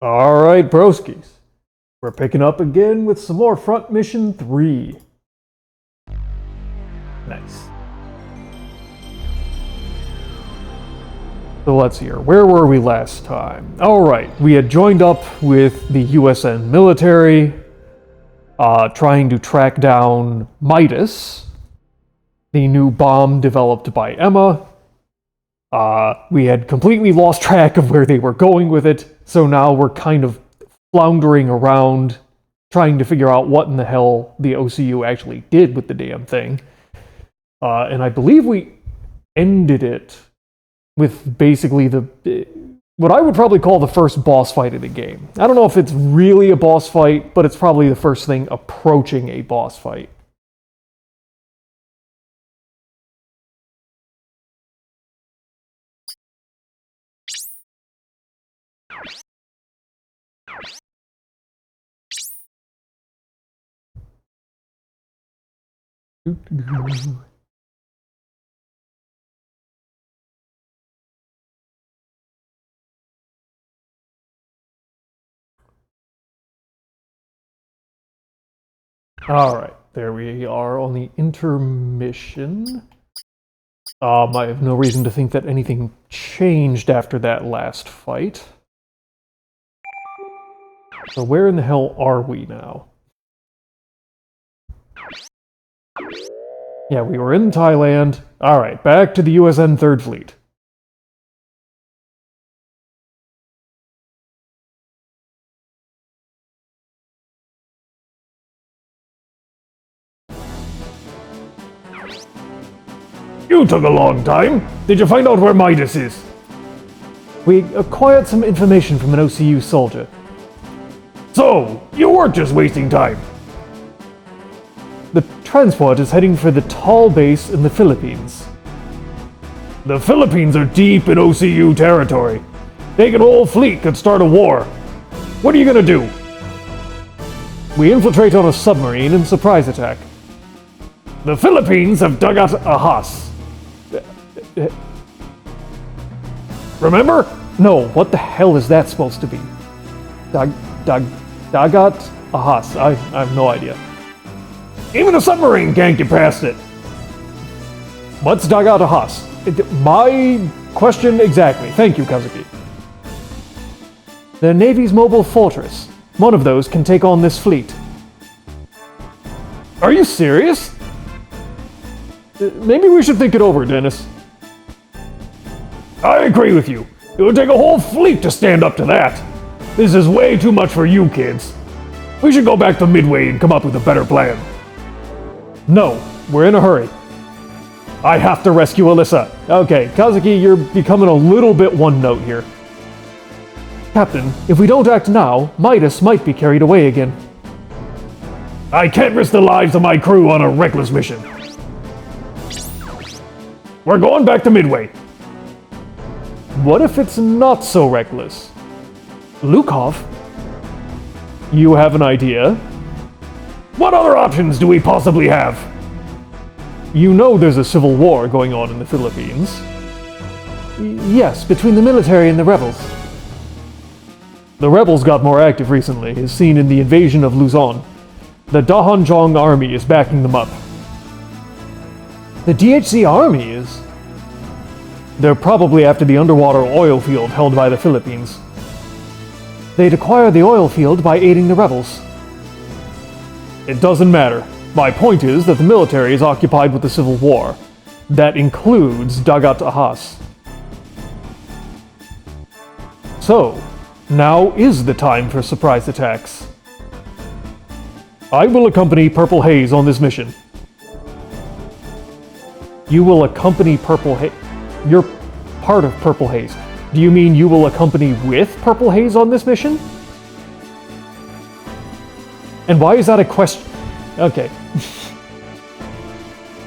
Alright, Broskis. We're picking up again with some more Front Mission 3. Nice. So let's see here. Where were we last time? Alright, we had joined up with the USN military, trying to track down Midas, the new bomb developed by Emma. We had completely lost track of where they were going with it, so now we're kind of floundering around, trying to figure out what in the hell the OCU actually did with the damn thing. And I believe we ended it with basically what I would probably call the first boss fight of the game. I don't know if it's really a boss fight, but it's probably the first thing approaching a boss fight. Alright, there we are on the intermission. I have no reason to think that anything changed after that last fight. So where in the hell are we now? Yeah, we were in Thailand. Alright, back to the USN 3rd Fleet. You took a long time. Did you find out where Midas is? We acquired some information from an OCU soldier. So, you weren't just wasting time. The transport is heading for the Tall base in the Philippines. The Philippines are deep in OCU territory. Taking a whole fleet could start a war. What are you gonna do? We infiltrate on a submarine and surprise attack. The Philippines have dug out a Haze. Remember? No, what the hell is that supposed to be? Dagat Ahas. I have no idea. Even a submarine can't get past it. What's Dagat Ahas? My question exactly. Thank you, Kazuki. The Navy's mobile fortress. One of those can take on this fleet. Are you serious? Maybe we should think it over, Dennis. I agree with you. It would take a whole fleet to stand up to that. This is way too much for you kids. We should go back to Midway and come up with a better plan. No, we're in a hurry. I have to rescue Alyssa. Okay, Kazuki, you're becoming a little bit one note here. Captain, if we don't act now, Midas might be carried away again. I can't risk the lives of my crew on a reckless mission. We're going back to Midway. What if it's not so reckless? Lukov? You have an idea? What other options do we possibly have? You know there's a civil war going on in the Philippines. Yes, between the military and the rebels. The rebels got more active recently, as seen in the invasion of Luzon. The Zhong army is backing them up. The DHC army is? They're probably after the underwater oil field held by the Philippines. They'd acquire the oil field by aiding the rebels. It doesn't matter. My point is that the military is occupied with the civil war. That includes Dagat Ahas. So, now is the time for surprise attacks. I will accompany Purple Haze on this mission. You will accompany Purple Haze? You're part of Purple Haze. Do you mean you will accompany with Purple Haze on this mission? And why is that a question? Okay.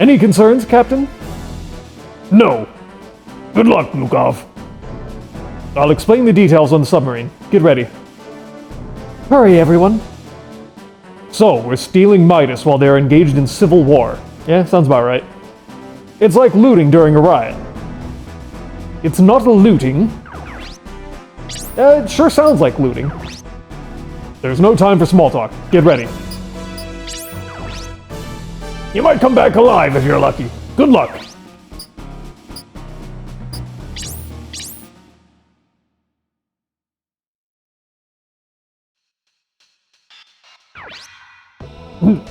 Any concerns, Captain? No. Good luck, Lukov. I'll explain the details on the submarine. Get ready. Hurry, everyone. So, we're stealing Midas while they're engaged in civil war. Yeah, sounds about right. It's like looting during a riot. It's not a looting. It sure sounds like looting. There's no time for small talk. Get ready. You might come back alive if you're lucky. Good luck.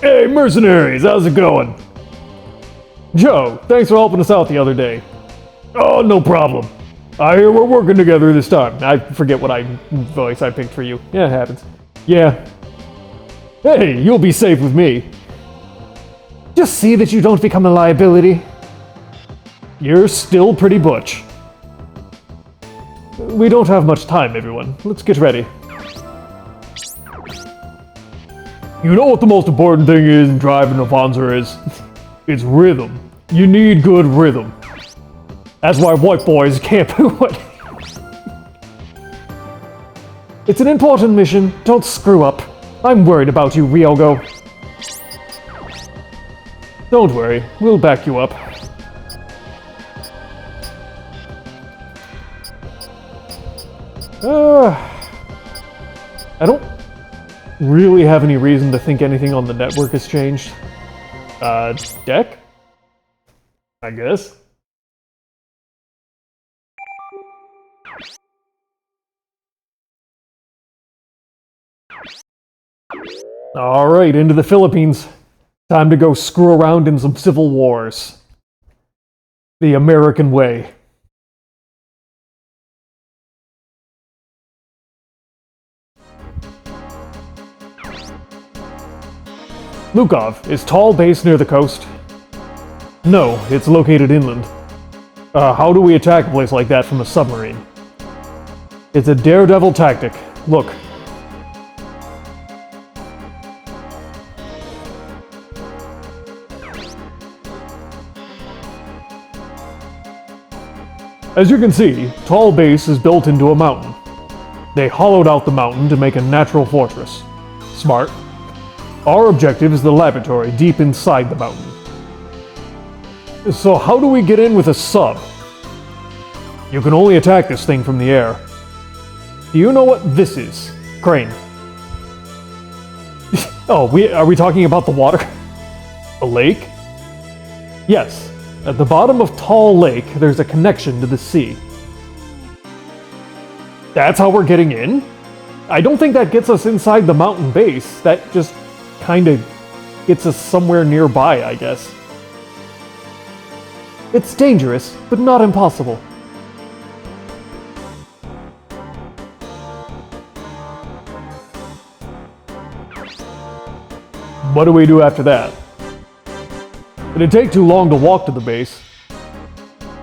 Hey, mercenaries, how's it going? Joe, thanks for helping us out the other day. Oh, no problem. I hear we're working together this time. I forget what voice I picked for you. Yeah, it happens. Yeah. Hey, you'll be safe with me. Just see that you don't become a liability. You're still pretty butch. We don't have much time, everyone. Let's get ready. You know what the most important thing is in driving a wanzer is? It's rhythm. You need good rhythm. That's why white boys can't do what. It's an important mission. Don't screw up. I'm worried about you, Ryogo. Don't worry, we'll back you up. I don't really have any reason to think anything on the network has changed. Deck? I guess. Alright, into the Philippines. Time to go screw around in some civil wars. The American way. Lukov, is Tall base near the coast? No, it's located inland. How do we attack a place like that from a submarine? It's a daredevil tactic. Look. As you can see, Tall base is built into a mountain. They hollowed out the mountain to make a natural fortress. Smart. Our objective is the laboratory deep inside the mountain. So how do we get in with a sub? You can only attack this thing from the air. Do you know what this is? Crane. Oh, are we talking about the water? A lake? Yes. At the bottom of Tall Lake, there's a connection to the sea. That's how we're getting in? I don't think that gets us inside the mountain base. That just kind of gets us somewhere nearby, I guess. It's dangerous, but not impossible. What do we do after that? It'd take too long to walk to the base.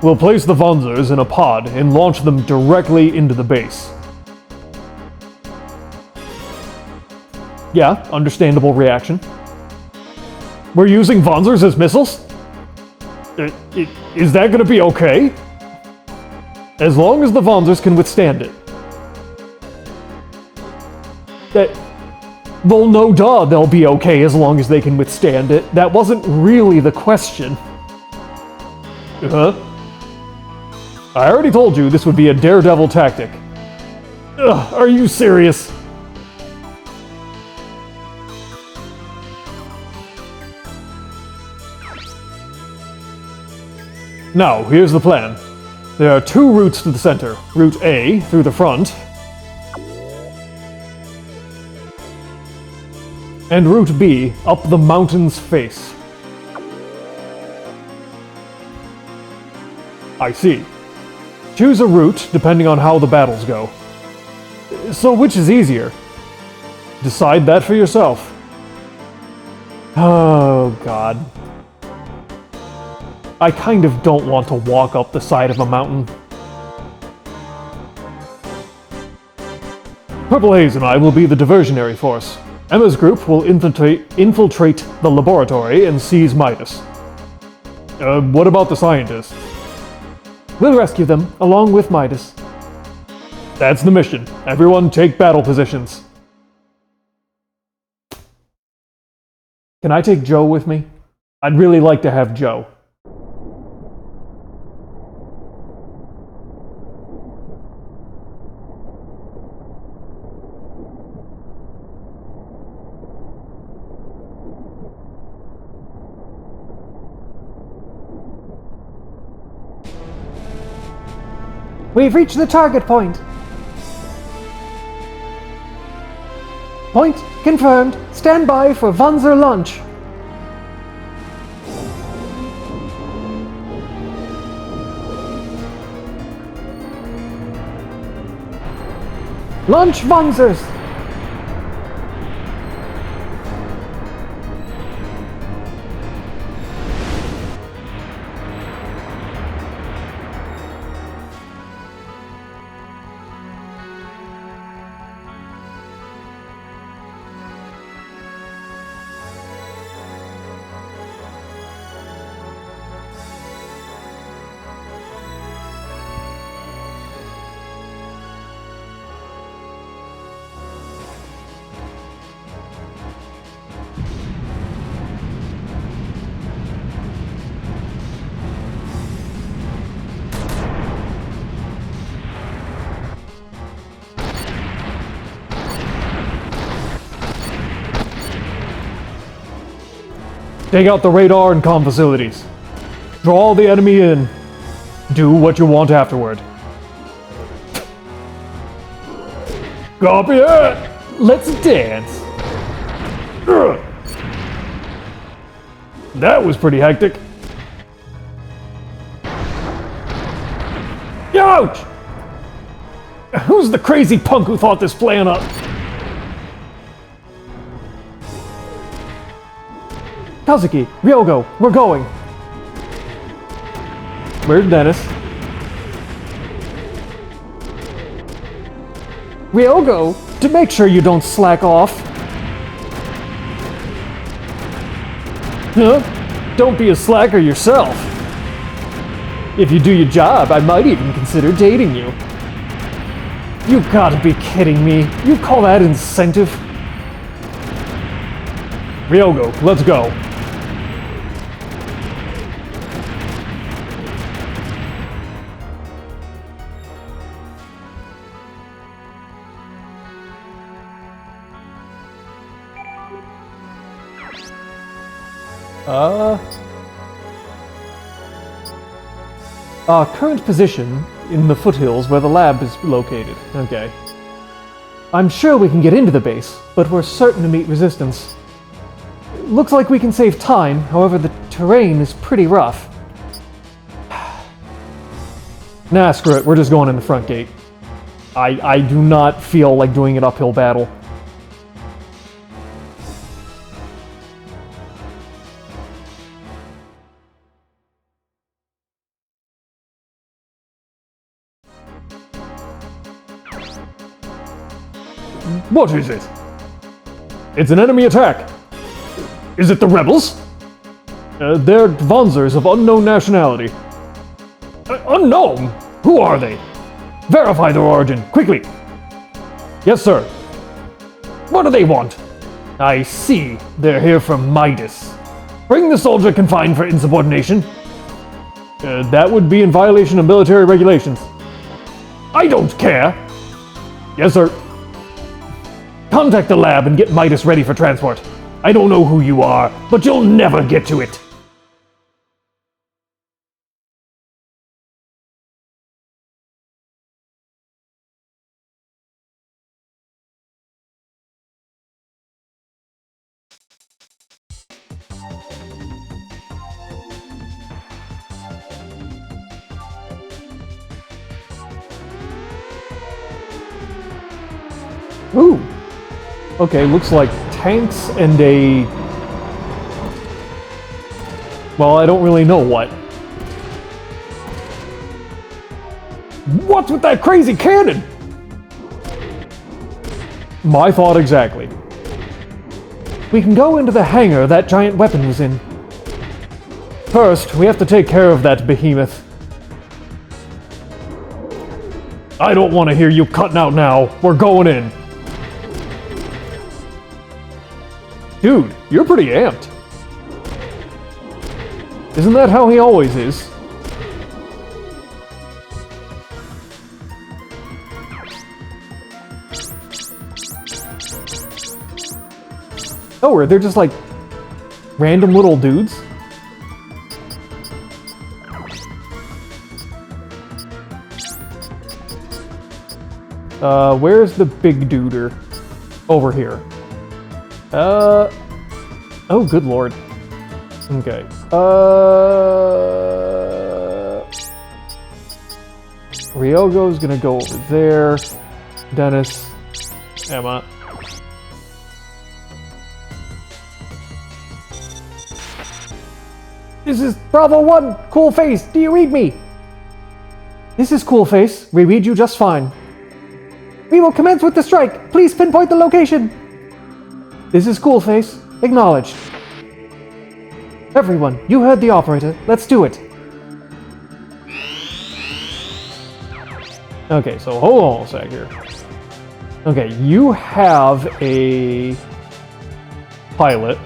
We'll place the wanzers in a pod and launch them directly into the base. Yeah, understandable reaction. We're using wanzers as missiles? Is that gonna be okay? As long as the wanzers can withstand it. Well, no duh, they'll be okay as long as they can withstand it. That wasn't really the question. Huh? I already told you this would be a daredevil tactic. Ugh, are you serious? Now, here's the plan. There are two routes to the center. Route A, through the front, and Route B, up the mountain's face. I see. Choose a route depending on how the battles go. So which is easier? Decide that for yourself. Oh, God. I kind of don't want to walk up the side of a mountain. Purple Haze and I will be the diversionary force. Emma's group will infiltrate the laboratory and seize Midas. What about the scientists? We'll rescue them, along with Midas. That's the mission. Everyone take battle positions. Can I take Joe with me? I'd really like to have Joe. We've reached the target point. Point confirmed. Stand by for wanzer launch. Launch wanzers. Take out the radar and comm facilities. Draw the enemy in. Do what you want afterward. Copy it! Let's dance. Ugh. That was pretty hectic. Ouch! Who's the crazy punk who thought this plan up? Kazuki, Ryogo, we're going. Where's Dennis? Ryogo, to make sure you don't slack off. Huh? Don't be a slacker yourself. If you do your job, I might even consider dating you. You gotta be kidding me. You call that incentive? Ryogo, let's go. Current position in the foothills where the lab is located. Okay. I'm sure we can get into the base, but we're certain to meet resistance. Looks like we can save time, however the terrain is pretty rough. Nah, screw it, we're just going in the front gate. I do not feel like doing an uphill battle. What is it? It's an enemy attack. Is it the rebels? They're wanzers of unknown nationality. Unknown? Who are they? Verify their origin, quickly. Yes, sir. What do they want? I see. They're here from Midas. Bring the soldier confined for insubordination. That would be in violation of military regulations. I don't care. Yes, sir. Contact the lab and get Midas ready for transport. I don't know who you are, but you'll never get to it. Ooh. Okay, looks like tanks and a... Well, I don't really know what. What's with that crazy cannon? My thought exactly. We can go into the hangar that giant weapon was in. First, we have to take care of that behemoth. I don't want to hear you cutting out now. We're going in. Dude, you're pretty amped. Isn't that how he always is? Oh, are they just like random little dudes? Where's the big duder? Over here. Oh, good lord. Okay. Ryogo's gonna go over there. Dennis. Emma. This is Bravo 1! Cool Face! Do you read me? This is Cool Face. We read you just fine. We will commence with the strike. Please pinpoint the location. This is Cool Face. Acknowledged. Everyone, you heard the operator. Let's do it. Okay, so hold on a sec here. Okay, you have a pilot.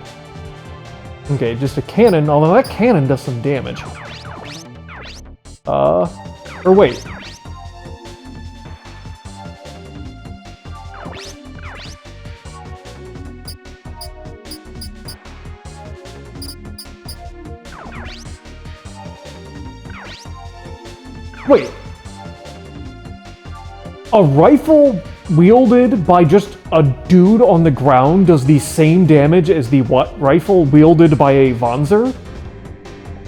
Okay, just a cannon, although that cannon does some damage. Or wait. Wait. A rifle wielded by just a dude on the ground does the same damage as the what? Rifle wielded by a wanzer?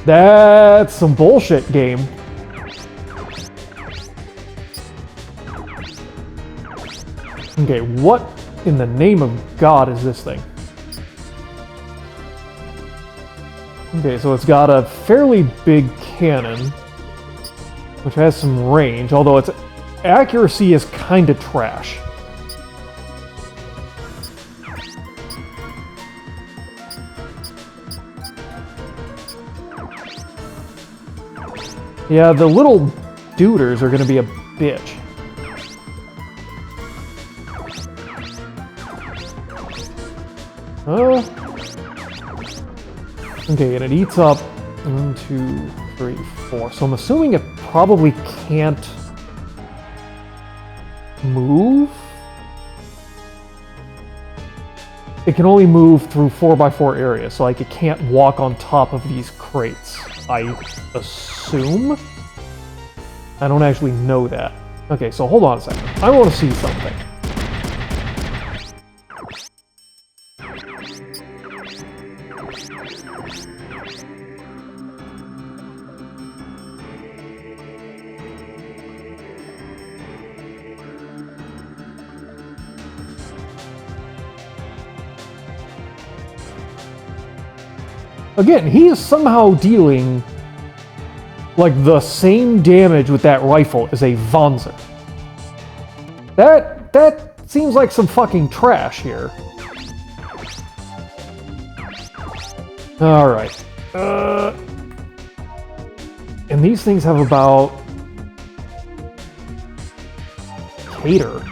That's some bullshit, game. Okay, what in the name of God is this thing? Okay, so it's got a fairly big cannon, which has some range, although its accuracy is kinda trash. Yeah, the little duders are gonna be a bitch. Okay, and it eats up 1, 2, 3, 4. So I'm assuming it probably can't move? It can only move through 4x4 areas, so like it can't walk on top of these crates, I assume? I don't actually know that. Okay, so hold on a second. I want to see something. Again, he is somehow dealing like the same damage with that rifle as a wanzer. That seems like some fucking trash here. Alright. And these things have about... Cater.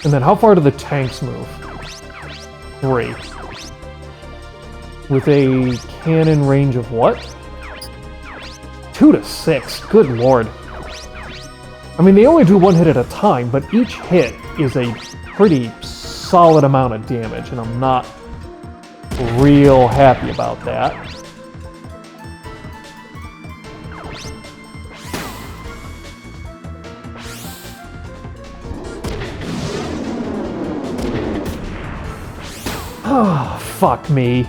And then how far do the tanks move? 3. With a cannon range of what? 2 to 6. Good lord. I mean, they only do one hit at a time, but each hit is a pretty solid amount of damage, and I'm not real happy about that. Oh, fuck me.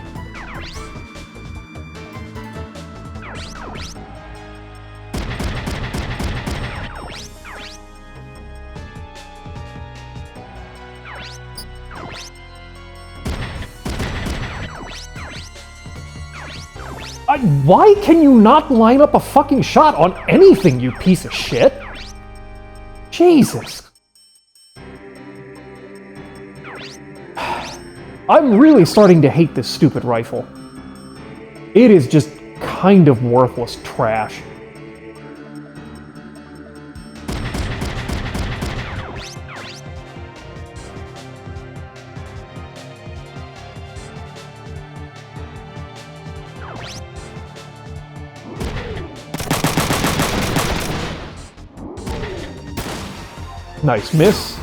Why can you not line up a fucking shot on anything, you piece of shit? Jesus. I'm really starting to hate this stupid rifle. It is just kind of worthless trash. Nice miss.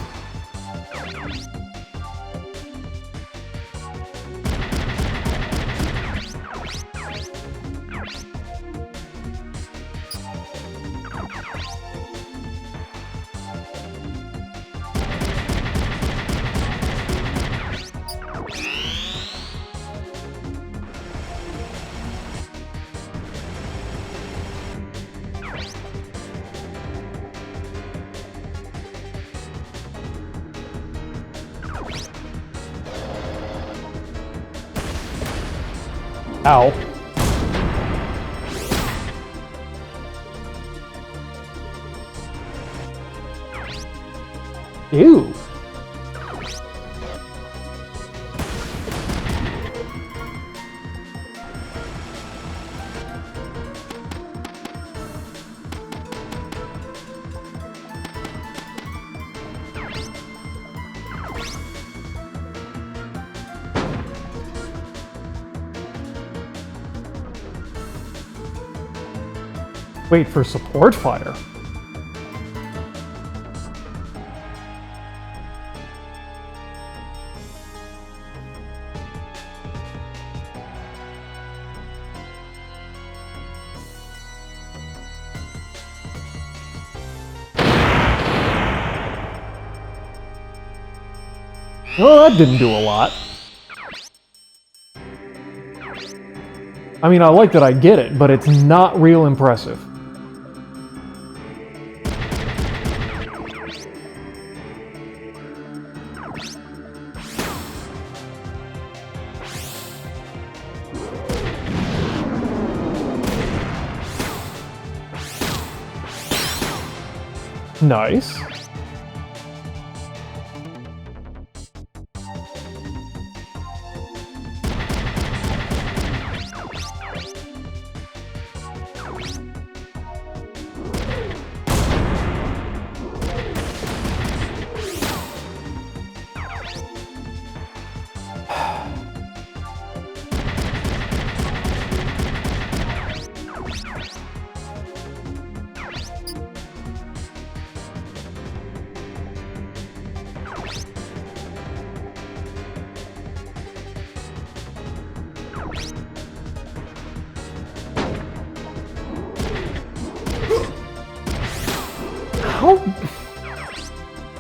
Ow. Ew. Wait for support fire. Well, that didn't do a lot. I mean, I like that I get it, but it's not real impressive. Nice.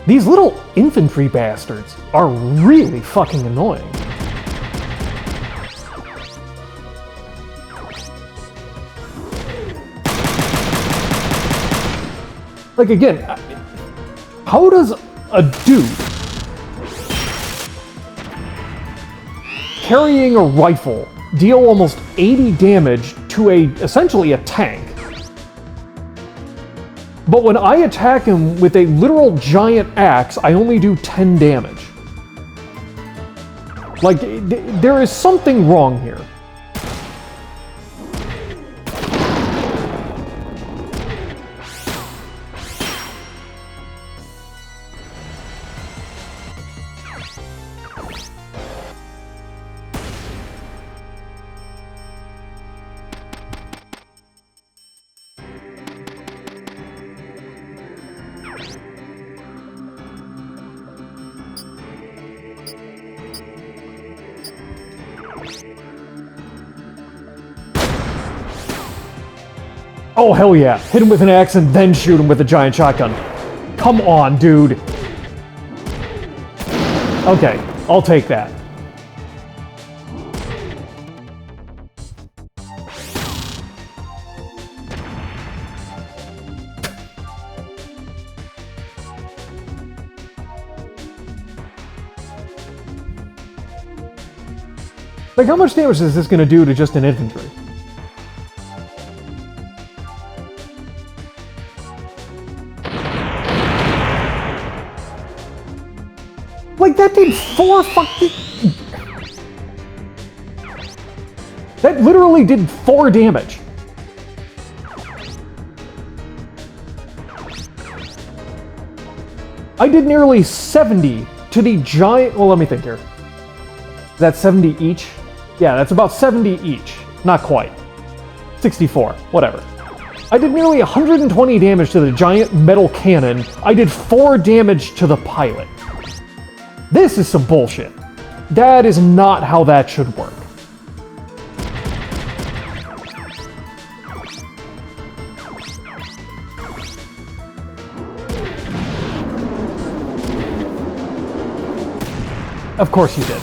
These little infantry bastards are really fucking annoying. Like, again, how does a dude carrying a rifle deal almost 80 damage to essentially a tank? But when I attack him with a literal giant axe, I only do 10 damage. Like, there is something wrong here. Oh, hell yeah. Hit him with an axe and then shoot him with a giant shotgun. Come on, dude. Okay, I'll take that. Like, how much damage is this going to do to just an infantry? Like, that did 4 fucking... That literally did 4 damage. I did nearly 70 to the giant... Well, let me think here. Is that 70 each? Yeah, that's about 70 each. Not quite. 64. Whatever. I did nearly 120 damage to the giant metal cannon. I did 4 damage to the pilot. This is some bullshit. That is not how that should work. Of course you did.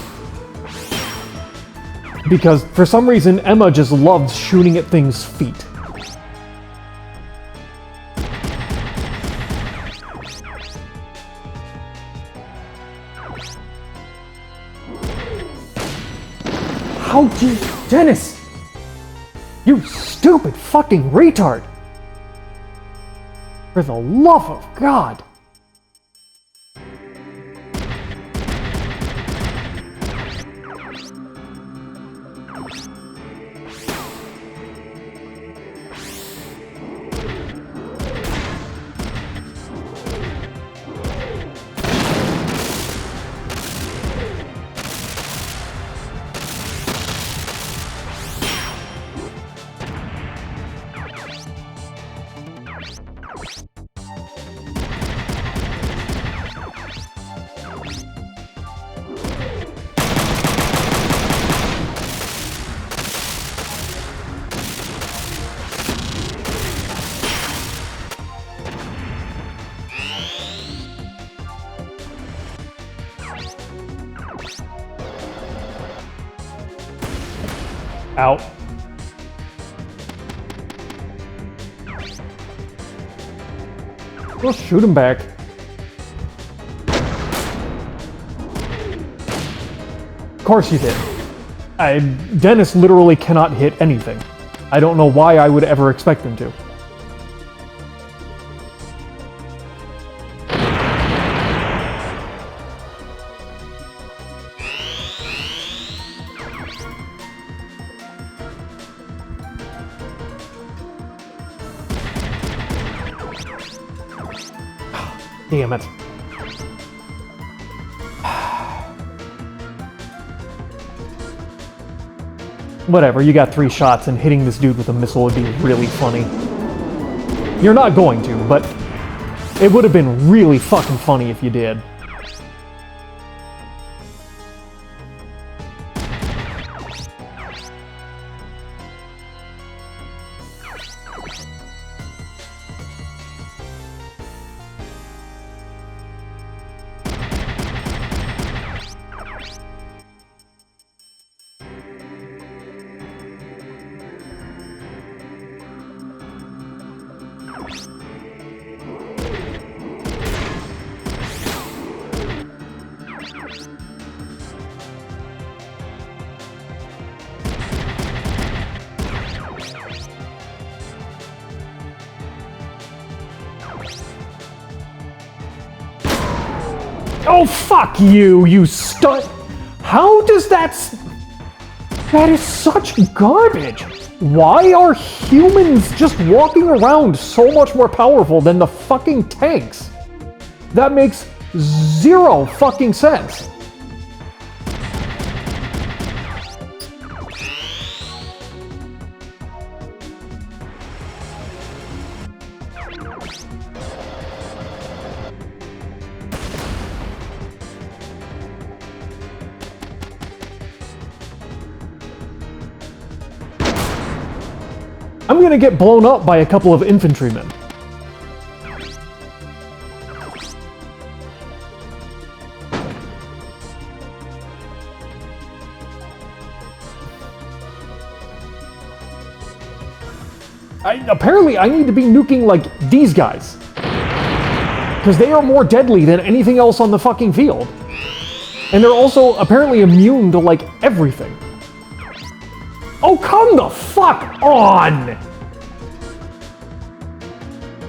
Because for some reason, Emma just loves shooting at things' feet. How'd you... Dennis! You stupid fucking retard! For the love of God! Out. We'll shoot him back. Of course you did. Dennis literally cannot hit anything. I don't know why I would ever expect him to. Damn it. Whatever, you got 3 shots and hitting this dude with a missile would be really funny. You're not going to, but it would have been really fucking funny if you did. Oh, fuck you, you stud... How does that... That is such garbage! Why are humans just walking around so much more powerful than the fucking tanks? That makes 0 fucking sense. I'm gonna get blown up by a couple of infantrymen. Apparently I need to be nuking, like, these guys. Because they are more deadly than anything else on the fucking field. And they're also apparently immune to, like, everything. Oh, come the fuck on!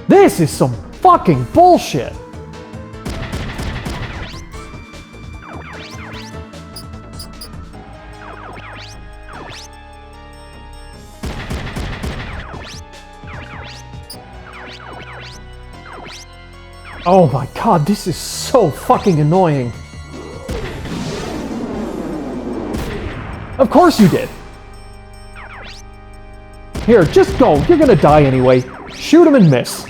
This is some fucking bullshit. Oh my god, this is so fucking annoying. Of course you did. Here, just go. You're gonna die anyway. Shoot him and miss.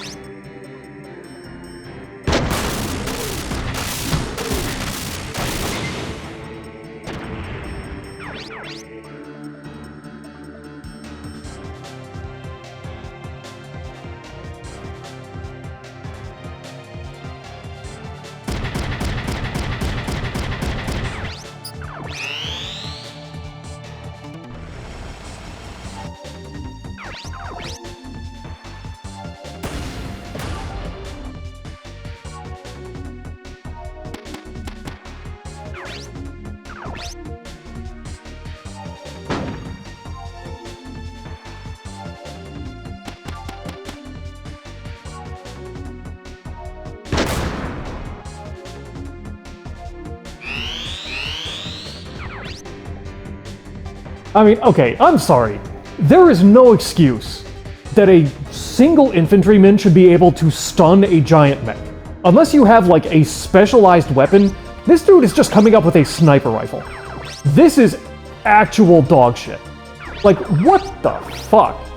I mean, okay, I'm sorry. There is no excuse that a single infantryman should be able to stun a giant mech. Unless you have, like, a specialized weapon, this dude is just coming up with a sniper rifle. This is actual dog shit. Like, what the fuck?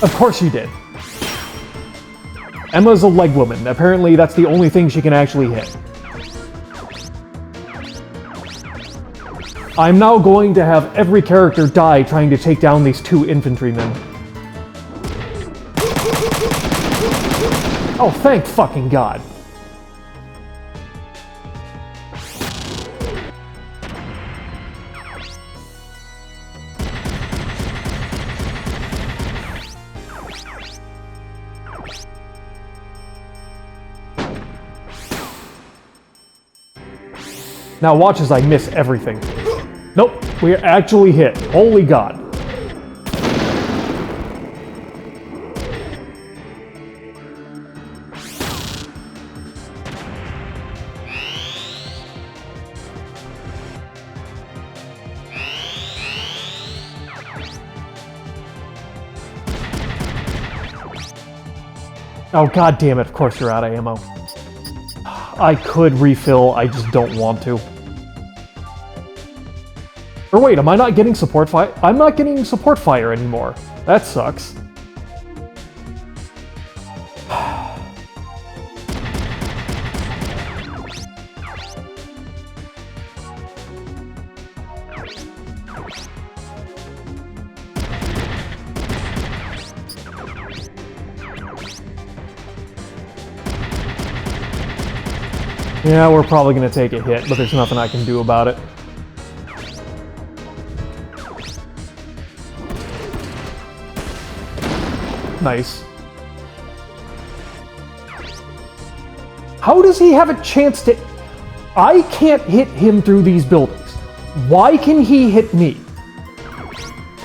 Of course you did. Emma's a leg woman. Apparently that's the only thing she can actually hit. I'm now going to have every character die trying to take down these two infantrymen. Oh, thank fucking God. Now watch as I miss everything. Nope, we're actually hit. Holy God. Oh, God damn it, of course you're out of ammo. I could refill, I just don't want to. Or wait, am I not getting support fire? I'm not getting support fire anymore. That sucks. Yeah, we're probably gonna take a hit, but there's nothing I can do about it. Nice. How does he have a chance to... I can't hit him through these buildings. Why can he hit me?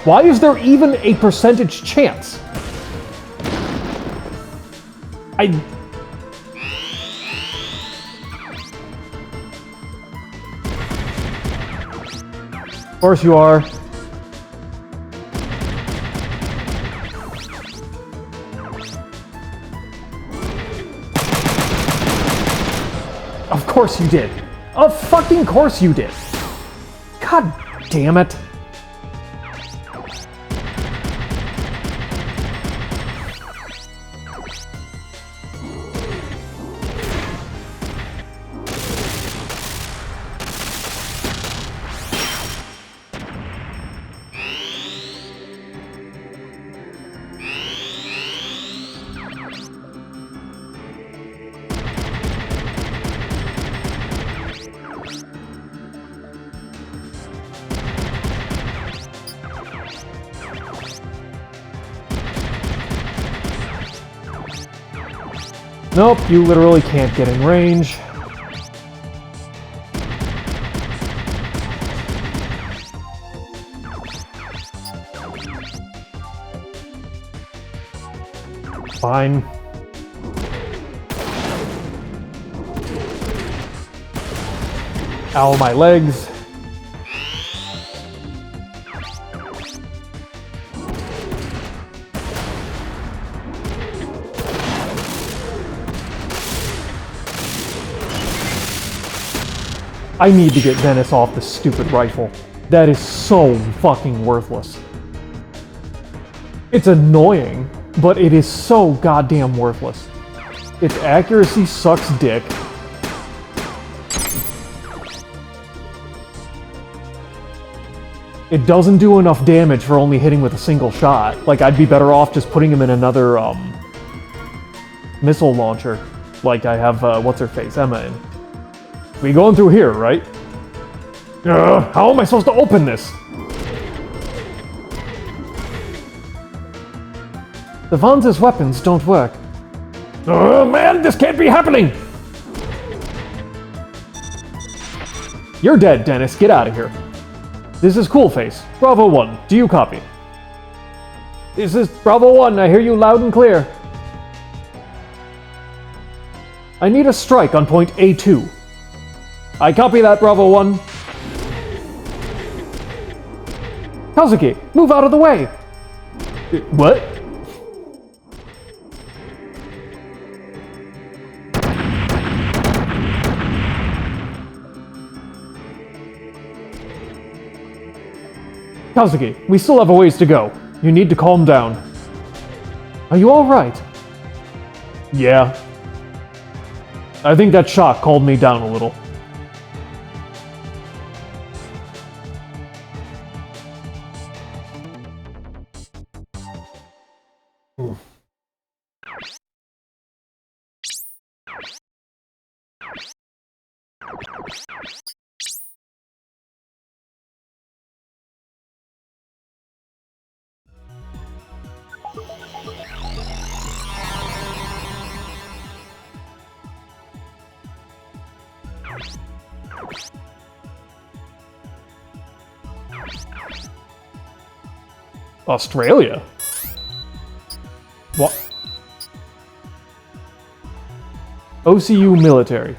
Why is there even a percentage chance? Of course you are. Of course you did. Of fucking course you did. God damn it. Nope, you literally can't get in range. Fine. Ow, my legs. I need to get Dennis off this stupid rifle. That is so fucking worthless. It's annoying, but it is so goddamn worthless. Its accuracy sucks dick. It doesn't do enough damage for only hitting with a single shot. Like, I'd be better off just putting him in another, missile launcher. Like I have, what's-her-face, Emma in. We going through here, right? How am I supposed to open this? The Wanzer's weapons don't work. Oh man, this can't be happening! You're dead, Dennis. Get out of here. This is Coolface. Bravo 1. Do you copy? This is Bravo 1. I hear you loud and clear. I need a strike on point A2. I copy that, Bravo 1. Kazuki, move out of the way! What? Kazuki, we still have a ways to go. You need to calm down. Are you alright? Yeah. I think that shock calmed me down a little. Australia? What? OCU military.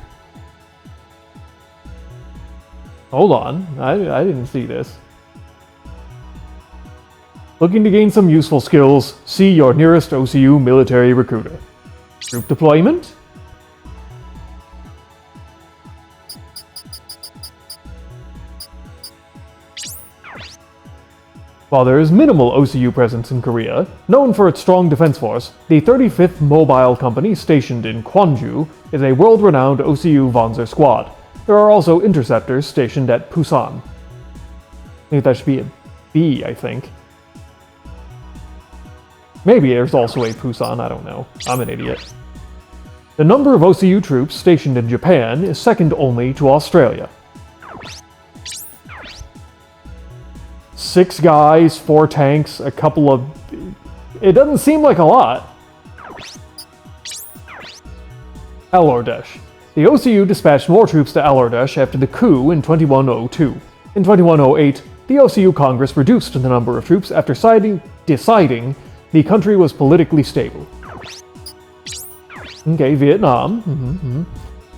Hold on, I didn't see this. Looking to gain some useful skills, see your nearest OCU military recruiter. Troop deployment? While there is minimal OCU presence in Korea, known for its strong defense force, the 35th Mobile Company stationed in Kwonju is a world-renowned OCU Wanzer squad. There are also interceptors stationed at Busan. I think that should be a B, I think. Maybe there's also a Busan, I don't know. I'm an idiot. The number of OCU troops stationed in Japan is second only to Australia. 6 guys, 4 tanks, a couple of... It doesn't seem like a lot. Alordesh. The OCU dispatched more troops to Alordesh after the coup in 2102. In 2108, the OCU Congress reduced the number of troops after deciding the country was politically stable. Okay, Vietnam.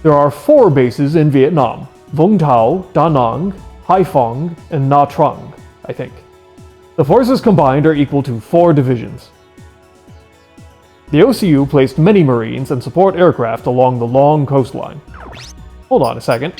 There are 4 bases in Vietnam. Vung Tau, Da Nang, Hai Phong, and Nha Trang, I think. The forces combined are equal to 4 divisions. The OCU placed many Marines and support aircraft along the long coastline. Hold on a second.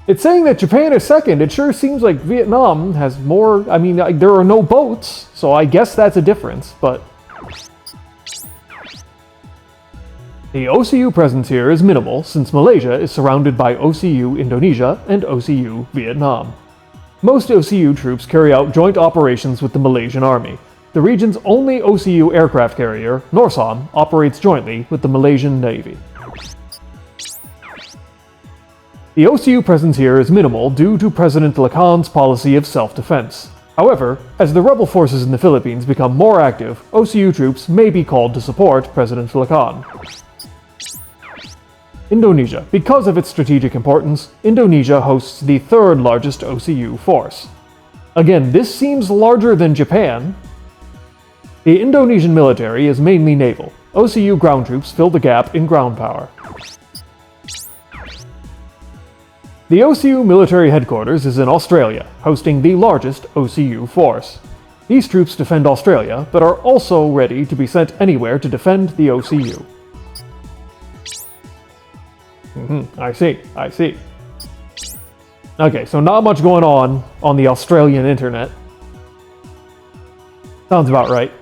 It's saying that Japan is second. It sure seems like Vietnam has more... I mean, there are no boats, so I guess that's a difference, but... The OCU presence here is minimal, since Malaysia is surrounded by OCU Indonesia and OCU Vietnam. Most OCU troops carry out joint operations with the Malaysian Army. The region's only OCU aircraft carrier, Norsam, operates jointly with the Malaysian Navy. The OCU presence here is minimal due to President Lacan's policy of self-defense. However, as the rebel forces in the Philippines become more active, OCU troops may be called to support President Lacan. Indonesia. Because of its strategic importance, Indonesia hosts the 3rd largest OCU force. Again, this seems larger than Japan. The Indonesian military is mainly naval. OCU ground troops fill the gap in ground power. The OCU military headquarters is in Australia, hosting the largest OCU force. These troops defend Australia, but are also ready to be sent anywhere to defend the OCU. I see. Okay, so not much going on the Australian internet. Sounds about right.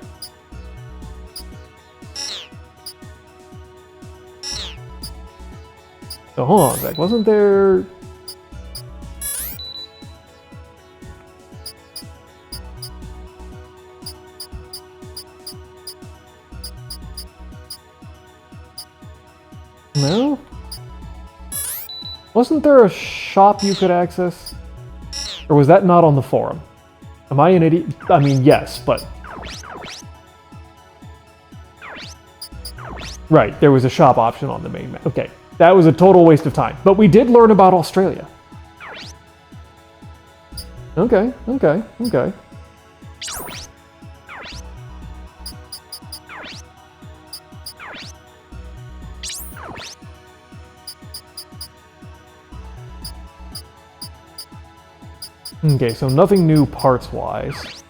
So hold on a sec, wasn't there... No? Wasn't there a shop you could access? Or was that not on the forum? Am I an idiot? I mean, yes, but... Right, there was a shop option on the main map. Okay, that was a total waste of time. But we did learn about Australia. Okay. Okay, so nothing new parts-wise.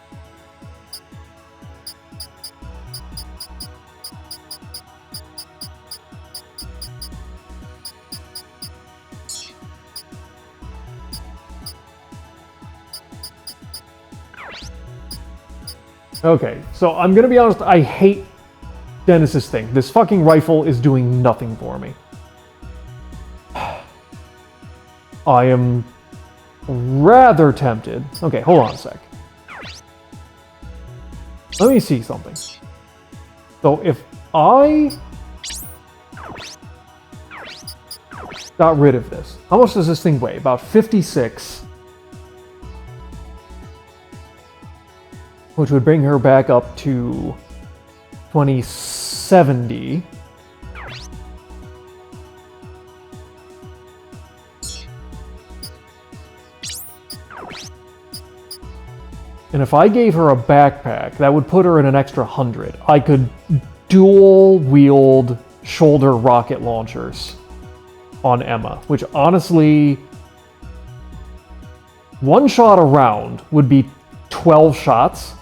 Okay, so I'm gonna be honest, I hate Dennis's thing. This fucking rifle is doing nothing for me. I am rather tempted. Okay, hold on a sec. Let me see something. So if I got rid of this, how much does this thing weigh? About 56. Which would bring her back up to 2070. And if I gave her a backpack, that would put her in an extra 100. I could dual-wield shoulder rocket launchers on Emma, which honestly, one shot a round would be 12 shots.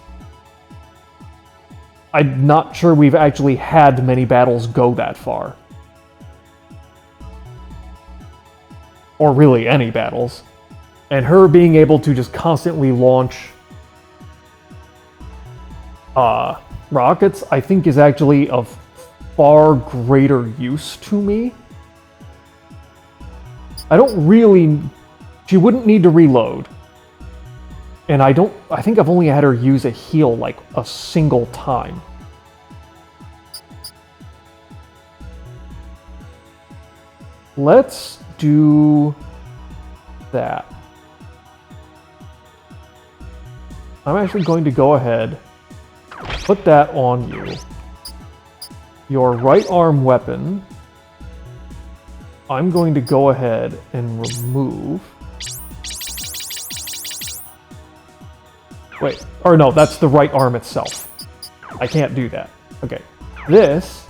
I'm not sure we've actually had many battles go that far. Or really any battles. And her being able to just constantly launch rockets, I think is actually of far greater use to me. She wouldn't need to reload. And I think I've only had her use a heal like a single time. Let's do that. I'm actually going to go ahead, put that on you. Your right arm weapon, I'm going to go ahead and remove. Wait, or no, that's the right arm itself. I can't do that. Okay, this,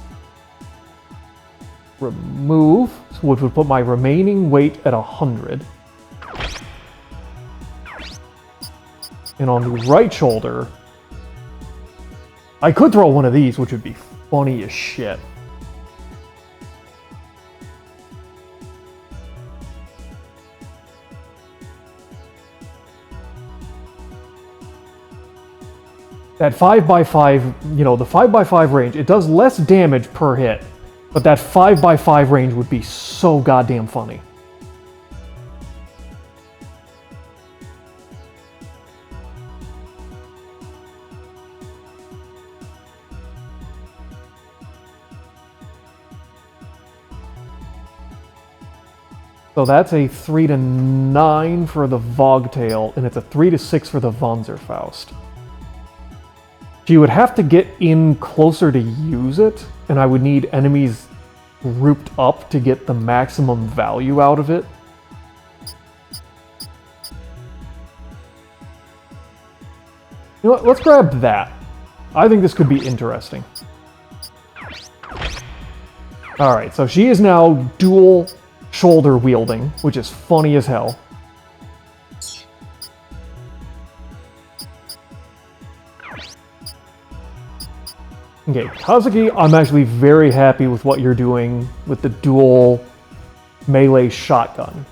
remove, which would put my remaining weight at 100. And on the right shoulder, I could throw one of these, which would be funny as shit. That 5x5, you know, the 5x5 range, it does less damage per hit, but that 5x5 range would be so goddamn funny. So that's a 3 to 9 for the Vogtail, and it's a 3 to 6 for the Wanzerfaust. She would have to get in closer to use it, and I would need enemies grouped up to get the maximum value out of it. You know what, let's grab that. I think this could be interesting. Alright, so she is now dual shoulder wielding, which is funny as hell. Okay, Kazuki, I'm actually very happy with what you're doing with the dual melee shotgun.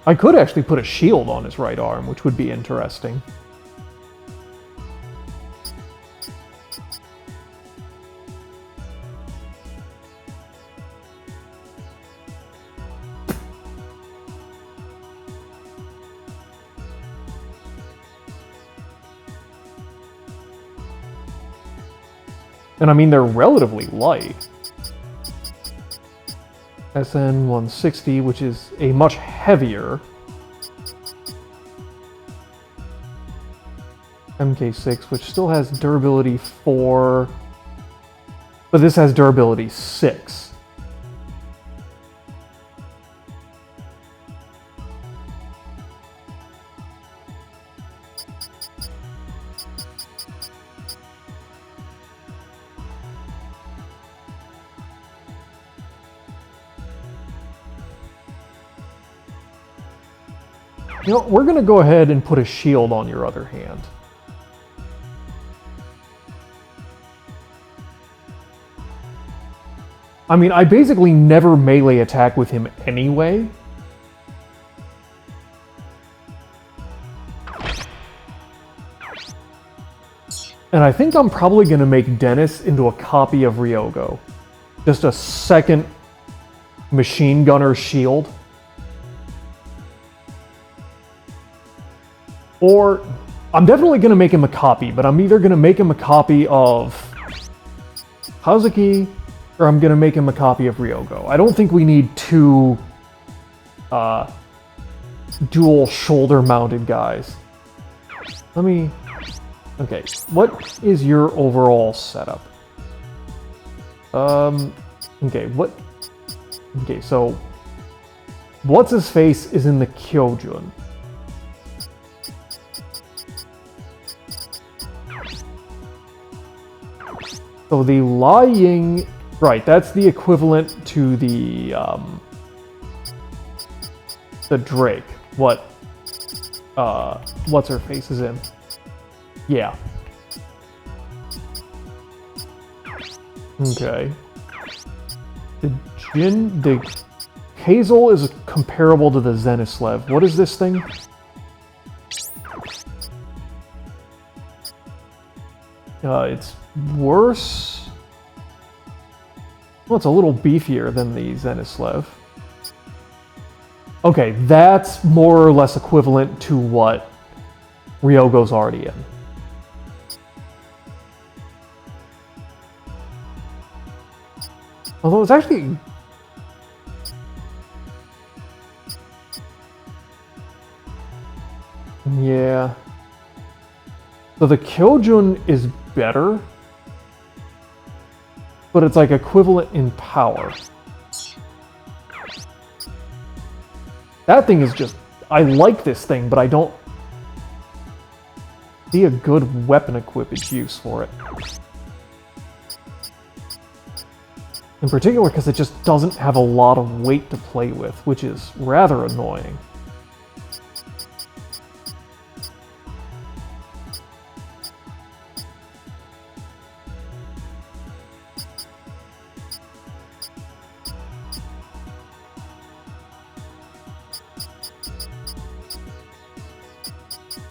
I could actually put a shield on his right arm, which would be interesting. And I mean, they're relatively light. SN 160, which is a much heavier MK6, which still has durability 4, but this has durability 6. You know, we're going to go ahead and put a shield on your other hand. I mean, I basically never melee attack with him anyway. And I think I'm probably going to make Dennis into a copy of Ryogo. Just a second machine gunner shield. Or, I'm definitely going to make him a copy, but I'm either going to make him a copy of Kazuki, or I'm going to make him a copy of Ryogo. I don't think we need two dual shoulder-mounted guys. Let me... Okay, what is your overall setup? Okay, what... Okay, so... What's-his-face is in the Kyojun. So the lying, right, that's the equivalent to the Drake. What's her face is in? Yeah. Okay. The Hazel is comparable to the Zenislev. What is this thing? It's worse. Well, it's a little beefier than the Zenislev. Okay, that's more or less equivalent to what Ryogo's already in. Although it's actually... Yeah. So the Kyojun is better, but it's like equivalent in power. That thing is just... I like this thing, but I don't see a good weapon equipage use for it. In particular because it just doesn't have a lot of weight to play with, which is rather annoying.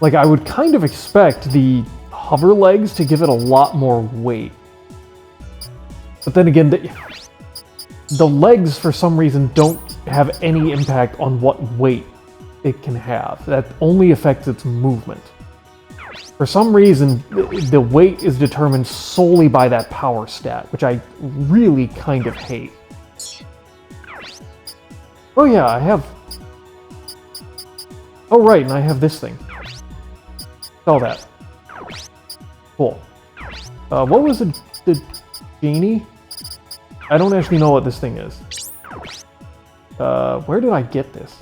Like, I would kind of expect the hover legs to give it a lot more weight. But then again, the legs, for some reason, don't have any impact on what weight it can have. That only affects its movement. For some reason, the weight is determined solely by that power stat, which I really kind of hate. Oh yeah, I have... Oh, right, and I have this thing. Sell that. Cool. What was the genie? I don't actually know what this thing is. Where did I get this?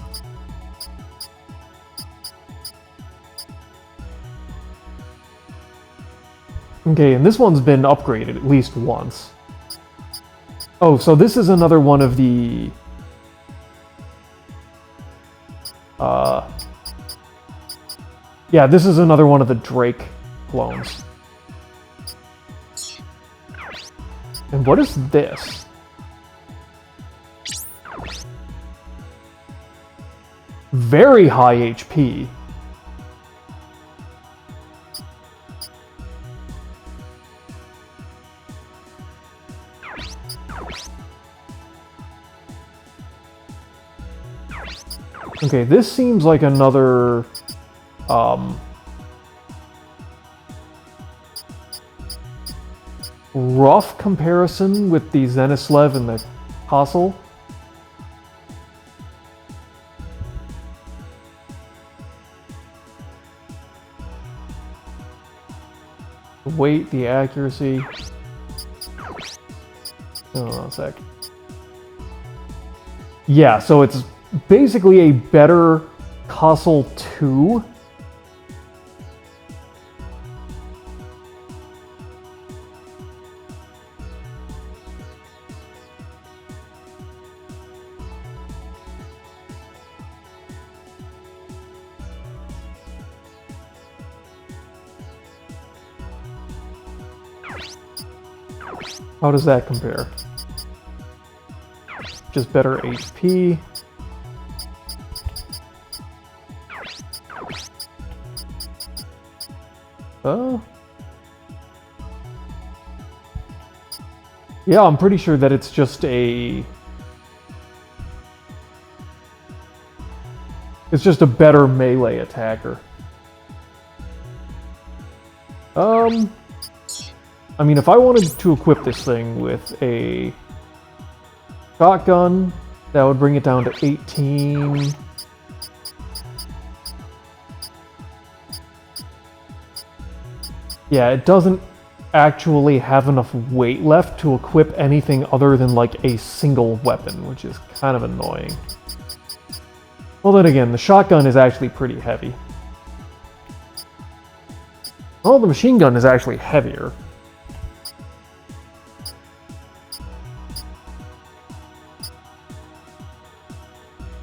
Okay, and this one's been upgraded at least once. Oh, so this is another one of the... yeah, this is another one of the Drake clones. And what is this? Very high HP. Okay, this seems like another, rough comparison with the Zenislev and the Castle. The weight, the accuracy. Hold on a sec. Yeah, so it's basically a better Castle 2. How does that compare? Just better HP. Yeah, I'm pretty sure that it's just a... It's just a better melee attacker. I mean, if I wanted to equip this thing with a shotgun, that would bring it down to 18. Yeah, it doesn't actually have enough weight left to equip anything other than like a single weapon, which is kind of annoying. Well, then again, the shotgun is actually pretty heavy. Oh, the machine gun is actually heavier.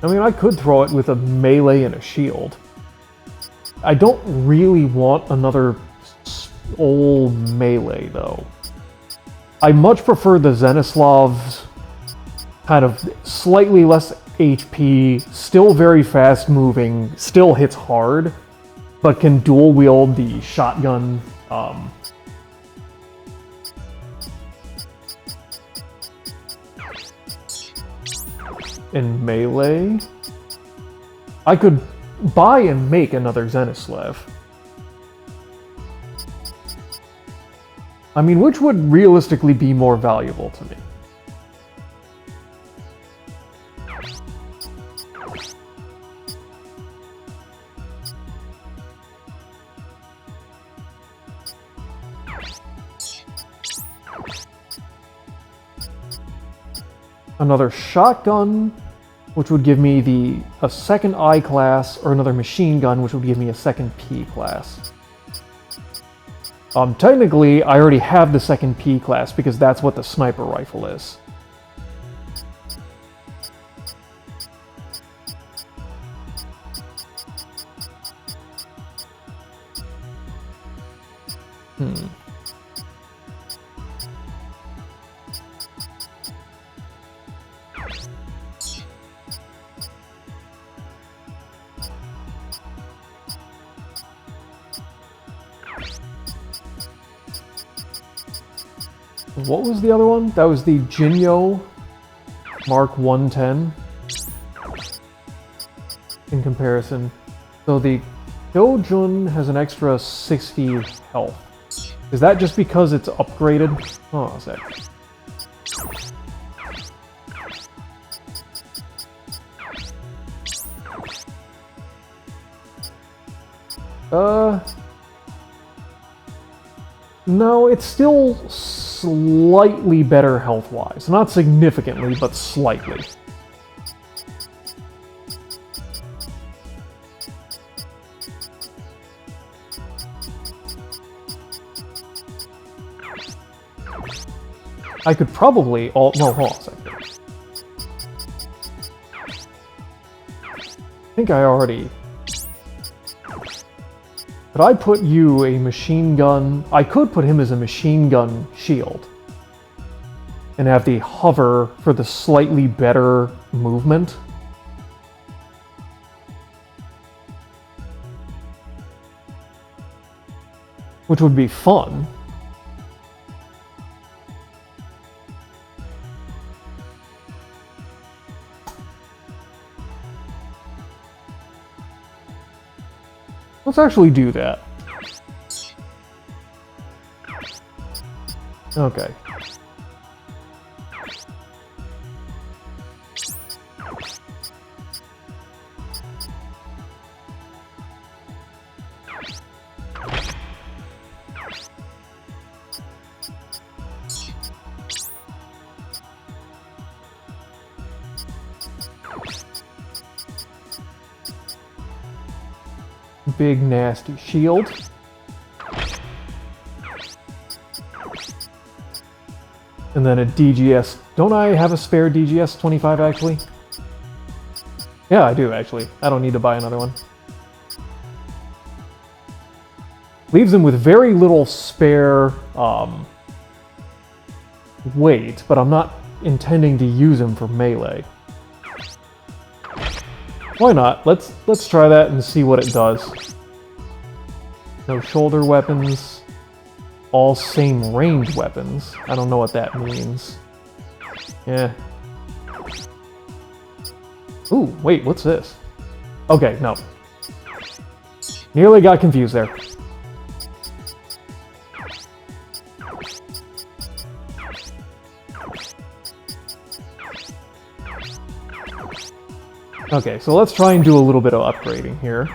I mean, I could throw it with a melee and a shield. I don't really want another old melee, though. I much prefer the Zenislav's kind of slightly less HP, still very fast moving, still hits hard, but can dual wield the shotgun. In melee, I could buy and make another Zenislav. I mean, which would realistically be more valuable to me? Another shotgun, which would give me a second I class, or another machine gun, which would give me a second P class. Technically, I already have the second P class because that's what the sniper rifle is. What was the other one? That was the Jinyo Mark 110 in comparison. So the Kyojun has an extra 60 health. Is that just because it's upgraded? Oh, a sec. No, it's still slightly better health-wise. Not significantly, but slightly. I could probably... no, hold on a second. I think I already... Could I put you a machine gun... I could put him as a machine gun shield. And have the hover for the slightly better movement. Which would be fun. Let's actually do that. Okay. Big nasty shield. And then a DGS. Don't I have a spare DGS 25 actually? Yeah, I do actually. I don't need to buy another one. Leaves him with very little spare weight, but I'm not intending to use him for melee. Why not? Let's try that and see what it does. No shoulder weapons. All same range weapons. I don't know what that means. Yeah. Ooh, wait, what's this? Okay, no. Nearly got confused there. Okay, so let's try and do a little bit of upgrading here.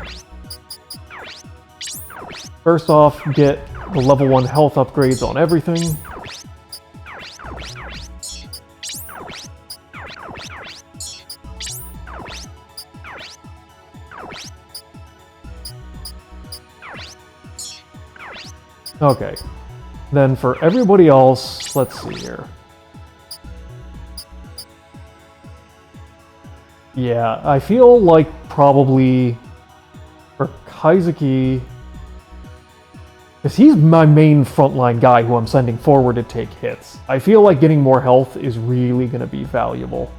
First off, get the level 1 health upgrades on everything. Okay, then for everybody else, let's see here. Yeah, I feel like probably for Kazuki, because he's my main frontline guy who I'm sending forward to take hits. I feel like getting more health is really going to be valuable.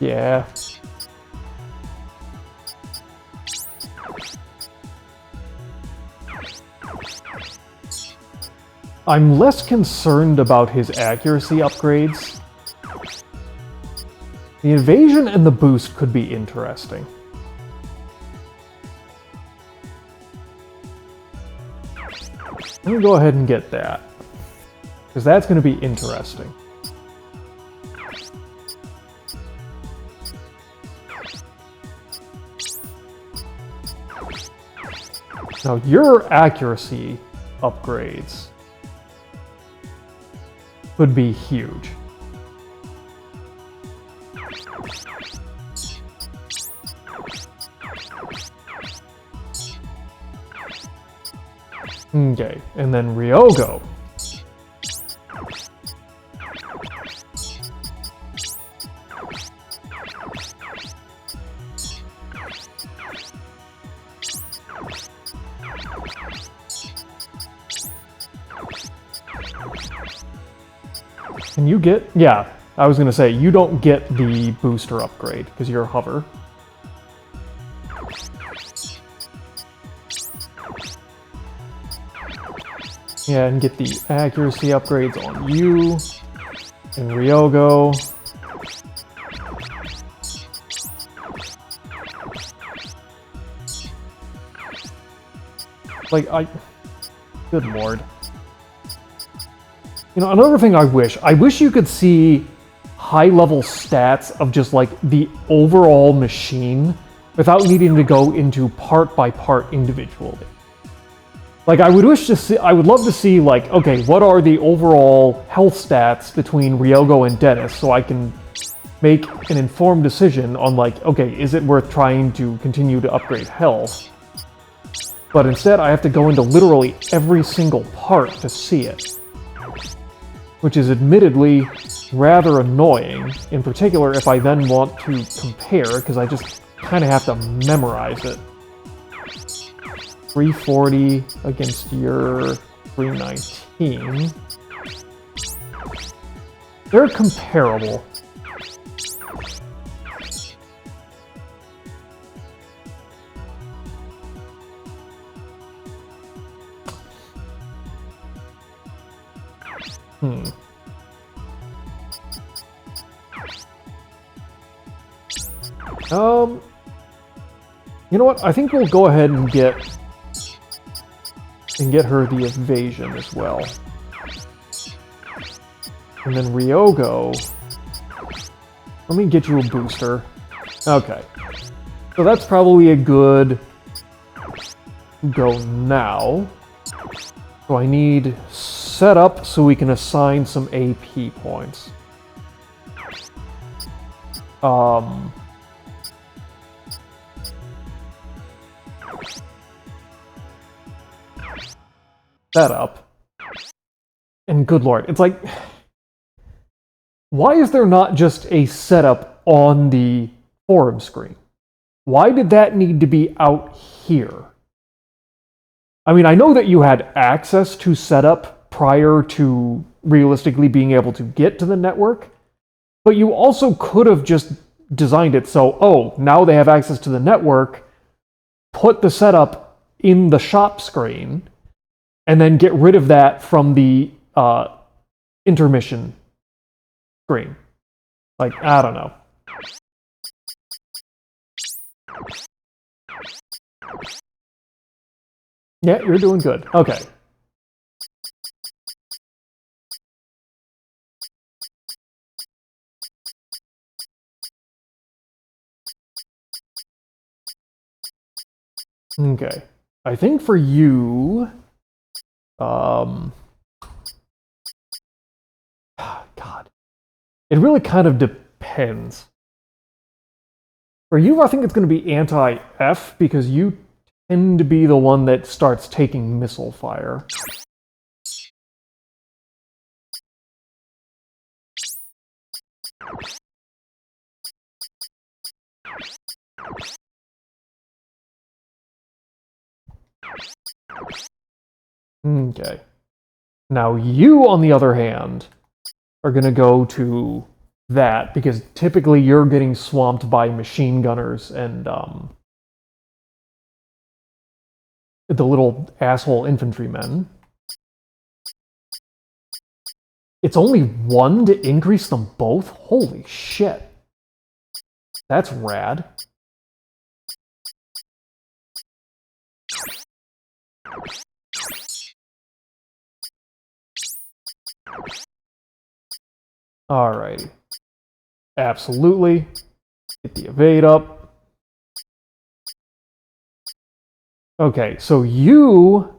Yeah. I'm less concerned about his accuracy upgrades. The evasion and the boost could be interesting. Let me go ahead and get that, because that's going to be interesting. Now, your accuracy upgrades would be huge. Okay, and then Ryogo. Can you get... Yeah, I was going to say, you don't get the booster upgrade, because you're hover. Yeah, and get the accuracy upgrades on you and Ryogo. Like, good lord. You know, another thing I wish you could see high-level stats of just, like, the overall machine without needing to go into part by part individually. Like, I would love to see, like, okay, what are the overall health stats between Ryogo and Dennis, so I can make an informed decision on, like, okay, is it worth trying to continue to upgrade health? But instead, I have to go into literally every single part to see it. Which is admittedly rather annoying, in particular if I then want to compare, because I just kind of have to memorize it. 340 against your 319. They're comparable. You know what? I think we'll go ahead and get her the evasion as well. And then Ryogo, let me get you a booster. Okay. So that's probably a good go now. So I need setup so we can assign some AP points. Setup. And good lord, it's like, why is there not just a setup on the forum screen? Why did that need to be out here? I mean, I know that you had access to setup prior to realistically being able to get to the network, but you also could have just designed it so, oh, now they have access to the network, put the setup in the shop screen, and then get rid of that from the intermission screen. Like, I don't know. Yeah, you're doing good. Okay. Okay. I think for you... God. It really kind of depends. For you, I think it's going to be anti-F, because you tend to be the one that starts taking missile fire. Okay. Now you, on the other hand, are going to go to that, because typically you're getting swamped by machine gunners and the little asshole infantrymen. It's only one to increase them both? Holy shit. That's rad. Alrighty. Absolutely. Get the evade up. Okay, so you...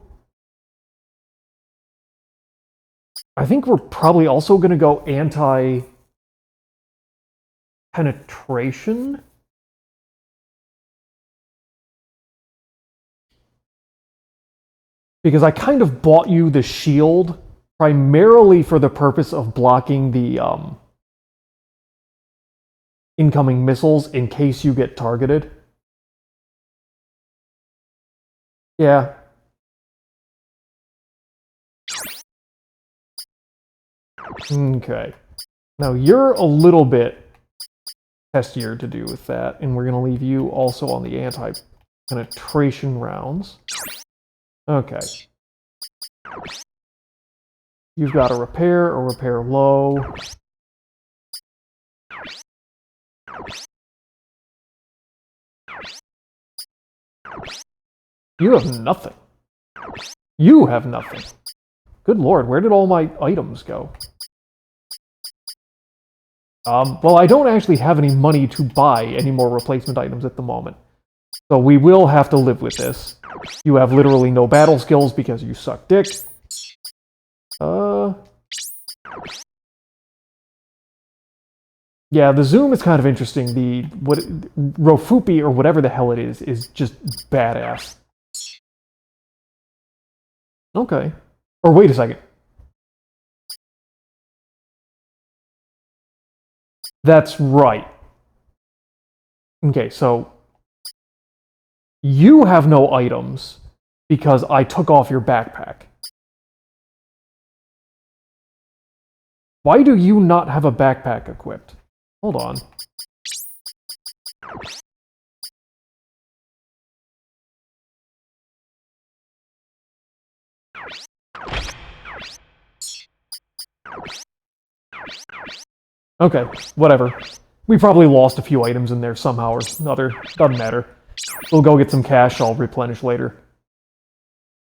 I think we're probably also going to go anti-penetration. Because I kind of bought you the shield primarily for the purpose of blocking the incoming missiles in case you get targeted. Yeah. Okay. Now you're a little bit testier to do with that, and we're going to leave you also on the anti-penetration rounds. Okay. You've got a repair low. You have nothing. You have nothing. Good lord, where did all my items go? Well, I don't actually have any money to buy any more replacement items at the moment. So we will have to live with this. You have literally no battle skills because you suck dick. Yeah, the zoom is kind of interesting. Rofupi, or whatever the hell it is just badass. Okay. Or wait a second. That's right. Okay, so you have no items because I took off your backpack. Why do you not have a backpack equipped? Hold on. Okay, whatever. We probably lost a few items in there somehow or another. Doesn't matter. We'll go get some cash I'll replenish later.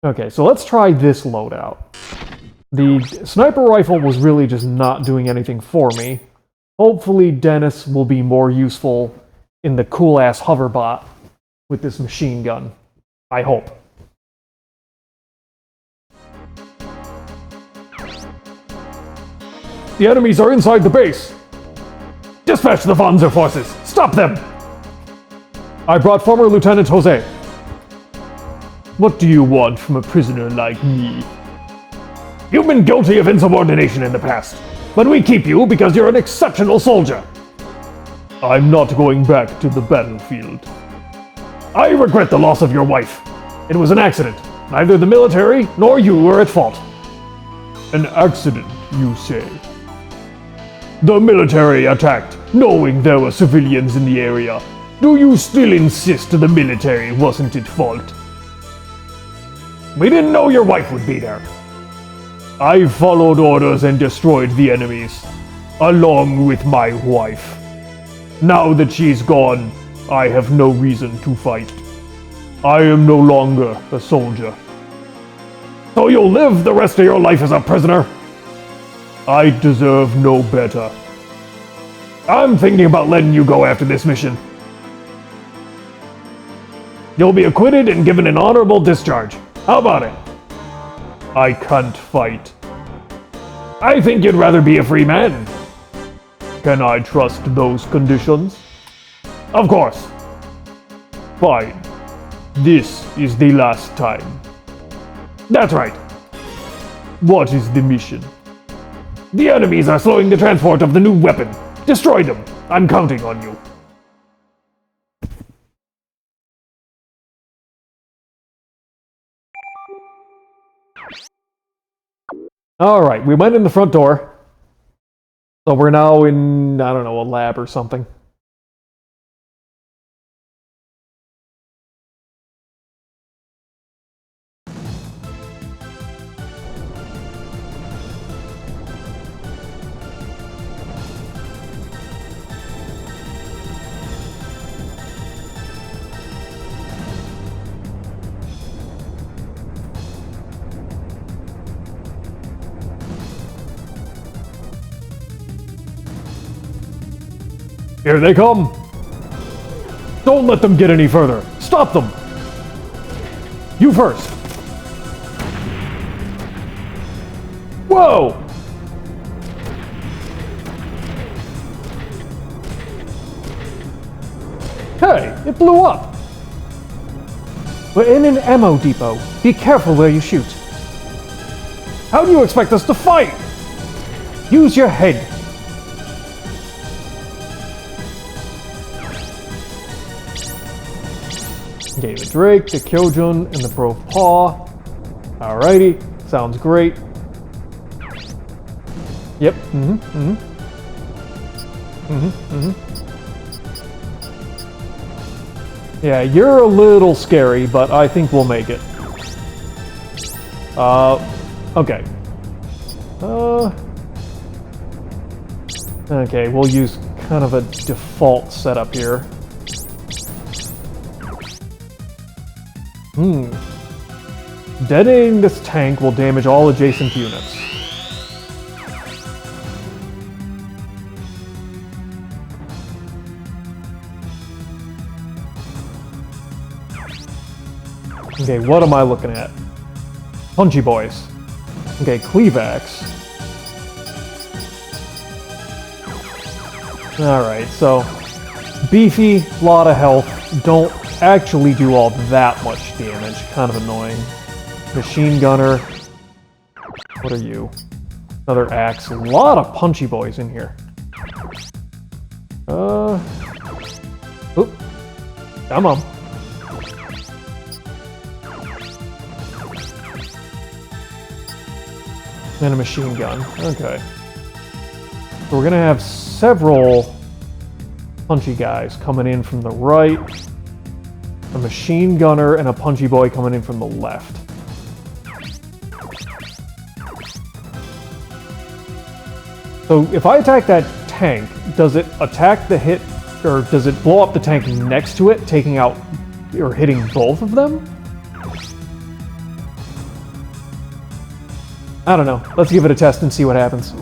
Okay, so let's try this loadout. The sniper rifle was really just not doing anything for me. Hopefully Dennis will be more useful in the cool-ass hoverbot with this machine gun. I hope. The enemies are inside the base! Dispatch the wanzer forces! Stop them! I brought former Lieutenant Jose. What do you want from a prisoner like me? You've been guilty of insubordination in the past, but we keep you because you're an exceptional soldier. I'm not going back to the battlefield. I regret the loss of your wife. It was an accident. Neither the military nor you were at fault. An accident, you say? The military attacked, knowing there were civilians in the area. Do you still insist the military wasn't at fault? We didn't know your wife would be there. I followed orders and destroyed the enemies, along with my wife. Now that she's gone, I have no reason to fight. I am no longer a soldier. So you'll live the rest of your life as a prisoner? I deserve no better. I'm thinking about letting you go after this mission. You'll be acquitted and given an honorable discharge. How about it? I can't fight. I think you'd rather be a free man. Can I trust those conditions? Of course. Fine. This is the last time. That's right. What is the mission? The enemies are slowing the transport of the new weapon. Destroy them. I'm counting on you. Alright, we went in the front door. So we're now in, I don't know, a lab or something. Here they come! Don't let them get any further! Stop them! You first! Whoa! Hey, it blew up! We're in an ammo depot. Be careful where you shoot. How do you expect us to fight? Use your head. Okay, the Drake, the Kyojun, and the Brove Paw. Alrighty, sounds great. Yep, Yeah, you're a little scary, but I think we'll make it. Okay. Okay, we'll use kind of a default setup here. Detonating this tank will damage all adjacent units. Okay, what am I looking at? Punchy boys. Okay, Cleavax. Alright, so beefy, lot of health, don't actually do all that much damage. Kind of annoying. Machine gunner. What are you? Another axe. A lot of punchy boys in here. Oop. Come on. And a machine gun. Okay. So we're gonna have several punchy guys coming in from the right. A machine gunner and a punchy boy coming in from the left. So if I attack that tank, does it attack the hit, or does it blow up the tank next to it, taking out or hitting both of them? I don't know. Let's give it a test and see what happens.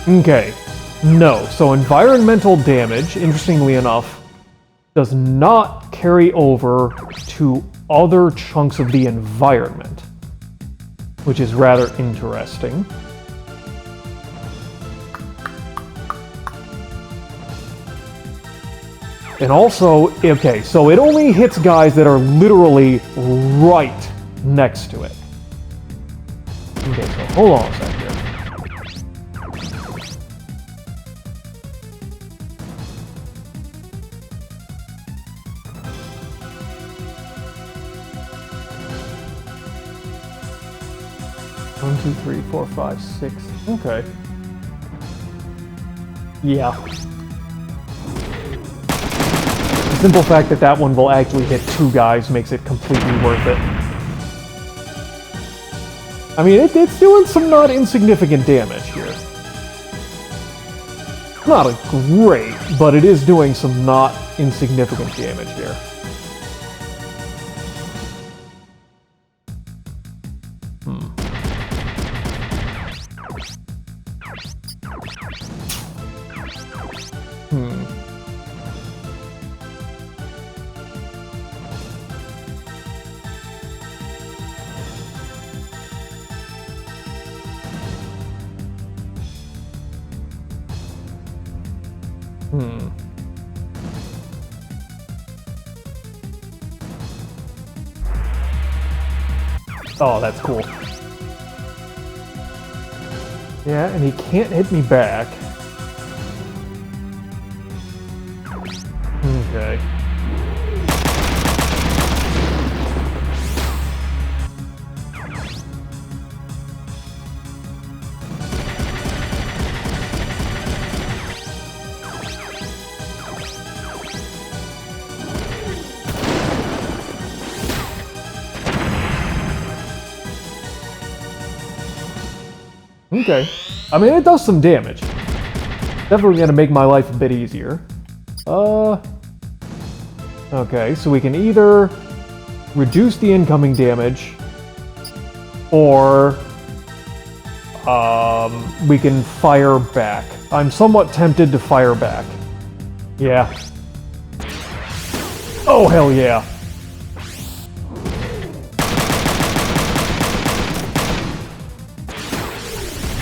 Okay. No. So environmental damage, interestingly enough, does not carry over to other chunks of the environment, which is rather interesting. And also, okay, so it only hits guys that are literally right next to it. Okay, so hold on a sec here. One, two, three, four, five, six. Okay. Yeah. The simple fact that that one will actually hit two guys makes it completely worth it. I mean, it's doing some not insignificant damage here. Not a great, but it is doing some not insignificant damage here. Oh, that's cool. Yeah, and he can't hit me back. Okay. Okay. I mean, it does some damage. Definitely gonna make my life a bit easier. Okay, so we can either reduce the incoming damage, or we can fire back. I'm somewhat tempted to fire back. Yeah. Oh, hell yeah.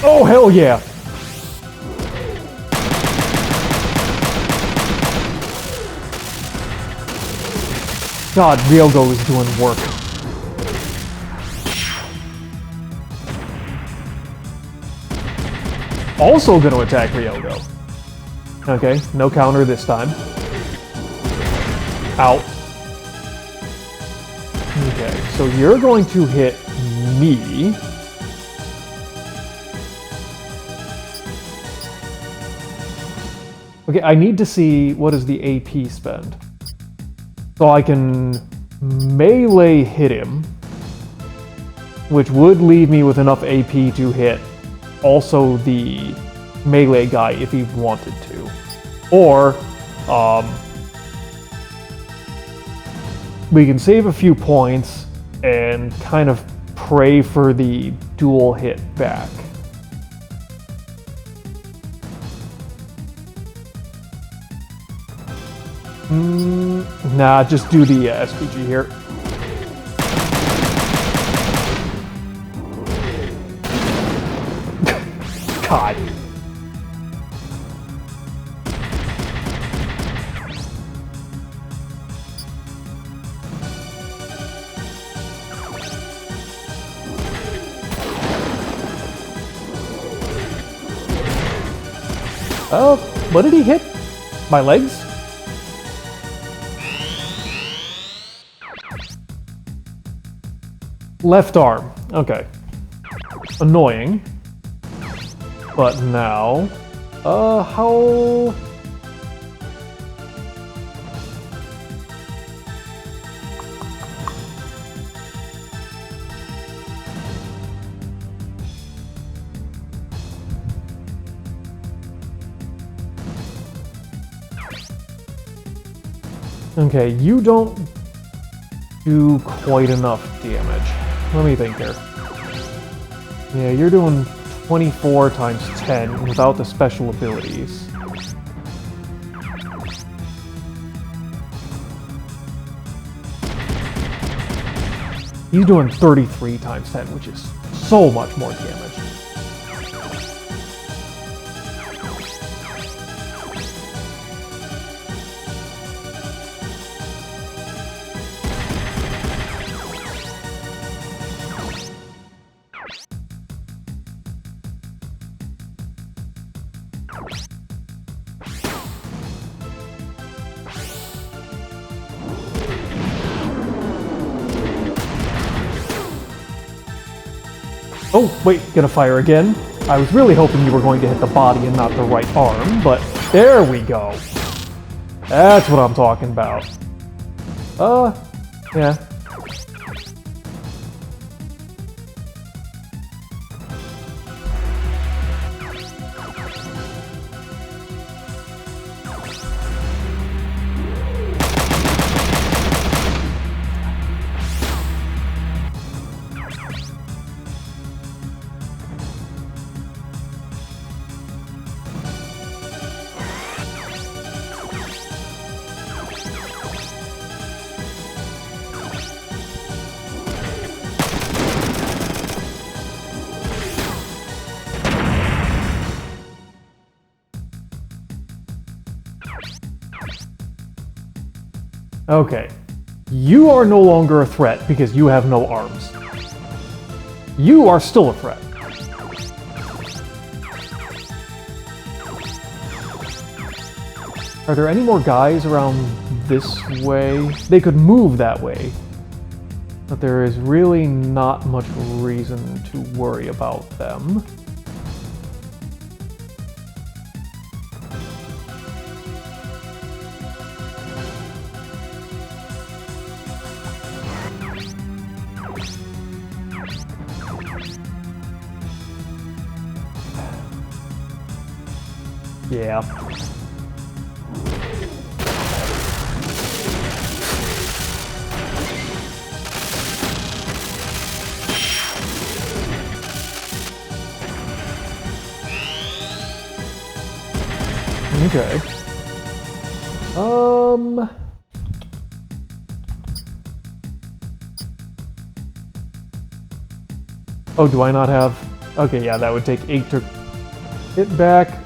Oh, hell yeah! God, Ryogo is doing work. Also gonna attack Ryogo. Okay, no counter this time. Out. Okay, so you're going to hit me. Okay, I need to see what is the AP spend. So I can melee hit him, which would leave me with enough AP to hit also the melee guy if he wanted to. Or, we can save a few points and kind of pray for the dual hit back. Nah, just do the SPG here. God. Oh, what did he hit? My legs? Left arm. Okay. Annoying. But now... how... Okay, you don't do quite enough damage. Let me think here. Yeah, you're doing 24 times 10 without the special abilities. He's doing 33 times 10, which is so much more damage. Oh, wait, gonna fire again? I was really hoping you were going to hit the body and not the right arm, but there we go. That's what I'm talking about. Yeah. Okay. You are no longer a threat because you have no arms. You are still a threat. Are there any more guys around this way? They could move that way. But there is really not much reason to worry about them. Yeah. Okay. Oh, do I not have... Okay, yeah, that would take 8 to hit back.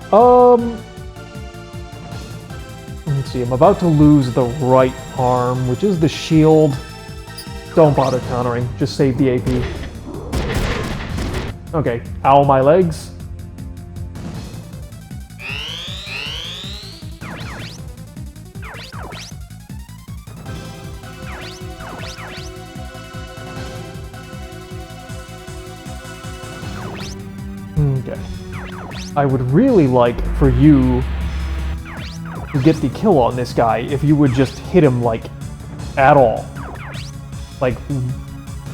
Let's see, I'm about to lose the right arm, which is the shield. Don't bother countering, just save the AP. Okay, ow, my legs. Okay. I would really like for you to get the kill on this guy if you would just hit him, like, at all. Like,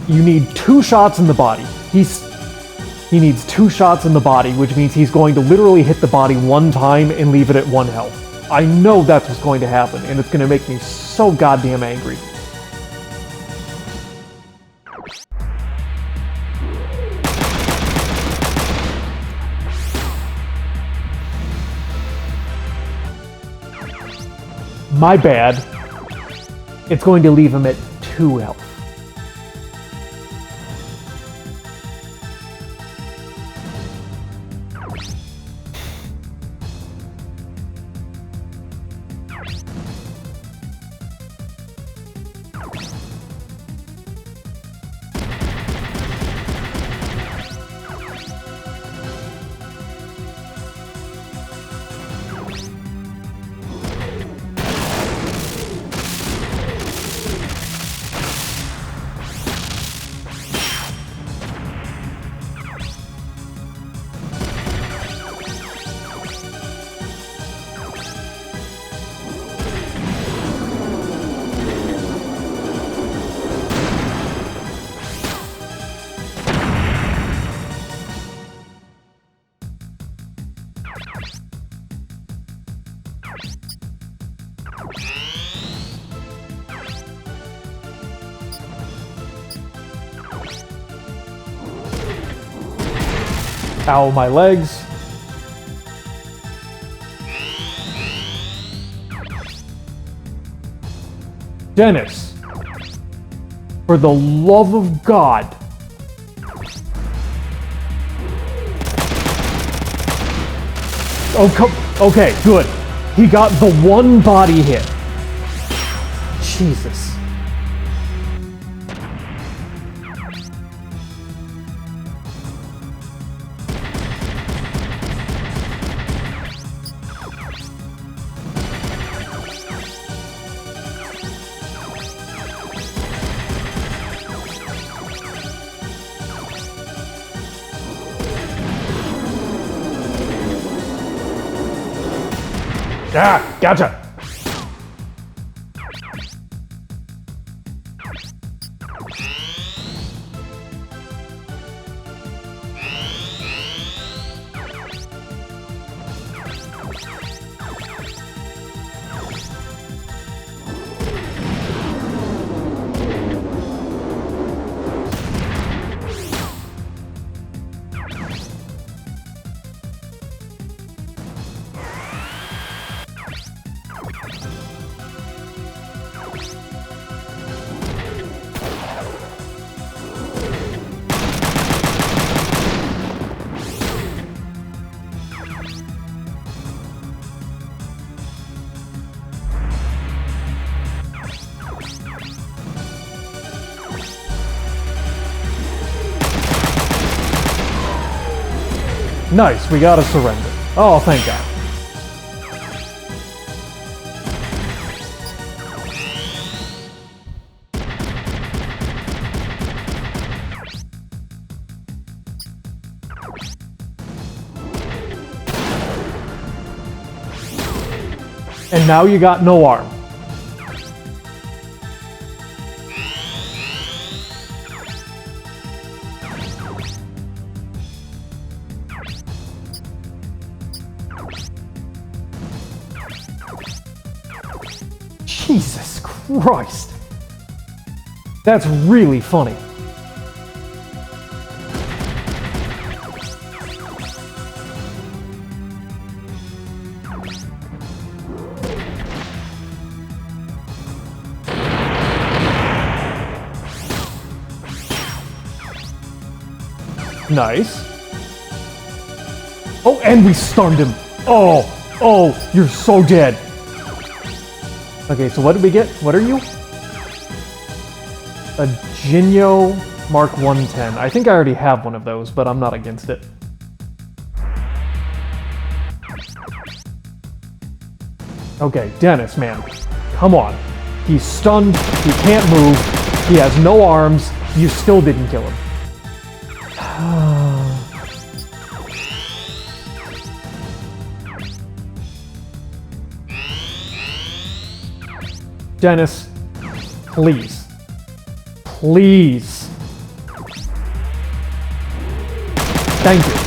you need 2 shots in the body. He needs 2 shots in the body, which means he's going to literally hit the body 1 time and leave it at 1 health. I know that's what's going to happen, and it's going to make me so goddamn angry. My bad. It's going to leave him at 2 health. Ow, my legs. Dennis, for the love of God. Oh, come. Okay, good. He got the 1 body hit. Jesus. Ah, gotcha! Nice, we gotta surrender. Oh, thank God. And now you got no arm. Jesus Christ. That's really funny. Nice. Oh, and we stunned him. Oh, you're so dead. Okay, so what did we get? What are you? A Jinyo Mark 110. I think I already have one of those, but I'm not against it. Okay, Dennis, man. Come on. He's stunned, he can't move, he has no arms, you still didn't kill him. Dennis, please. Please. Thank you.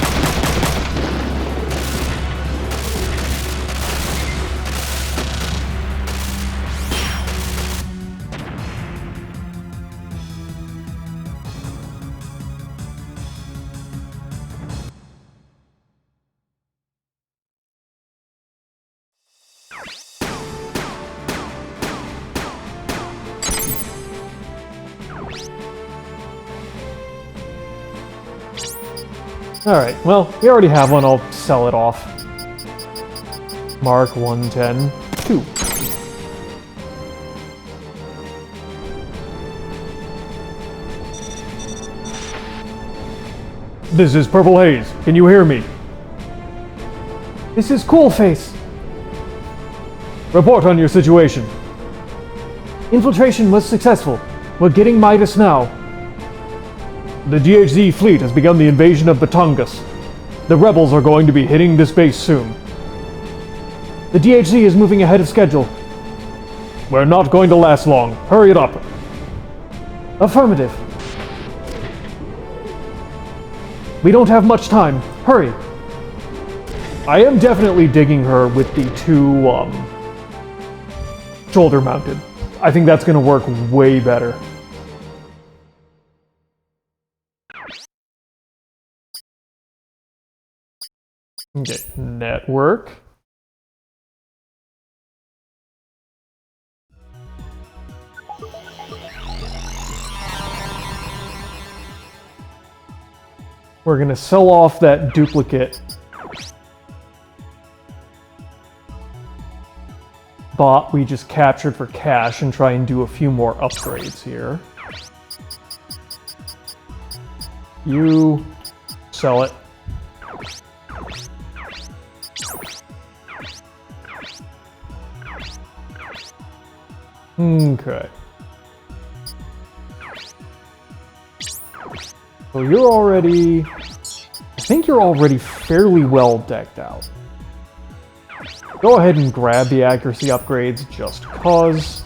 Alright, well, we already have one, I'll sell it off. Mark 110, 2. This is Purple Haze. Can you hear me? This is Coolface. Report on your situation. Infiltration was successful. We're getting Midas now. The DHZ fleet has begun the invasion of Batangas. The rebels are going to be hitting this base soon. The DHZ is moving ahead of schedule. We're not going to last long. Hurry it up. Affirmative. We don't have much time. Hurry. I am definitely digging her with the two, shoulder mounted. I think that's going to work way better. Okay, network. We're gonna sell off that duplicate bot we just captured for cash and try and do a few more upgrades here. You sell it. Okay. So you're already... I think you're already fairly well decked out. Go ahead and grab the accuracy upgrades just cause.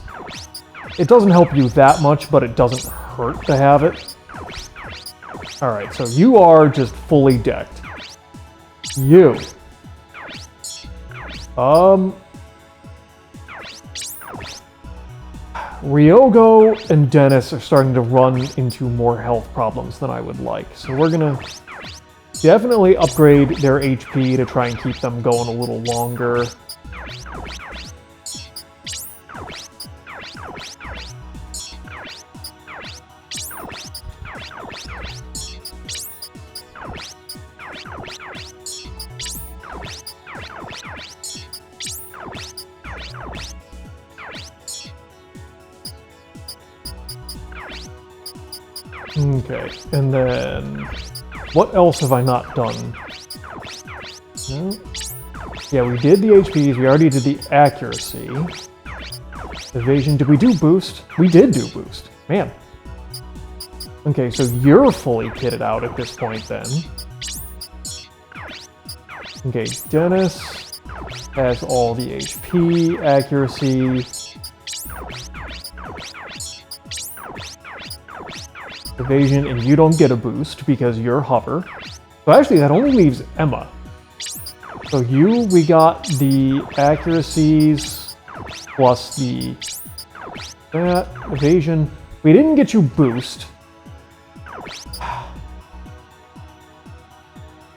It doesn't help you that much, but it doesn't hurt to have it. Alright, so you are just fully decked. You. Ryogo and Dennis are starting to run into more health problems than I would like, so we're gonna definitely upgrade their HP to try and keep them going a little longer. Okay, and then what else have I not done? Yeah, we did the HPs, we already did the accuracy. Evasion, did we do boost? We did do boost, man. Okay, so you're fully kitted out at this point then. Okay, Dennis has all the HP, accuracy. Evasion, and you don't get a boost because you're hover. So actually that only leaves Emma. So we got the accuracies plus that evasion. We didn't get you boost.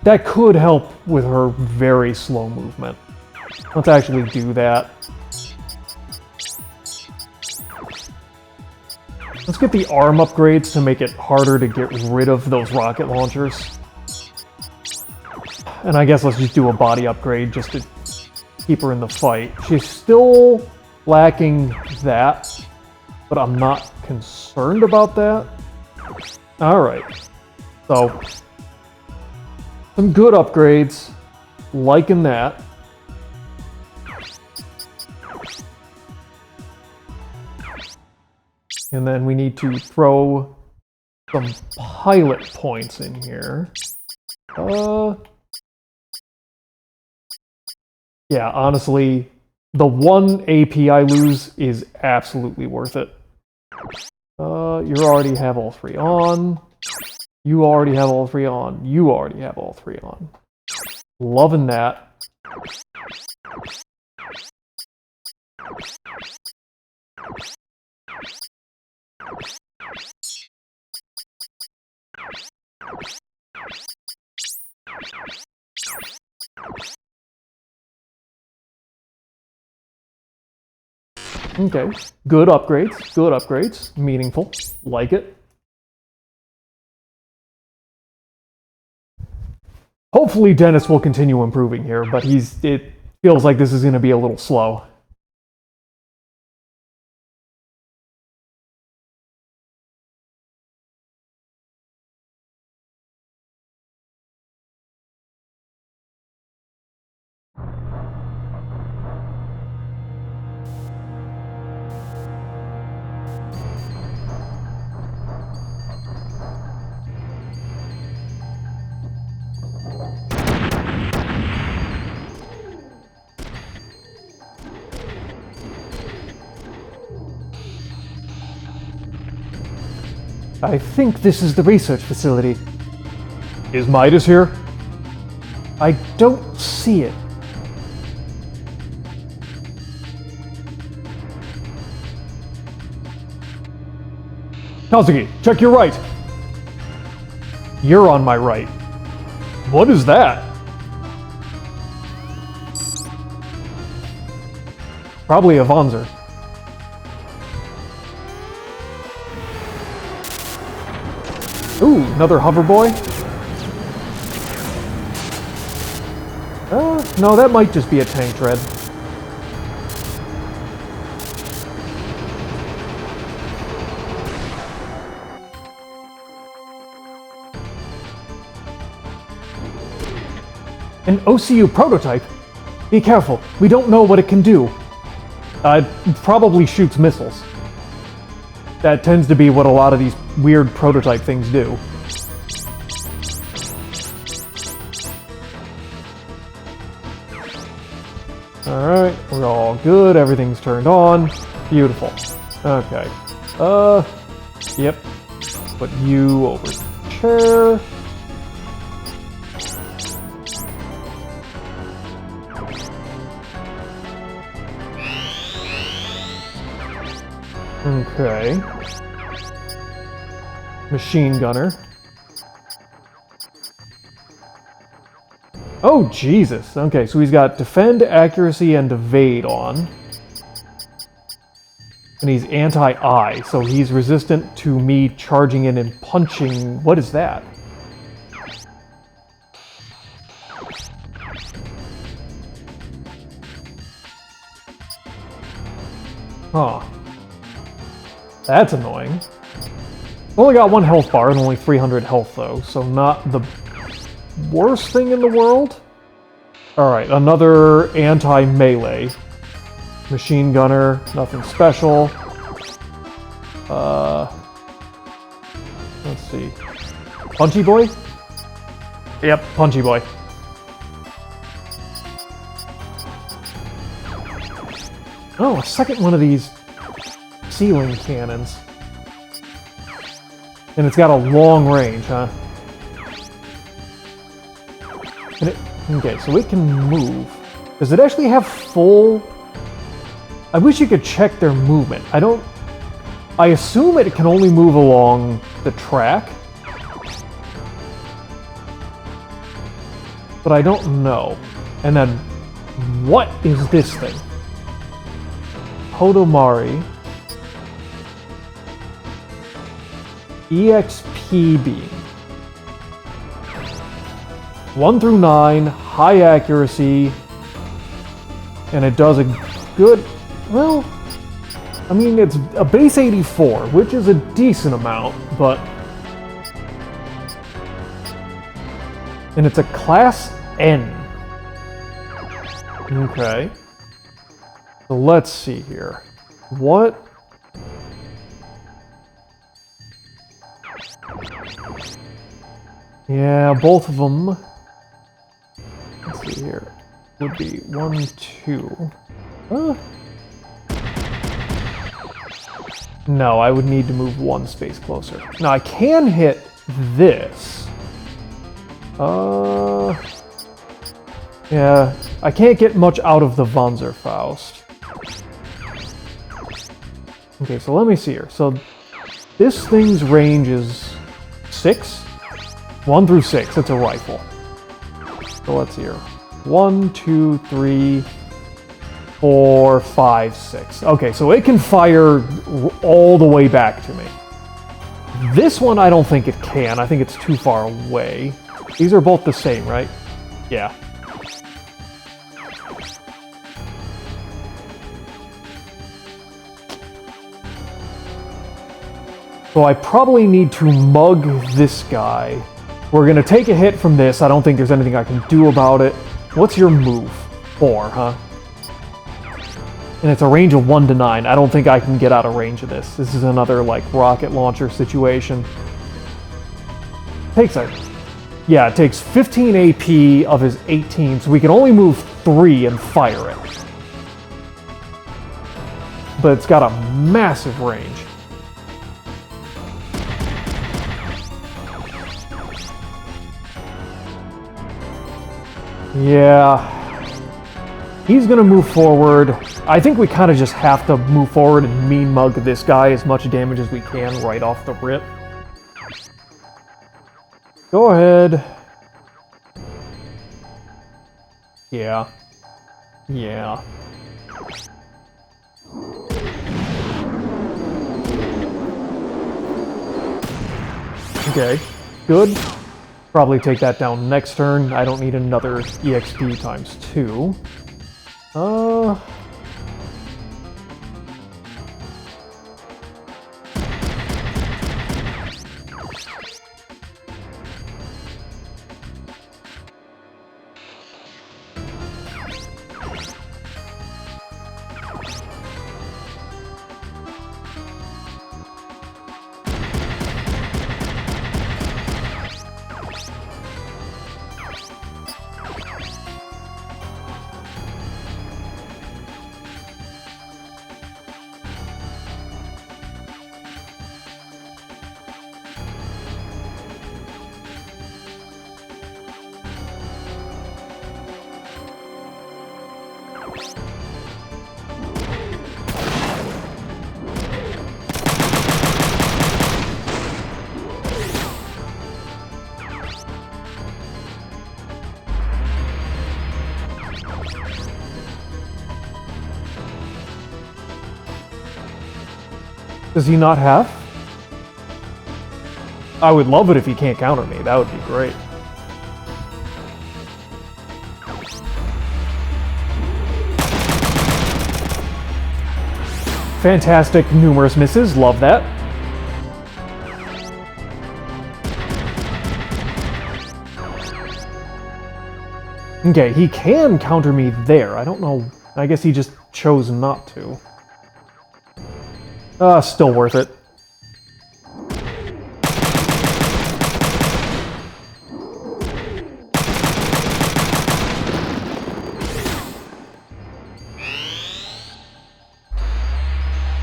That could help with her very slow movement. Let's actually do that. Let's get the arm upgrades to make it harder to get rid of those rocket launchers. And I guess let's just do a body upgrade just to keep her in the fight. She's still lacking that, but I'm not concerned about that. Alright. So, some good upgrades. Liking that. And then we need to throw some pilot points in here. Yeah, honestly, The 1 AP I lose is absolutely worth it. You already have all 3 on. You already have all 3 on. You already have all 3 on. Loving that. Okay, good upgrades, meaningful, like it. Hopefully Dennis will continue improving here, but it feels like this is going to be a little slow. I think this is the research facility. Is Midas here? I don't see it. Kazuki, check your right. You're on my right. What is that? Probably a wanzer. Ooh, another hover boy? No, that might just be a tank tread. An OCU prototype? Be careful, we don't know what it can do. It probably shoots missiles. That tends to be what a lot of these weird prototype things do. Alright, we're all good, everything's turned on. Beautiful. Okay. Yep. Put you over chair. Okay. Machine gunner. Oh, Jesus. Okay, so he's got defend, accuracy, and evade on. And he's anti-eye, so he's resistant to me charging in and punching. What is that? Huh. That's annoying. Only got 1 health bar and only 300 health though, so not the worst thing in the world. Alright, another anti-melee. Machine gunner, nothing special. Let's see. Punchy boy? Yep, punchy boy. Oh, a second one of these ceiling cannons. And it's got a long range, huh? And okay, so it can move. Does it actually have full... I wish you could check their movement. I assume it can only move along the track. But I don't know. And then, what is this thing? Hodomari. EXP beam. 1 through 9, high accuracy, and it does a good, well, I mean, it's a base 84, which is a decent amount, but, and it's a class N. Okay. So let's see here. What? Yeah, both of them. Let's see here. Would be 1, 2. No, I would need to move one space closer. Now, I can hit this. Yeah, I can't get much out of the Wanzer Faust. Okay, so let me see here. So this thing's range is 6? 1 through 6, it's a rifle. So let's see here. 1, 2, 3, 4, 5, 6. Okay, so it can fire all the way back to me. This one, I don't think it can. I think it's too far away. These are both the same, right? Yeah. So I probably need to mug this guy. We're gonna take a hit from this. I don't think there's anything I can do about it. What's your move? 4, huh? And it's a range of 1 to 9. I don't think I can get out of range of this. This is another, like, rocket launcher situation. Takes it takes 15 AP of his 18, so we can only move 3 and fire it. But it's got a massive range. Yeah. He's gonna move forward. I think we kind of just have to move forward and mean mug this guy as much damage as we can right off the rip. Go ahead. Yeah. Yeah. Okay. Good. Probably take that down next turn. I don't need another EXP times 2. Does he not have? I would love it if he can't counter me. That would be great. Fantastic, numerous misses. Love that. Okay, he can counter me there. I don't know. I guess he just chose not to. Still worth it.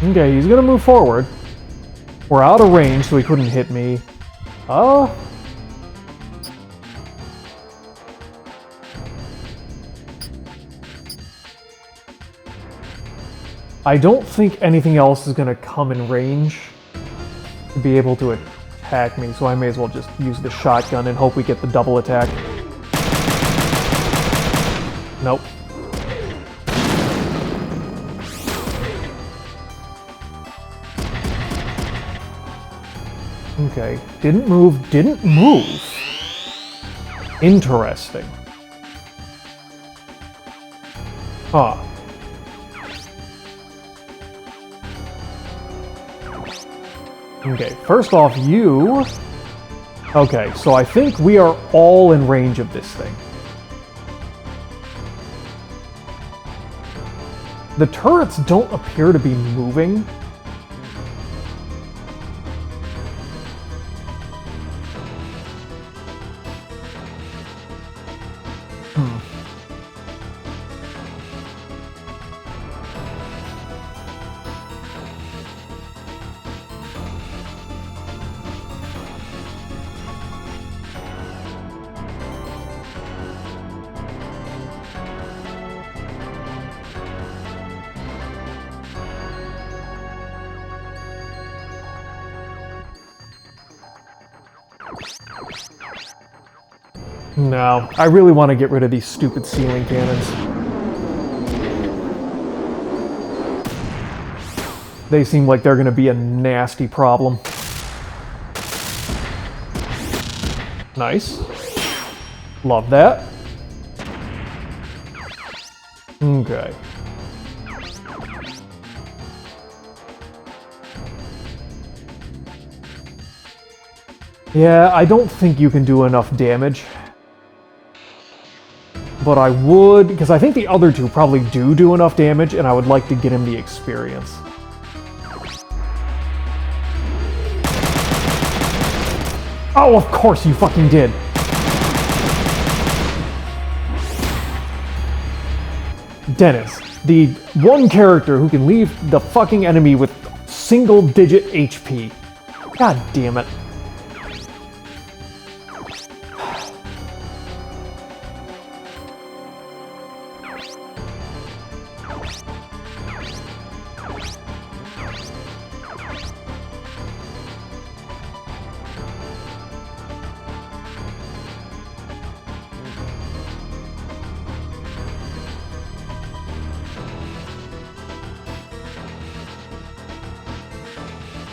Okay, he's gonna move forward. We're out of range, so he couldn't hit me. I don't think anything else is gonna come in range to be able to attack me, so I may as well just use the shotgun and hope we get the double attack. Nope. Okay, didn't move. Interesting. Huh. Okay, first off, you... Okay, so I think we are all in range of this thing. The turrets don't appear to be moving. No, I really want to get rid of these stupid ceiling cannons. They seem like they're going to be a nasty problem. Nice. Love that. Okay. Yeah, I don't think you can do enough damage. But I would, because I think the other two probably do enough damage, and I would like to get him the experience. Oh, of course you fucking did! Dennis, the one character who can leave the fucking enemy with single-digit HP. God damn it.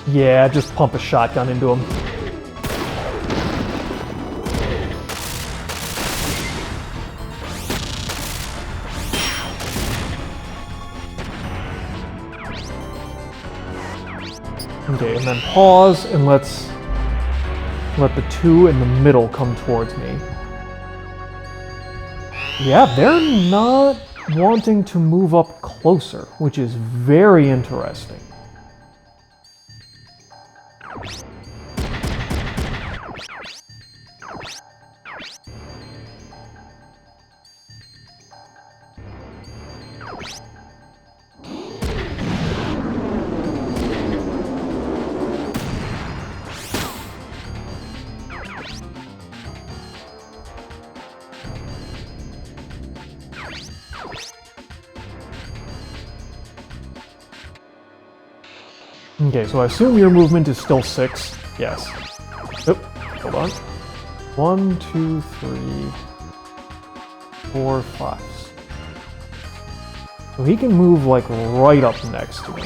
Yeah, just pump a shotgun into him. Okay, and then pause, and let's let the two in the middle come towards me. Yeah, they're not wanting to move up closer, which is very interesting. Okay, so I assume your movement is still 6. Yes. Oh, hold on. 1, 2, 3, 4, 5. So he can move, like, right up next to me.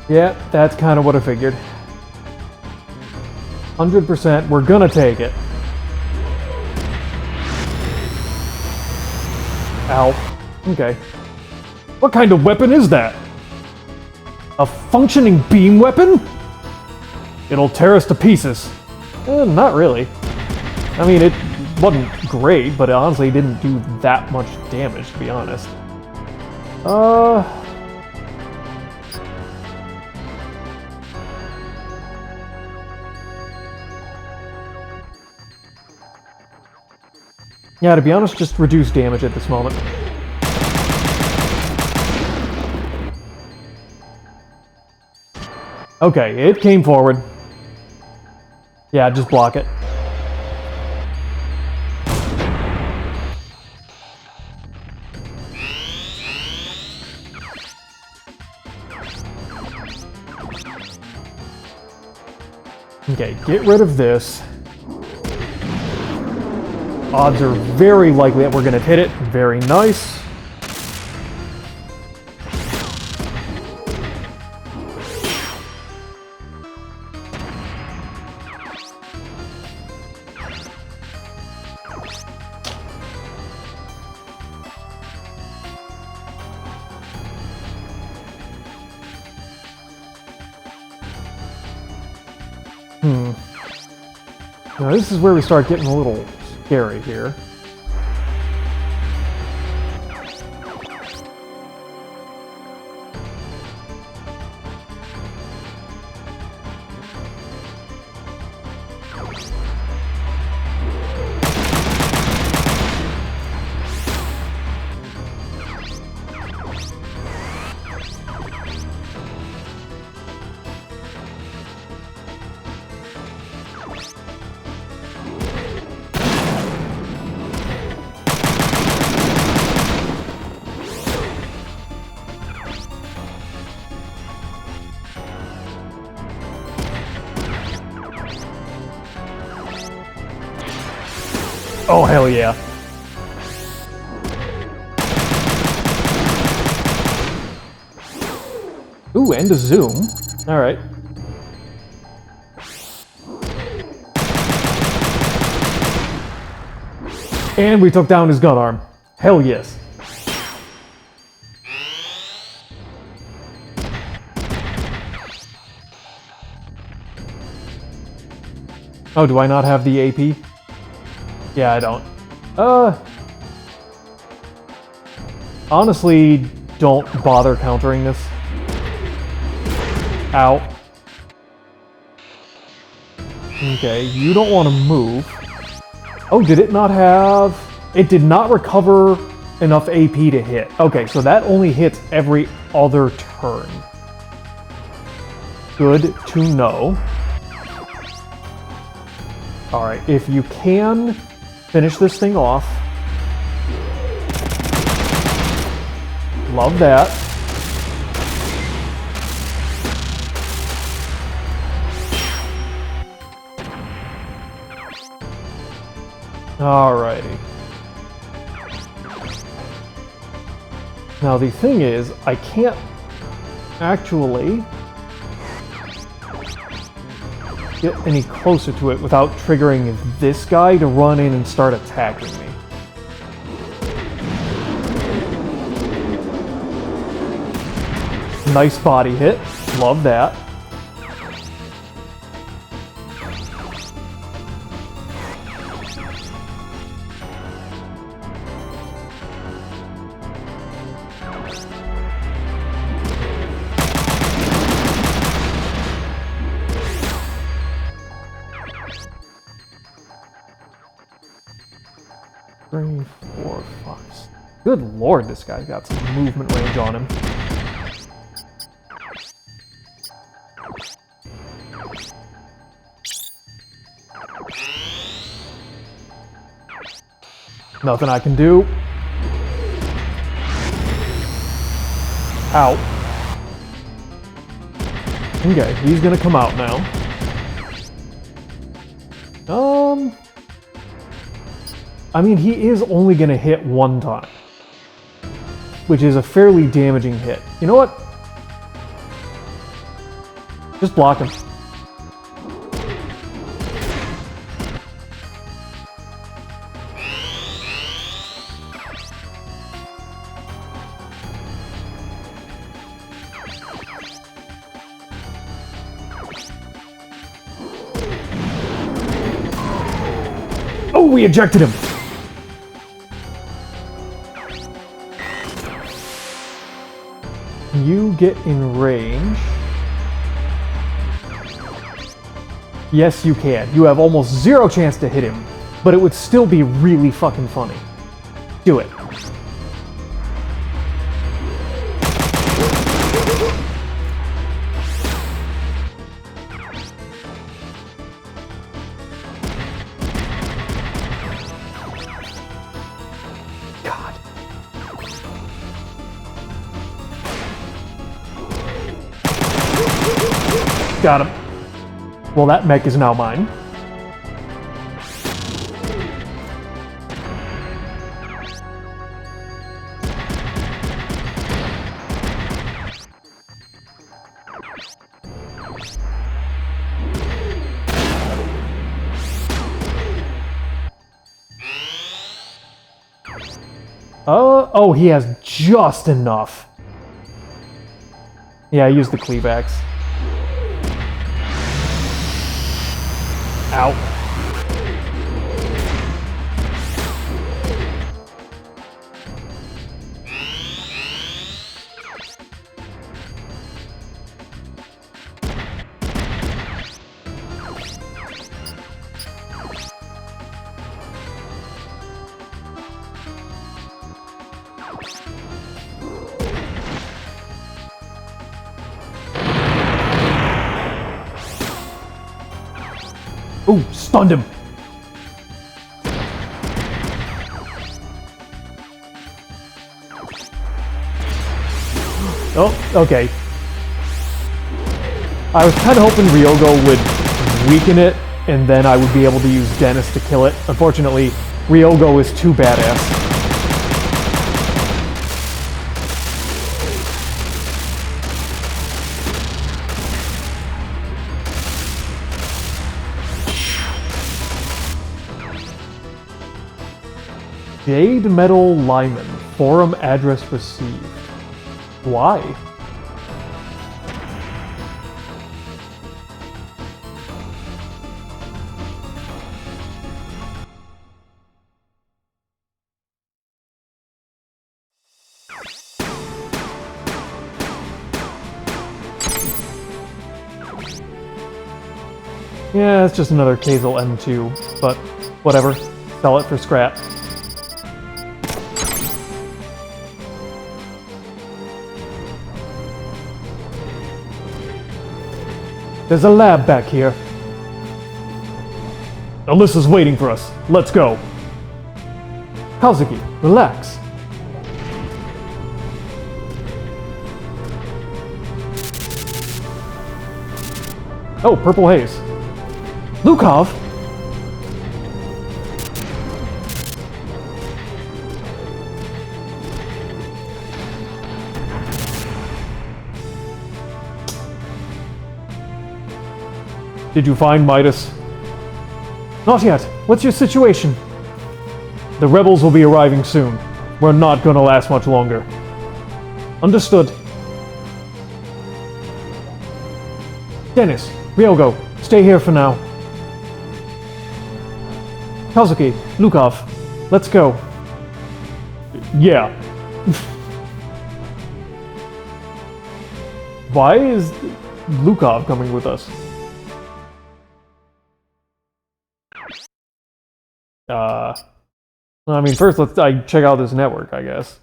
Yeah, that's kind of what I figured. 100%, we're gonna take it. Ow. Okay. What kind of weapon is that? A functioning beam weapon? It'll tear us to pieces. Not really. I mean, it wasn't great, but it honestly didn't do that much damage, to be honest. Yeah, to be honest, just reduce damage at this moment. Okay, it came forward. Yeah, just block it. Okay, get rid of this. Odds are very likely that we're going to hit it. Very nice. Now this is where we start getting a little scary here. Oh, hell yeah. Ooh, and a zoom. Alright. And we took down his gun arm. Hell yes. Oh, do I not have the AP? Yeah, I don't. Honestly, don't bother countering this. Ow. Okay, you don't want to move. Oh, did it not have... It did not recover enough AP to hit. Okay, so that only hits every other turn. Good to know. Alright, if you can finish this thing off. Love that. Alrighty. Now the thing is, I can't actually get any closer to it without triggering this guy to run in and start attacking me. Nice body hit. Love that. Three, four, five. Good lord, this guy's got some movement range on him. Nothing I can do. Ow. Okay, he's gonna come out now. I mean, he is only gonna hit one time, which is a fairly damaging hit. You know what? Just block him. Oh, we ejected him! You get in range. Yes, you can. You have almost zero chance to hit him, but it would still be really fucking funny. Do it. Got him. Well, that mech is now mine. Oh, he has just enough. Yeah, I used the cleave axe. Ow. Ooh, stunned him. Oh, okay. I was kind of hoping Ryogo would weaken it, and then I would be able to use Dennis to kill it. Unfortunately, Ryogo is too badass. Jade Metal Lyman. Forum address received. Why? Yeah, it's just another Kazel M2, but whatever. Sell it for scrap. There's a lab back here. Alyssa's waiting for us. Let's go. Kazuki, relax. Oh, purple haze. Lukov? Did you find Midas? Not yet. What's your situation? The rebels will be arriving soon. We're not gonna last much longer. Understood. Dennis, Ryogo, stay here for now. Kazuki, Lukov, let's go. Yeah. Why is Lukov coming with us? I mean, first let's check out this network, I guess.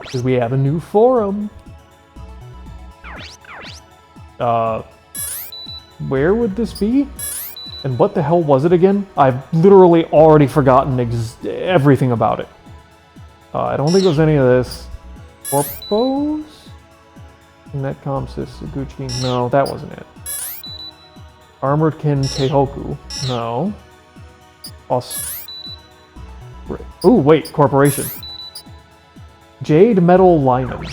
Because we have a new forum. Where would this be? And what the hell was it again? I've literally already forgotten everything about it. I don't think it was any of this. Corpos? Netcom Gucci. No, that wasn't it. Armored Kin Teihoku. No. Ooh, wait, Corporation. Jade Metal Lyman.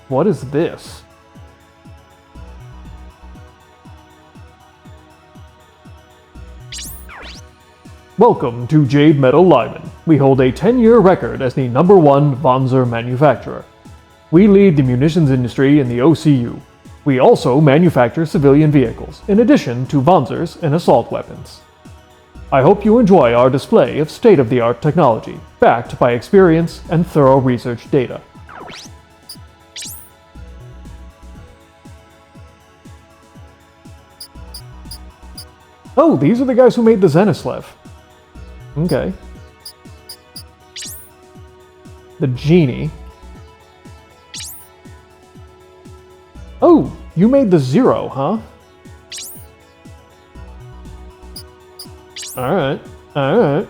What is this? Welcome to Jade Metal Lyman. We hold a 10-year record as the #1 wanzer manufacturer. We lead the munitions industry in the OCU. We also manufacture civilian vehicles, in addition to wanzers and assault weapons. I hope you enjoy our display of state-of-the-art technology, backed by experience and thorough research data. Oh, these are the guys who made the Zenislev. Okay. The genie. Oh, you made the Zero, huh? Alright, alright.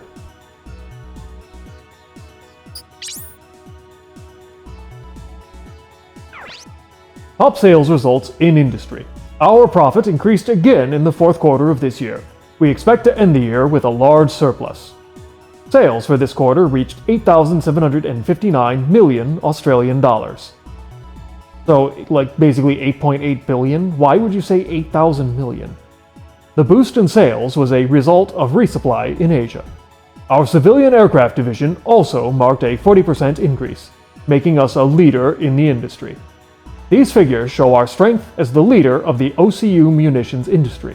Top sales results in industry. Our profit increased again in the fourth quarter of this year. We expect to end the year with a large surplus. Sales for this quarter reached 8,759 million Australian dollars. So, like, basically 8.8 billion? Why would you say 8,000 million? The boost in sales was a result of resupply in Asia. Our civilian aircraft division also marked a 40% increase, making us a leader in the industry. These figures show our strength as the leader of the OCU munitions industry.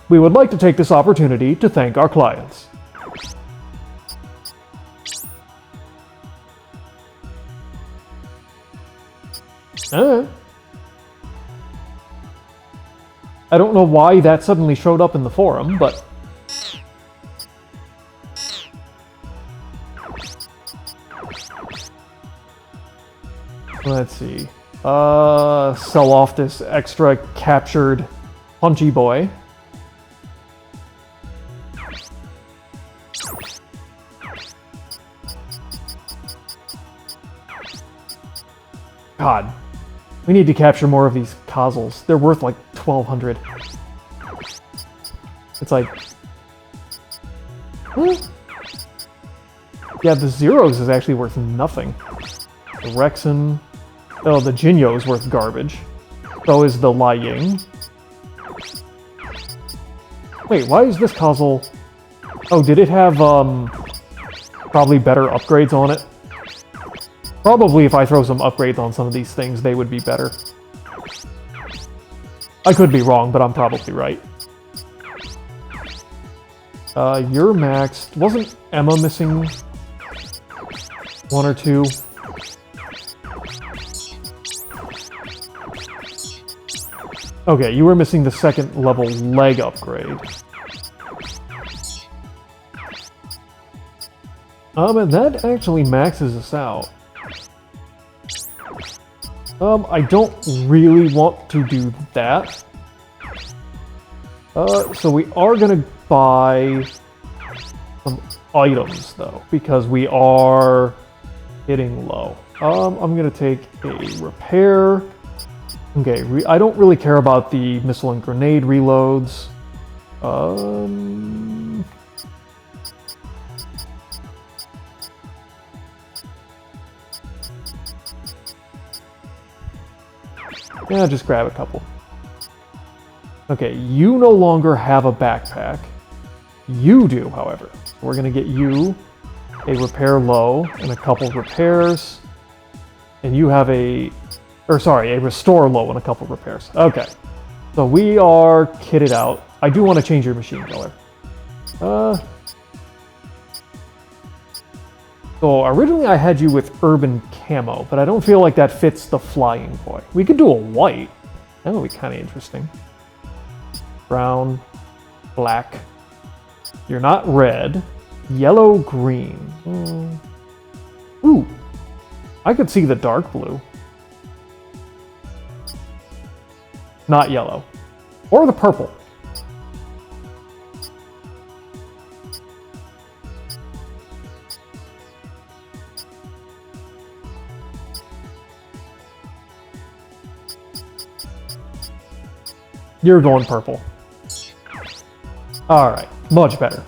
We would like to take this opportunity to thank our clients. I don't know why that suddenly showed up in the forum, but... Let's see. Sell off this extra captured punchy boy. God. We need to capture more of these Kazals. They're worth like 1,200. It's like... Huh? Yeah, the Zeros is actually worth nothing. The Rexen... Oh, the Jinyo is worth garbage. So is the Lai Ying. Wait, why is this Kazal... Oh, did it have, probably better upgrades on it? Probably if I throw some upgrades on some of these things, they would be better. I could be wrong, but I'm probably right. You're maxed. Wasn't Emma missing one or two? Okay, you were missing the second level leg upgrade. And that actually maxes us out. I don't really want to do that. So we are gonna buy some items, though, because we are hitting low. I'm gonna take a repair. Okay, I don't really care about the missile and grenade reloads. Yeah, just grab a couple. Okay, you no longer have a backpack. You do, however. So we're gonna get you a repair low and a couple repairs. And you have a restore low and a couple repairs. Okay. So we are kitted out. I do want to change your machine color. So originally I had you with urban camo, but I don't feel like that fits the flying boy. We could do a white. That would be kind of interesting. Brown, black. You're not red. Yellow, green. Ooh. I could see the dark blue. Not yellow. Or the purple. You're going purple. Alright, much better.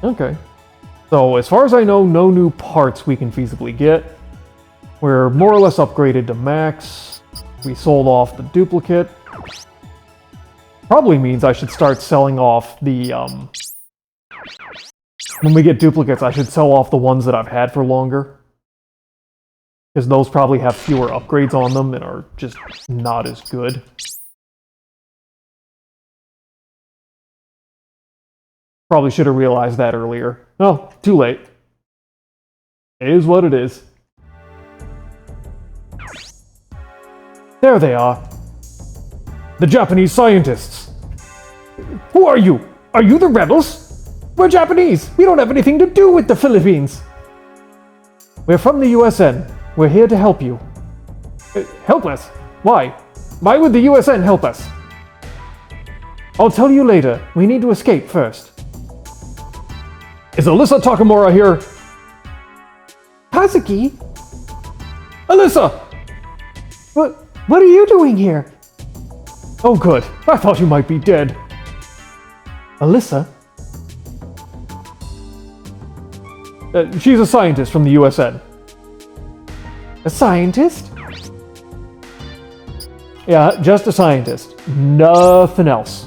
Okay. So, as far as I know, no new parts we can feasibly get. We're more or less upgraded to max. We sold off the duplicate. Probably means I should start selling off the, when we get duplicates, I should sell off the ones that I've had for longer. Because those probably have fewer upgrades on them and are just not as good. Probably should have realized that earlier. Oh, too late. It is what it is. There they are. The Japanese scientists. Who are you? Are you the rebels? We're Japanese. We don't have anything to do with the Philippines. We're from the USN. We're here to help you. Help us? Why? Why would the USN help us? I'll tell you later. We need to escape first. Is Alyssa Takemura here? Kazuki? Alyssa! What are you doing here? Oh good, I thought you might be dead. Alyssa? She's a scientist from the USN. A scientist? Yeah, just a scientist. Nothing else.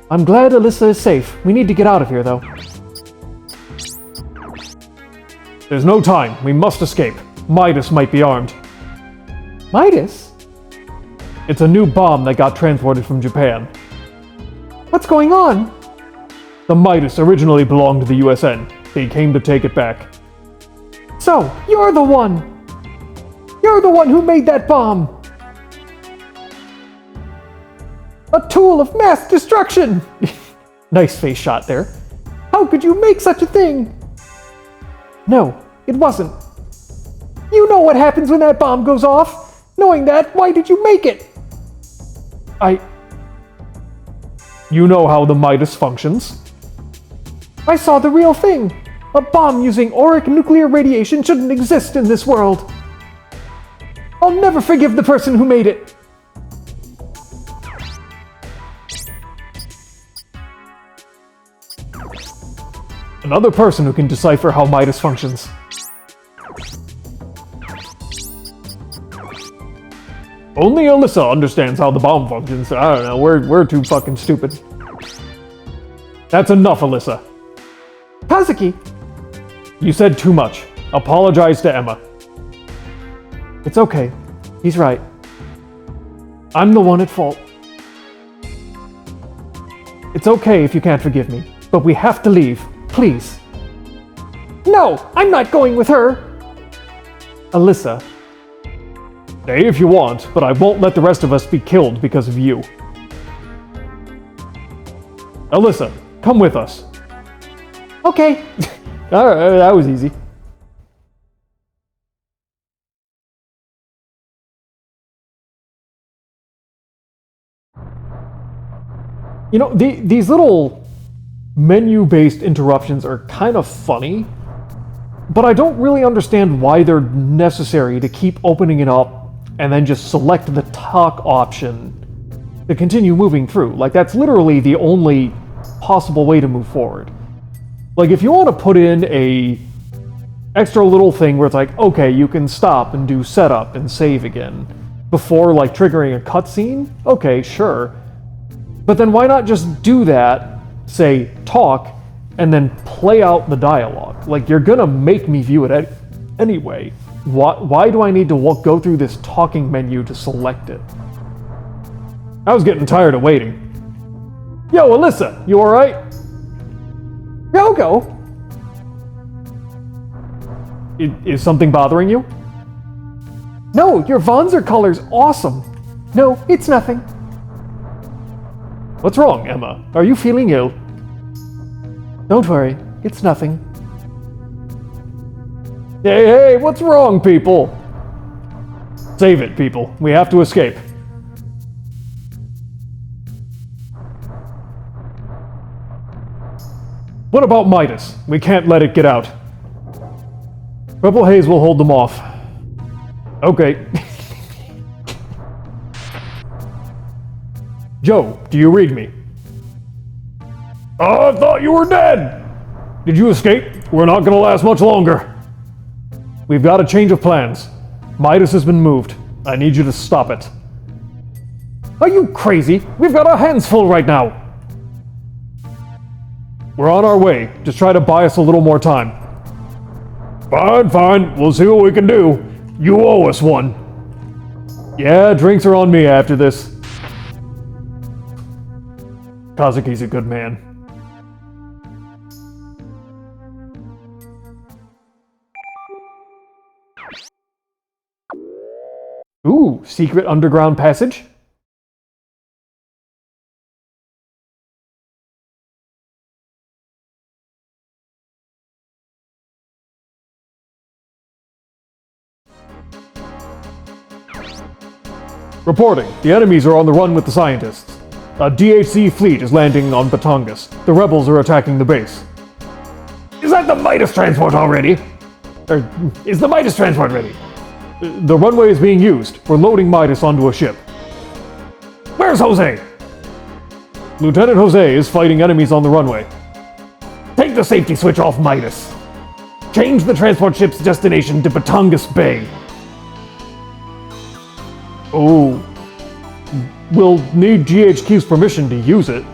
I'm glad Alyssa is safe. We need to get out of here, though. There's no time. We must escape. Midas might be armed. Midas? It's a new bomb that got transported from Japan. What's going on? The Midas originally belonged to the USN. They came to take it back. So, you're the one! You're the one who made that bomb! A tool of mass destruction! Nice face shot there. How could you make such a thing? No, it wasn't. You know what happens when that bomb goes off. Knowing that, why did you make it? You know how the Midas functions. I saw the real thing! A bomb using auric nuclear radiation shouldn't exist in this world! I'll never forgive the person who made it! Another person who can decipher how Midas functions. Only Alyssa understands how the bomb functions. I don't know, we're too fucking stupid. That's enough, Alyssa. Kazuki! You said too much. Apologize to Emma. It's okay. He's right. I'm the one at fault. It's okay if you can't forgive me, but we have to leave. Please. No! I'm not going with her! Alyssa. Stay if you want, but I won't let the rest of us be killed because of you. Alyssa, come with us. Okay. Alright, that was easy. You know, these little menu-based interruptions are kind of funny, but I don't really understand why they're necessary to keep opening it up and then just select the talk option to continue moving through. Like, that's literally the only possible way to move forward. Like, if you want to put in a extra little thing where it's like, okay, you can stop and do setup and save again before, like, triggering a cutscene, okay, sure. But then why not just do that, say, talk, and then play out the dialogue? Like, you're gonna make me view it anyway. Why do I need to go through this talking menu to select it? I was getting tired of waiting. Yo, Alyssa, you alright? Ryogo! Is something bothering you? No, your wanzer color's awesome. No, it's nothing. What's wrong, Emma? Are you feeling ill? Don't worry, it's nothing. Hey, what's wrong, people? Save it, people. We have to escape. What about Midas? We can't let it get out. Rebel Haze will hold them off. Okay. Joe, do you read me? I thought you were dead! Did you escape? We're not gonna last much longer. We've got a change of plans. Midas has been moved. I need you to stop it. Are you crazy? We've got our hands full right now. We're on our way. Just try to buy us a little more time. Fine. We'll see what we can do. You owe us one. Yeah, drinks are on me after this. Kazuki's a good man. Ooh, secret underground passage? Reporting. The enemies are on the run with the scientists. A DHC fleet is landing on Batangas. The rebels are attacking the base. Is that the Midas transport already? Or is the Midas transport ready? The runway is being used. We're loading Midas onto a ship. Where's Jose? Lieutenant Jose is fighting enemies on the runway. Take the safety switch off Midas. Change the transport ship's destination to Batangas Bay. Oh. We'll need GHQ's permission to use it.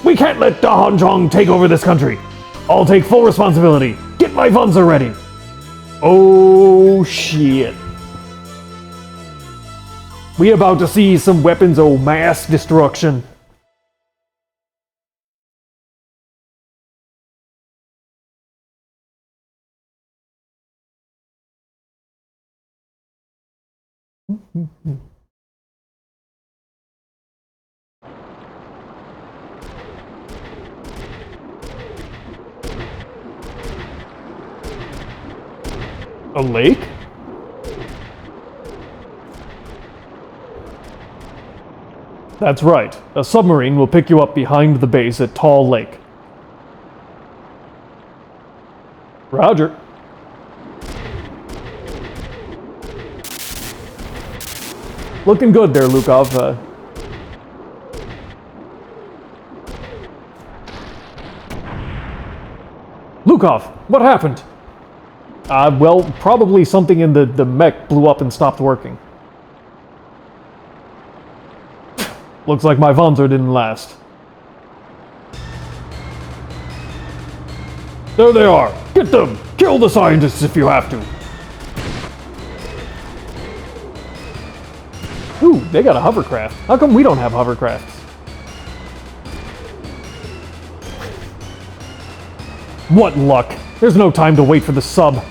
We can't let Zhong take over this country. I'll take full responsibility. Get my wanzer ready. Oh shit. We about to see some weapons of mass destruction. A lake? That's right. A submarine will pick you up behind the base at Tall Lake. Roger. Looking good there, Lukov. Lukov, what happened? Well, probably something in the mech blew up and stopped working. Looks like my wanzer didn't last. There they are! Get them! Kill the scientists if you have to! Ooh, they got a hovercraft. How come we don't have hovercrafts? What luck! There's no time to wait for the sub.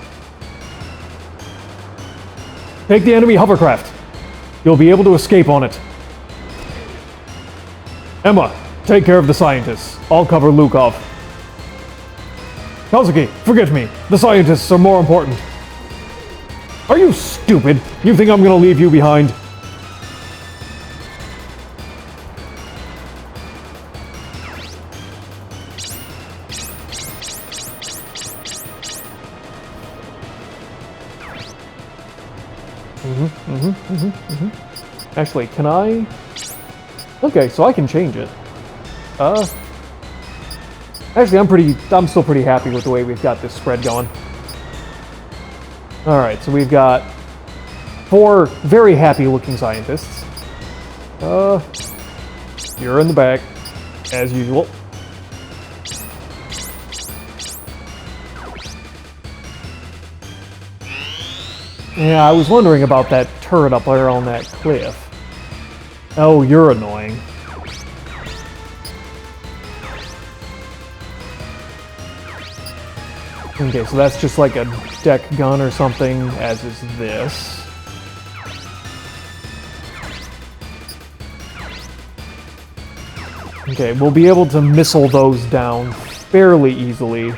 Take the enemy hovercraft. You'll be able to escape on it. Emma, take care of the scientists. I'll cover Lukov. Kazuki, forget me. The scientists are more important. Are you stupid? You think I'm gonna leave you behind? Actually, can I? Okay, so I can change it. Actually, I'm still pretty happy with the way we've got this spread going. Alright, so we've got 4 very happy-looking scientists. You're in the back, as usual. Yeah, I was wondering about that turret up there on that cliff. Oh, you're annoying. Okay, so that's just like a deck gun or something, as is this. Okay, we'll be able to missile those down fairly easily.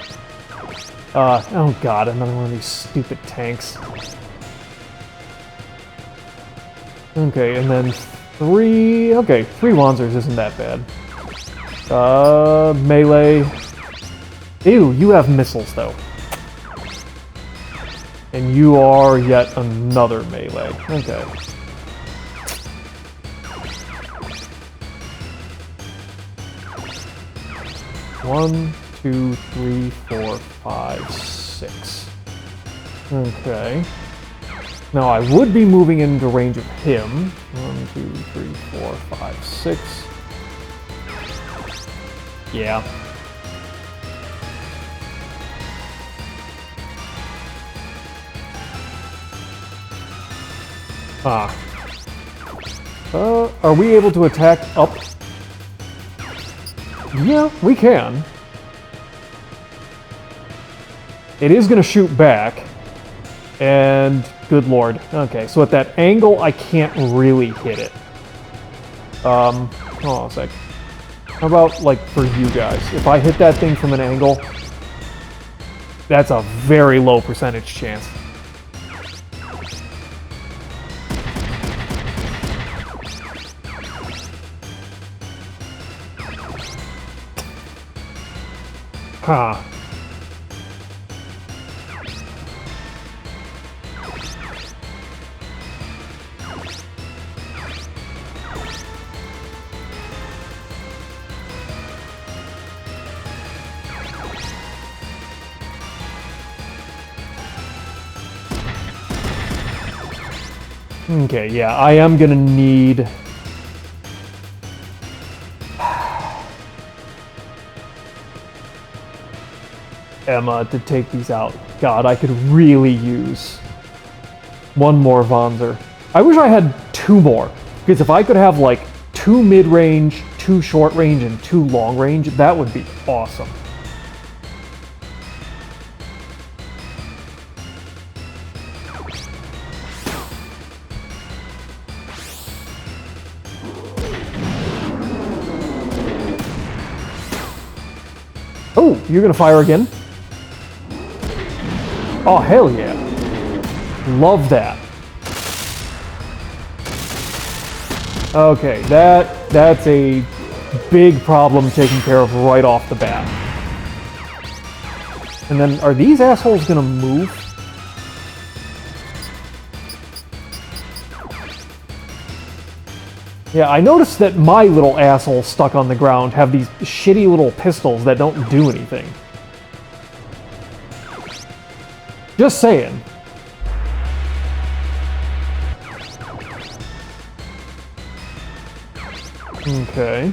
Oh god, another one of these stupid tanks. Okay, and then 3... Okay, 3 wanzers isn't that bad. Melee... Ew, you have missiles, though. And you are yet another melee. Okay. One, 2, 3, 4, 5, 6. Okay. Now I would be moving into range of him. 1, 2, 3, 4, 5, 6. Yeah. Are we able to attack up? Yeah, we can. It is going to shoot back. And, good lord. Okay, so at that angle, I can't really hit it. Hold on a sec. How about, like, for you guys? If I hit that thing from an angle, that's a very low percentage chance. Huh. Okay, yeah, I am gonna need... Emma to take these out. God, I could really use one more wanzer. I wish I had 2 more, because if I could have like 2 mid-range, 2 short-range, and 2 long-range, that would be awesome. Oh, you're gonna fire again? Oh, hell yeah. Love that. Okay, that's a big problem taken care of right off the bat. And then, are these assholes gonna move? Yeah, I noticed that my little assholes stuck on the ground have these shitty little pistols that don't do anything. Just saying. Okay.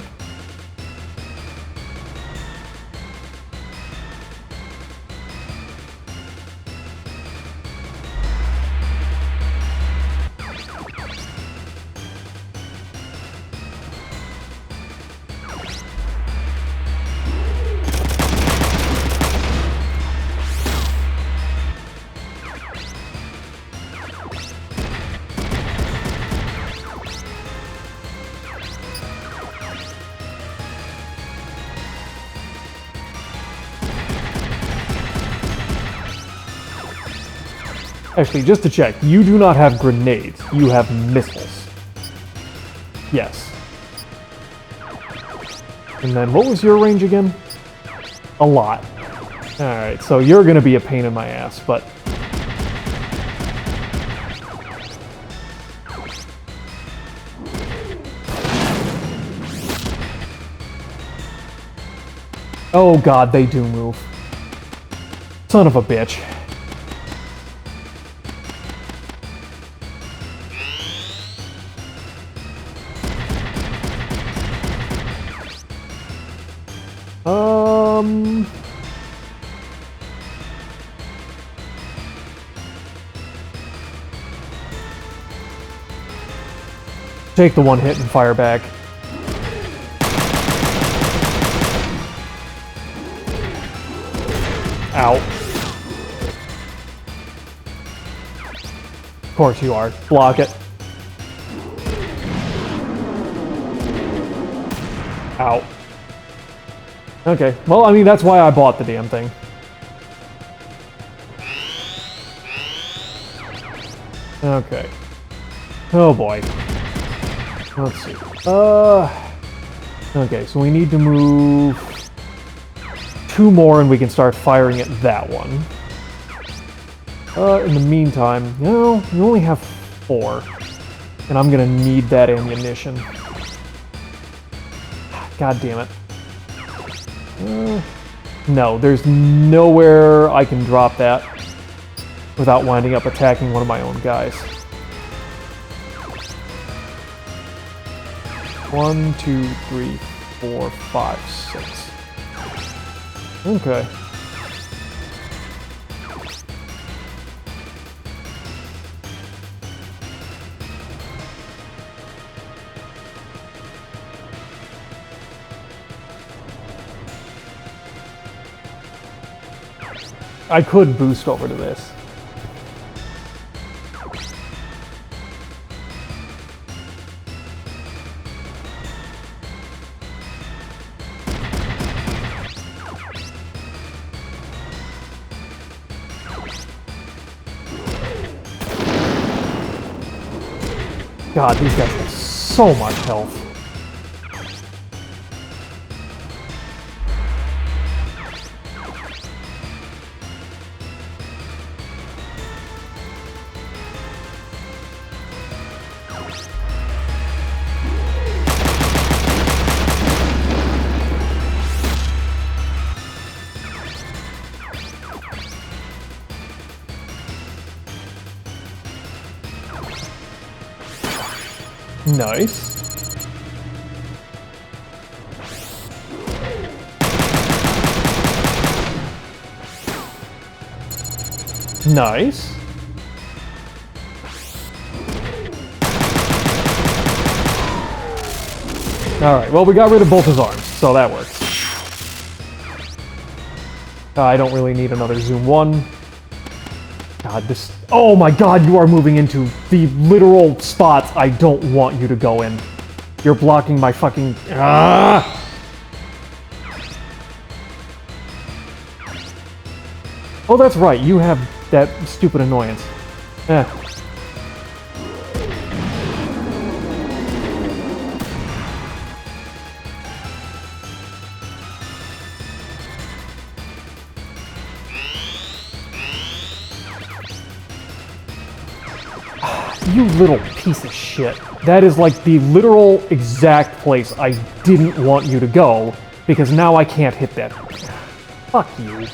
Actually, just to check, you do not have grenades. You have missiles. Yes. And then what was your range again? A lot. Alright, so you're gonna be a pain in my ass, but... Oh god, they do move. Son of a bitch. Take the one hit and fire back. Ow. Of course you are. Block it. Ow. Okay, well, I mean, that's why I bought the damn thing. Okay. Oh boy. Let's see. Okay, so we need to move 2 more and we can start firing at that one. In the meantime, no, you only have 4. And I'm gonna need that ammunition. God damn it. No, there's nowhere I can drop that without winding up attacking one of my own guys. 1, 2, 3, 4, 5, 6. Okay. I could boost over to this. God, these guys have so much health. Nice. Nice. Alright, well, we got rid of both his arms, so that works. I don't really need another Zoom 1. God, this... Oh my god, you are moving into the literal spots I don't want you to go in. You're blocking my fucking... Ah! Oh, that's right, you have that stupid annoyance. Eh. You little piece of shit. That is like the literal exact place I didn't want you to go, because now I can't hit that. Fuck you.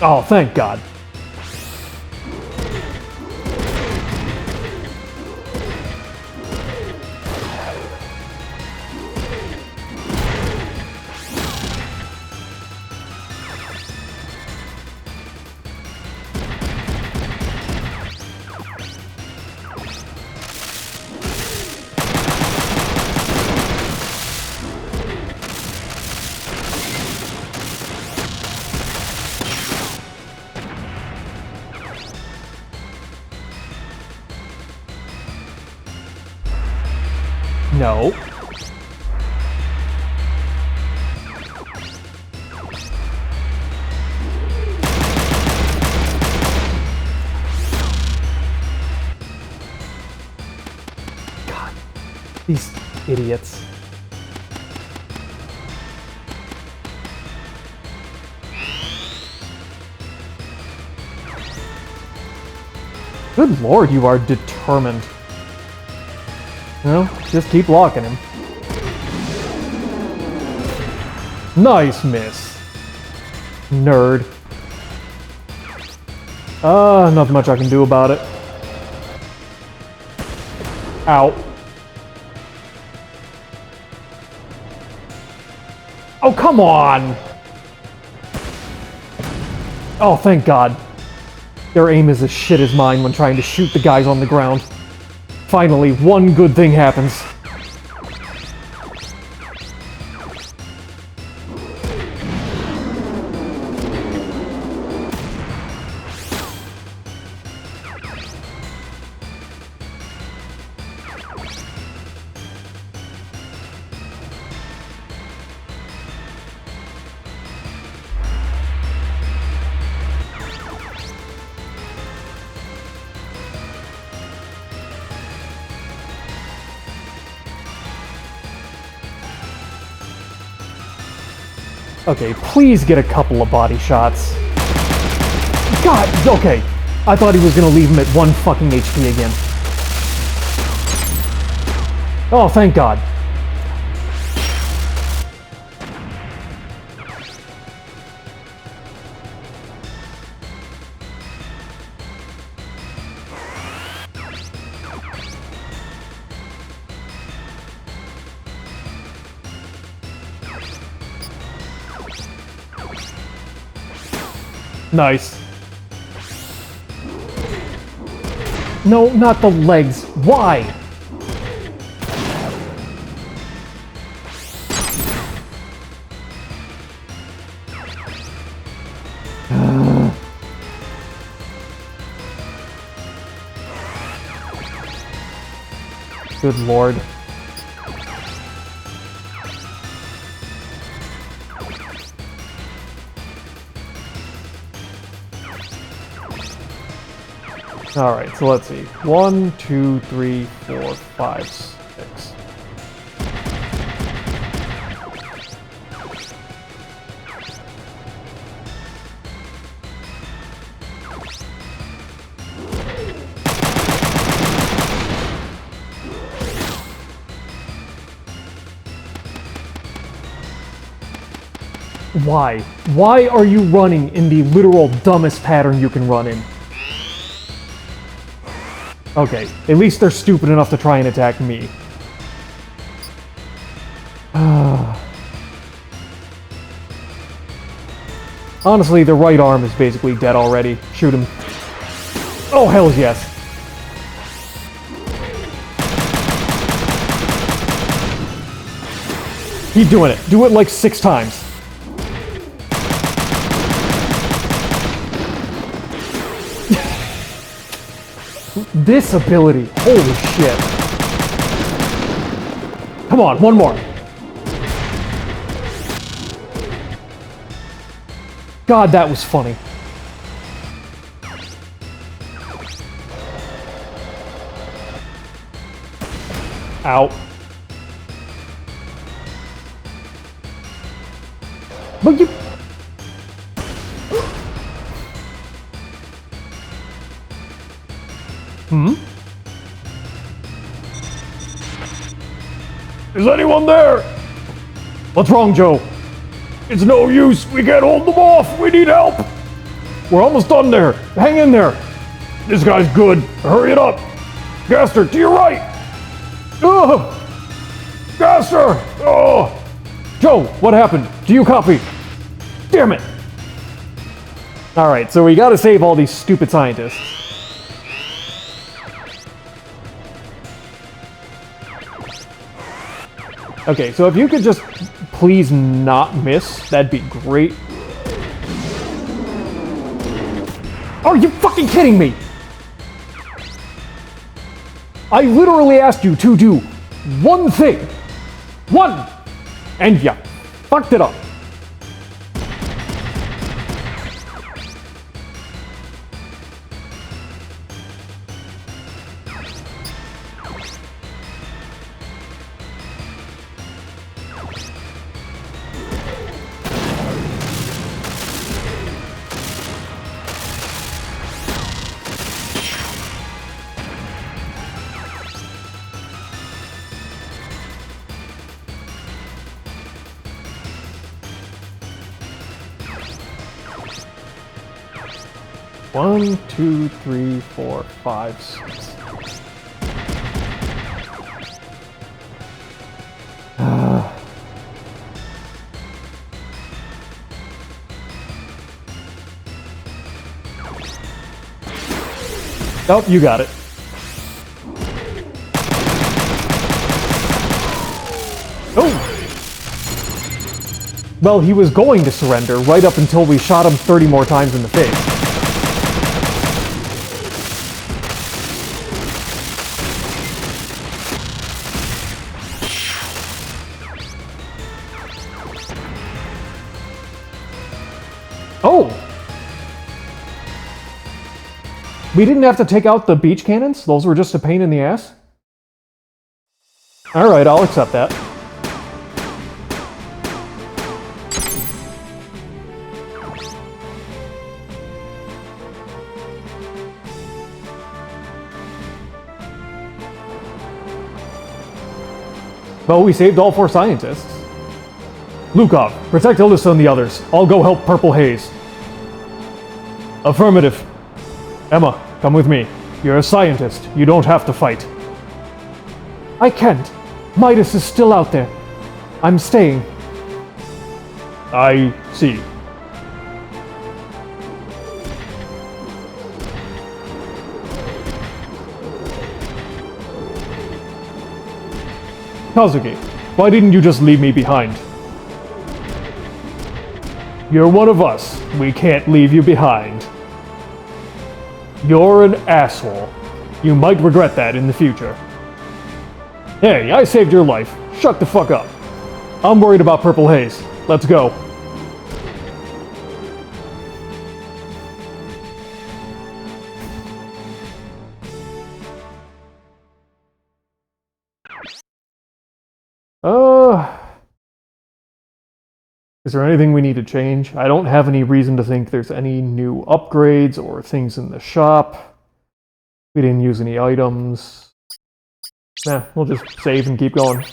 Oh, thank God. No. God, these idiots. Good Lord, you are determined. No, just keep locking him. Nice miss. Nerd. Nothing much I can do about it. Ow. Oh, come on! Oh, thank God. Their aim is as shit as mine when trying to shoot the guys on the ground. Finally, one good thing happens. Okay, please get a couple of body shots. God, okay. I thought he was gonna leave him at 1 fucking HP again. Oh, thank God. Nice. No, not the legs. Why? Good Lord. Alright, so let's see. 1, 2, 3, 4, 5, 6. Why? Why are you running in the literal dumbest pattern you can run in? Okay, at least they're stupid enough to try and attack me. Honestly, the right arm is basically dead already. Shoot him. Oh, hell yes. Keep doing it. Do it like 6 times. This ability, holy shit. Come on, one more. God, that was funny. Ow. But you... Hmm? Is anyone there? What's wrong, Joe? It's no use. We can't hold them off. We need help. We're almost done there. Hang in there. This guy's good. Hurry it up. Gaster, to your right. Ugh! Gaster! Oh! Joe, what happened? Do you copy? Damn it! Alright, so we gotta save all these stupid scientists. Okay, so if you could just please not miss, that'd be great. Are you fucking kidding me? I literally asked you to do one thing. One! And you fucked it up. One, two, three, four, five, six. Oh, you got it. Oh! Well, he was going to surrender right up until we shot him 30 more times in the face. Oh! We didn't have to take out the beach cannons? Those were just a pain in the ass? Alright, I'll accept that. Well, we saved all 4 scientists. Lukov, protect Alyssa and the others. I'll go help Purple Haze. Affirmative. Emma, come with me. You're a scientist. You don't have to fight. I can't. Midas is still out there. I'm staying. I see. Kazuki, why didn't you just leave me behind? You're one of us. We can't leave you behind. You're an asshole. You might regret that in the future. Hey, I saved your life. Shut the fuck up. I'm worried about Purple Haze. Let's go. Is there anything we need to change? I don't have any reason to think there's any new upgrades or things in the shop. We didn't use any items. Nah, we'll just save and keep going.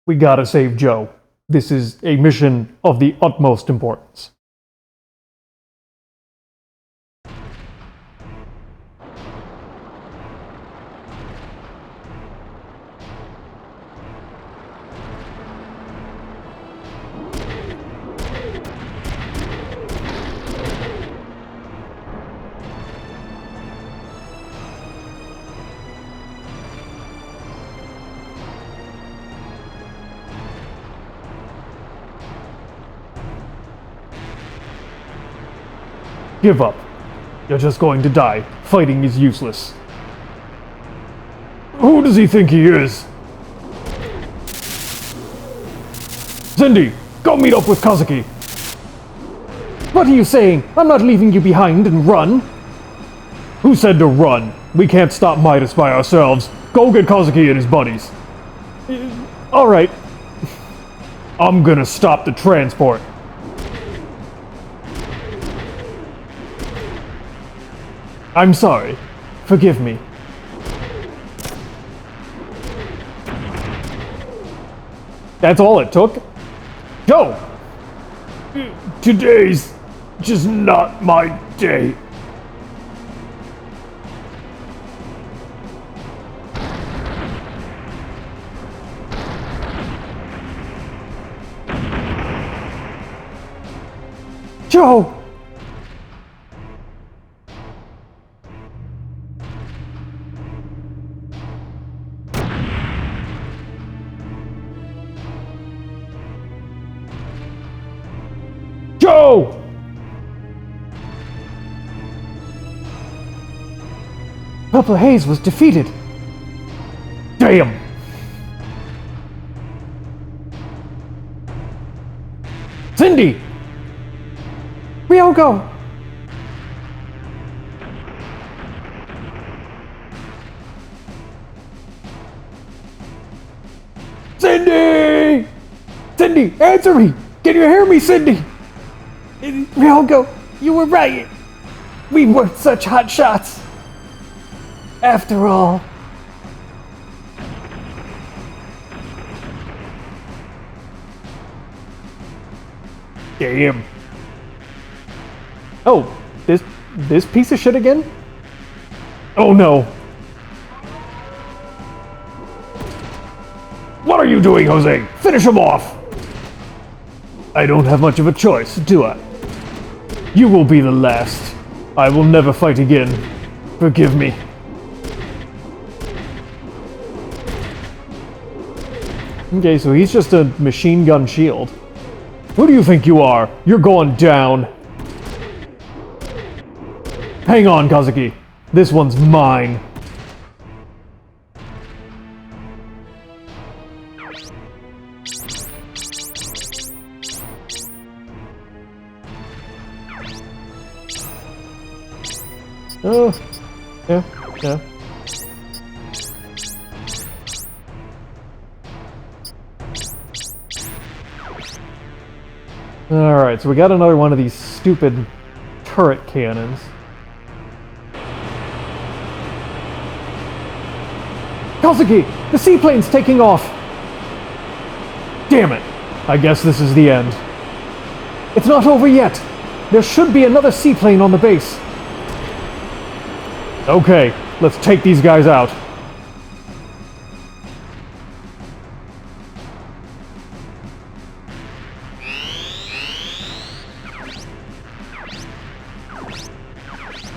We gotta save Joe. This is a mission of the utmost importance. Give up. You're just going to die. Fighting is useless. Who does he think he is? Cindy, go meet up with Kazuki. What are you saying? I'm not leaving you behind and run. Who said to run? We can't stop Midas by ourselves. Go get Kazuki and his buddies. All right. I'm gonna stop the transport. I'm sorry. Forgive me. That's all it took? Go! Today's just not my day. Joe! Joe! Purple Haze was defeated. Damn! Cindy! Ryogo! Cindy! Cindy, answer me! Can you hear me, Cindy? Ryogo, you were right. We weren't such hot shots. After all. Damn. Oh, this piece of shit again? Oh no. What are you doing, Jose? Finish him off! I don't have much of a choice, do I? You will be the last. I will never fight again. Forgive me. Okay, so he's just a machine gun shield. Who do you think you are? You're going down. Hang on, Kazuki. This one's mine. Oh, yeah, yeah. Alright, so we got another one of these stupid turret cannons. Kazuki! The seaplane's taking off! Damn it! I guess this is the end. It's not over yet! There should be another seaplane on the base. Okay, let's take these guys out.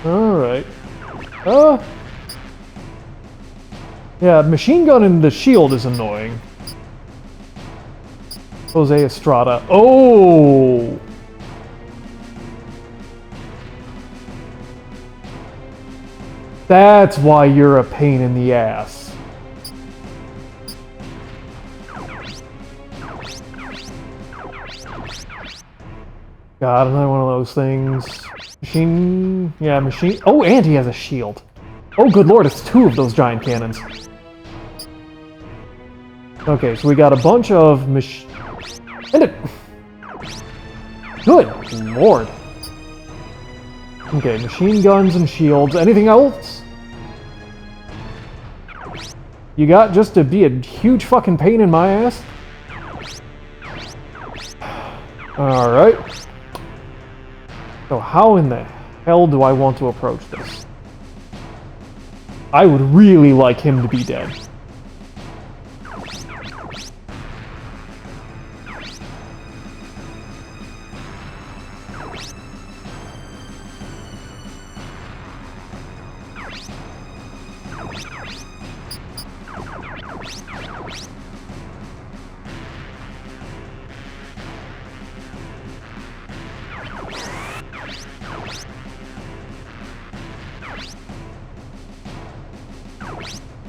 Alright. Yeah, machine gun and the shield is annoying. Jose Estrada. Oh! That's why you're a pain in the ass. God, another one of those things. Machine... Yeah, machine... Oh, and he has a shield. Oh, good lord, it's two of those giant cannons. Okay, so we got a bunch of And it... Good lord. Okay, machine guns and shields. Anything else? You got just to be a huge fucking pain in my ass? Alright. So how in the hell do I want to approach this? I would really like him to be dead.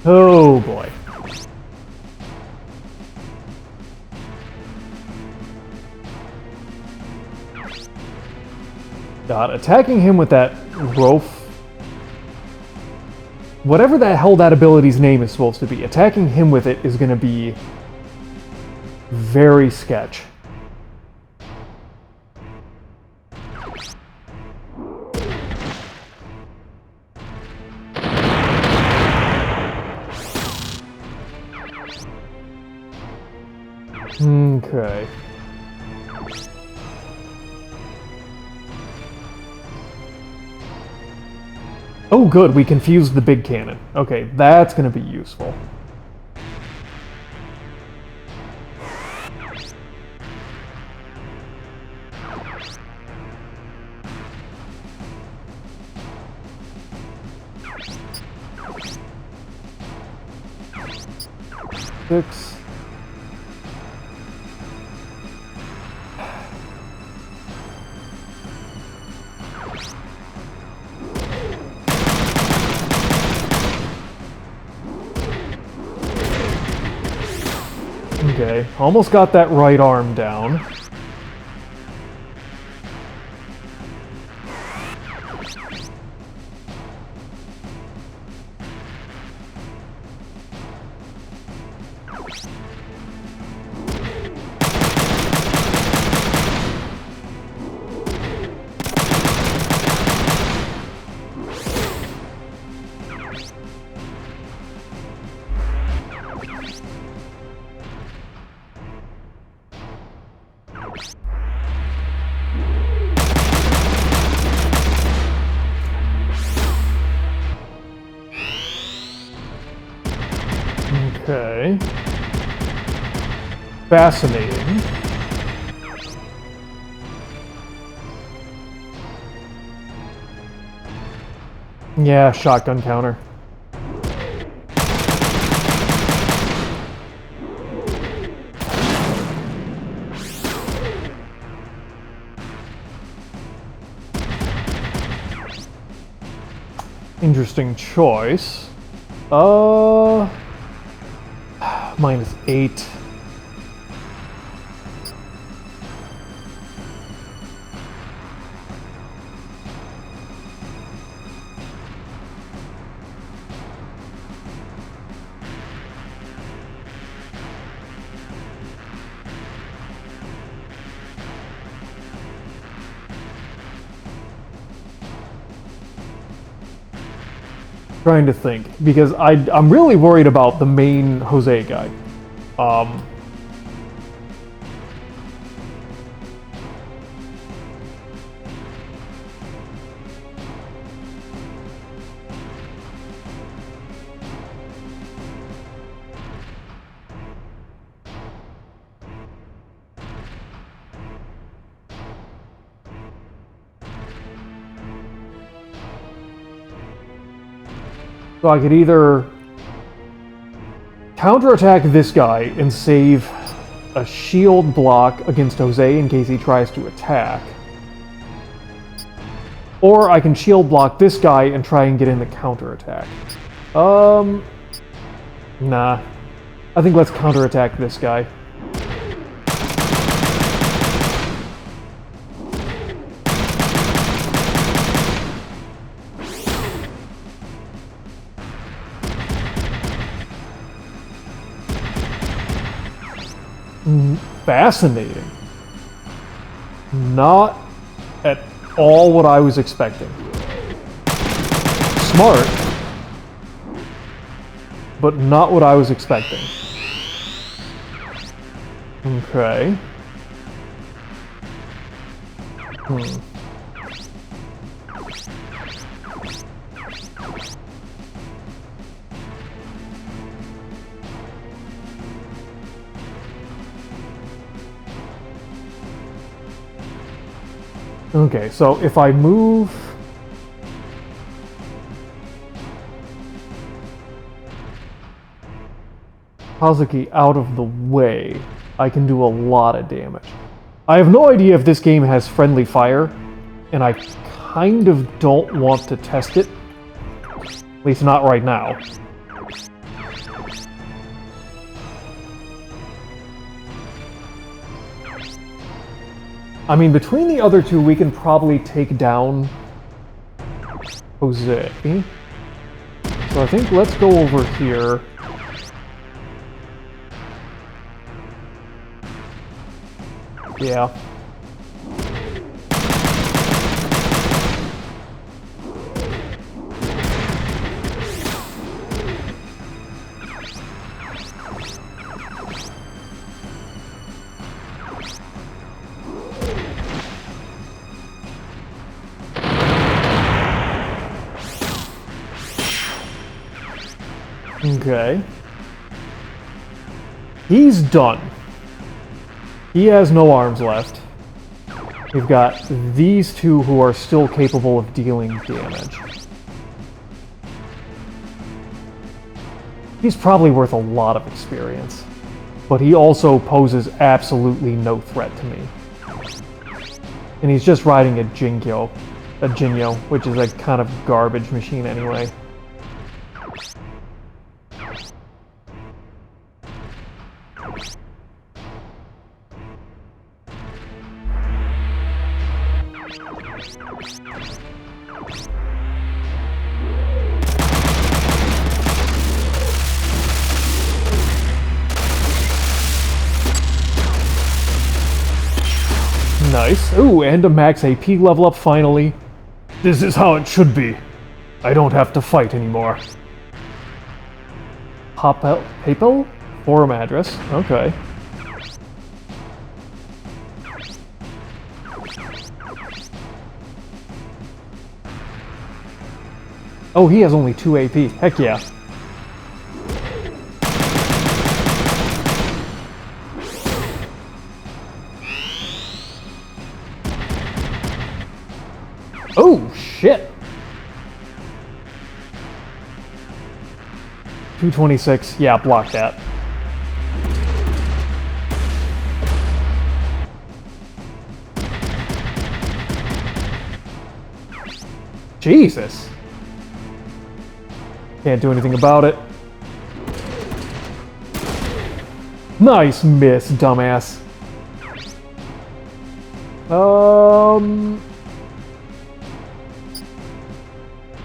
Oh boy. God, attacking him with that rope. Whatever the hell that ability's name is supposed to be, attacking him with it is going to be very sketch. Okay. Oh good, we confused the big cannon. Okay, that's gonna be useful. Six. Okay, almost got that right arm down. Okay. Fascinating. Yeah, shotgun counter. Interesting choice. -8. Trying to think, because I'm really worried about the main Jose guy. So I could either counterattack this guy and save a shield block against Jose in case he tries to attack. Or I can shield block this guy and try and get in the counterattack. Nah. I think let's counterattack this guy. Fascinating. Not at all what I was expecting. Smart, but not what I was expecting. Okay. Okay, so if I move... Kazuki out of the way, I can do a lot of damage. I have no idea if this game has friendly fire, and I kind of don't want to test it. At least not right now. I mean, between the other two, we can probably take down Jose. So I think let's go over here. Yeah. Okay. He's done. He has no arms left. We've got these two who are still capable of dealing damage. He's probably worth a lot of experience, but he also poses absolutely no threat to me. And he's just riding a Jinyo, which is a kind of garbage machine anyway. Nice. Ooh, and a max AP level up finally. This is how it should be. I don't have to fight anymore. PayPal? Forum address. Okay. Oh, he has only 2 AP. Heck yeah. Oh, shit! 226. Yeah, block that. Jesus! Can't do anything about it. Nice miss, dumbass.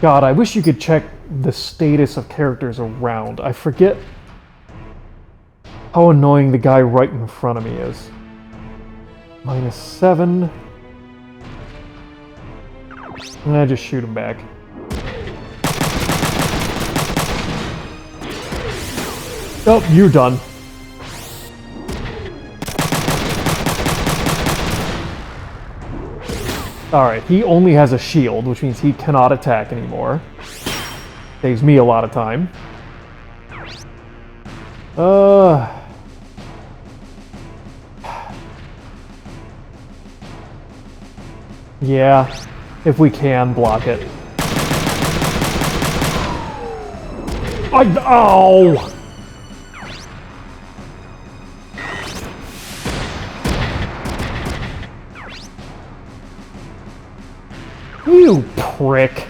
God, I wish you could check the status of characters around. I forget how annoying the guy right in front of me is. -7. Just shoot him back. Oh, you're done. Alright, he only has a shield, which means he cannot attack anymore. Saves me a lot of time. Yeah, if we can, block it. Ow! You prick.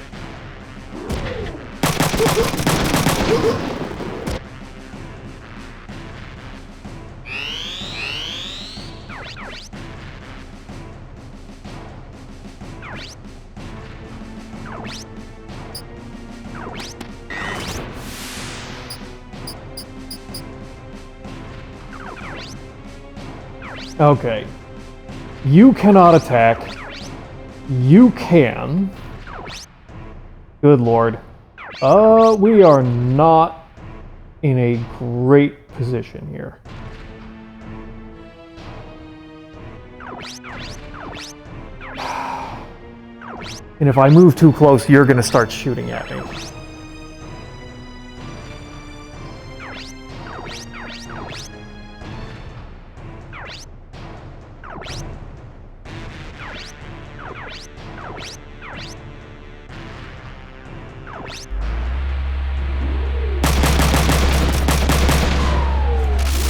Okay. You cannot attack. You can. Good lord. We are not in a great position here. And if I move too close, you're gonna start shooting at me.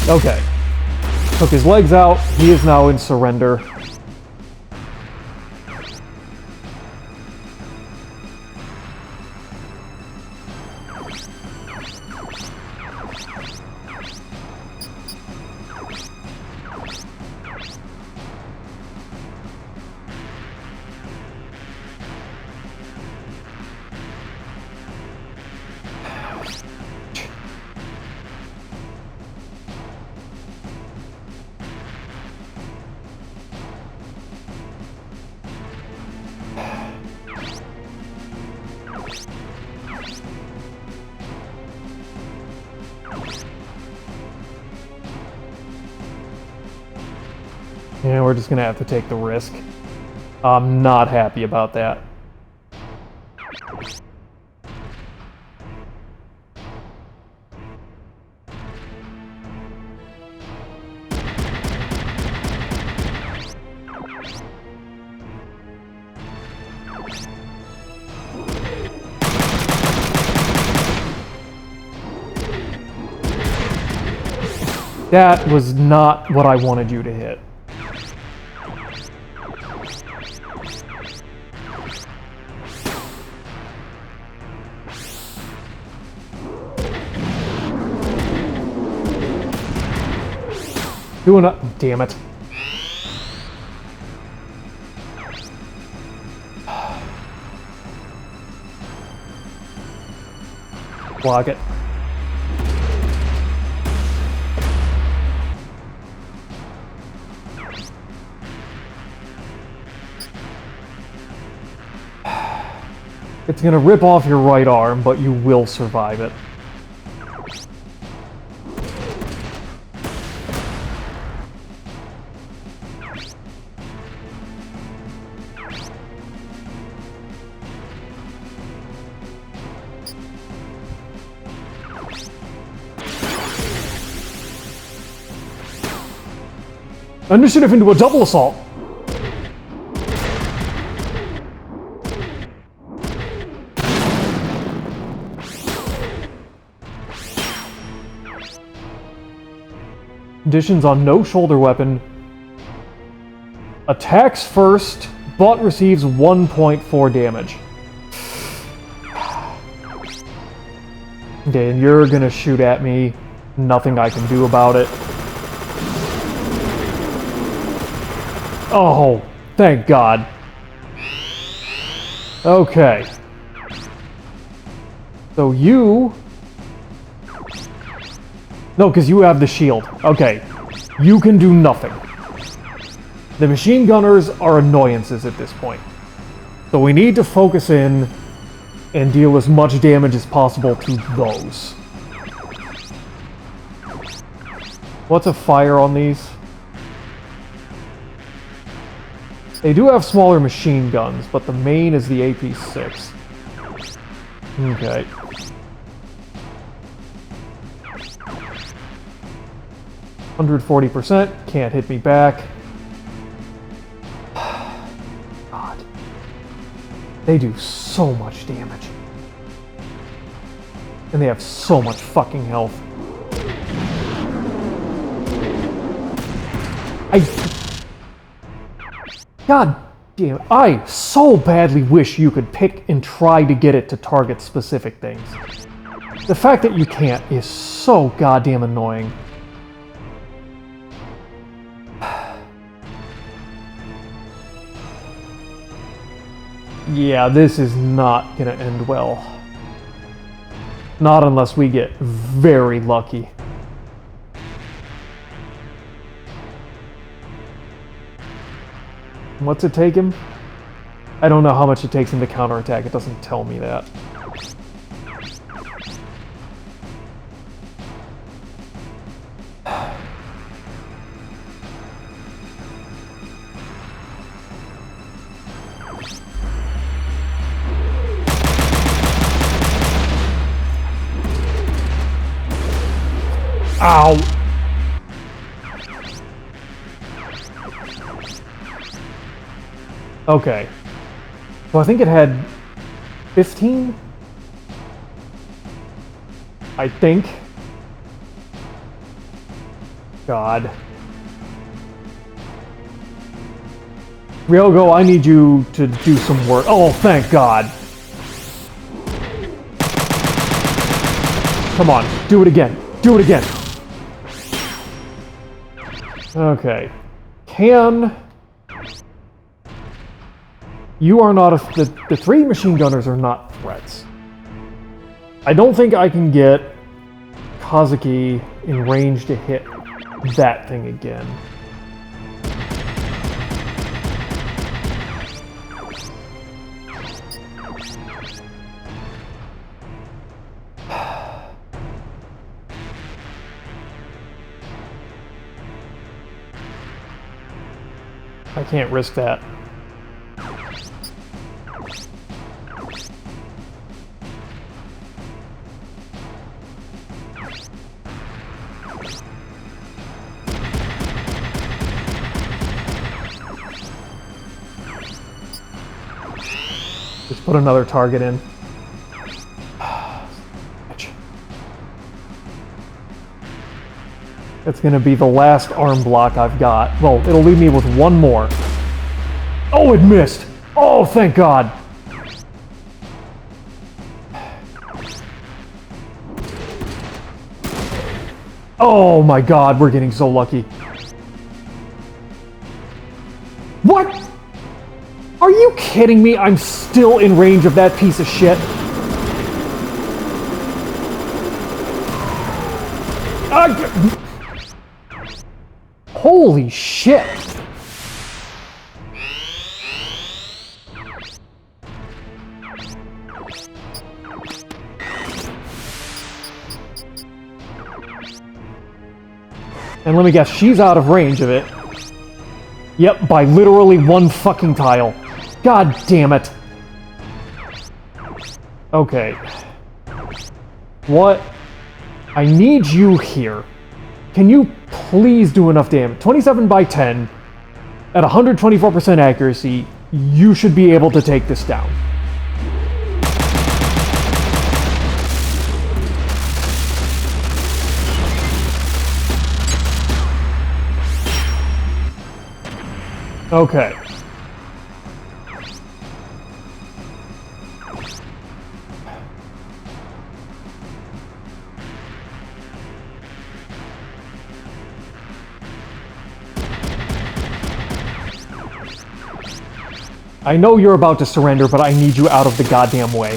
Okay. Took his legs out. He is now in surrender. Yeah, we're just gonna have to take the risk. I'm not happy about that. That was not what I wanted you to hit. Doing a... Damn it. Block it. It's gonna rip off your right arm, but you will survive it. Initiative into a double assault. Conditions on no shoulder weapon. Attacks first, but receives 1.4 damage. Okay, and you're gonna shoot at me. Nothing I can do about it. Oh, thank God. Okay. So you... No, because you have the shield. Okay. You can do nothing. The machine gunners are annoyances at this point. So we need to focus in and deal as much damage as possible to those. What's a fire on these? They do have smaller machine guns, but the main is the AP6. Okay. %, can't hit me back. God. They do so much damage. And they have so much fucking health. God damn, I so badly wish you could pick and try to get it to target specific things. The fact that you can't is so goddamn annoying. Yeah, this is not gonna end well. Not unless we get very lucky. What's it take him? I don't know how much it takes him to counterattack. It doesn't tell me that. Ow! Okay. So I think it had 15? I think. God. Ryogo, I need you to do some work. Oh, thank God. Come on, do it again. Do it again. Okay. You are not the three machine gunners are not threats. I don't think I can get Kazuki in range to hit that thing again. I can't risk that. Just put another target in. That's gonna be the last arm block I've got. Well, it'll leave me with one more. Oh, it missed! Oh, thank God! Oh my God, we're getting so lucky. What? Are you kidding me? I'm still in range of that piece of shit. Holy shit! And let me guess, she's out of range of it. Yep, by literally one fucking tile. God damn it. Okay. What? I need you here. Can you please do enough damage? 27 by 10, at 124% accuracy, you should be able to take this down. Okay. I know you're about to surrender, but I need you out of the goddamn way.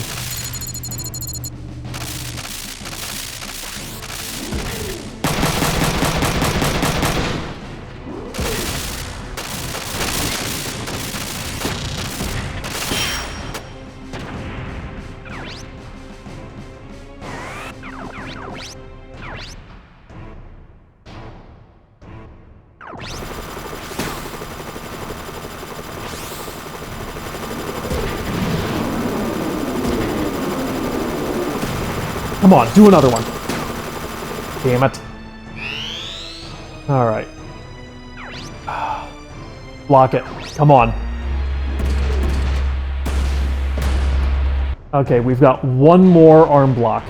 Come on, do another one. Damn it. Alright. Block it. Come on. Okay, we've got one more arm block.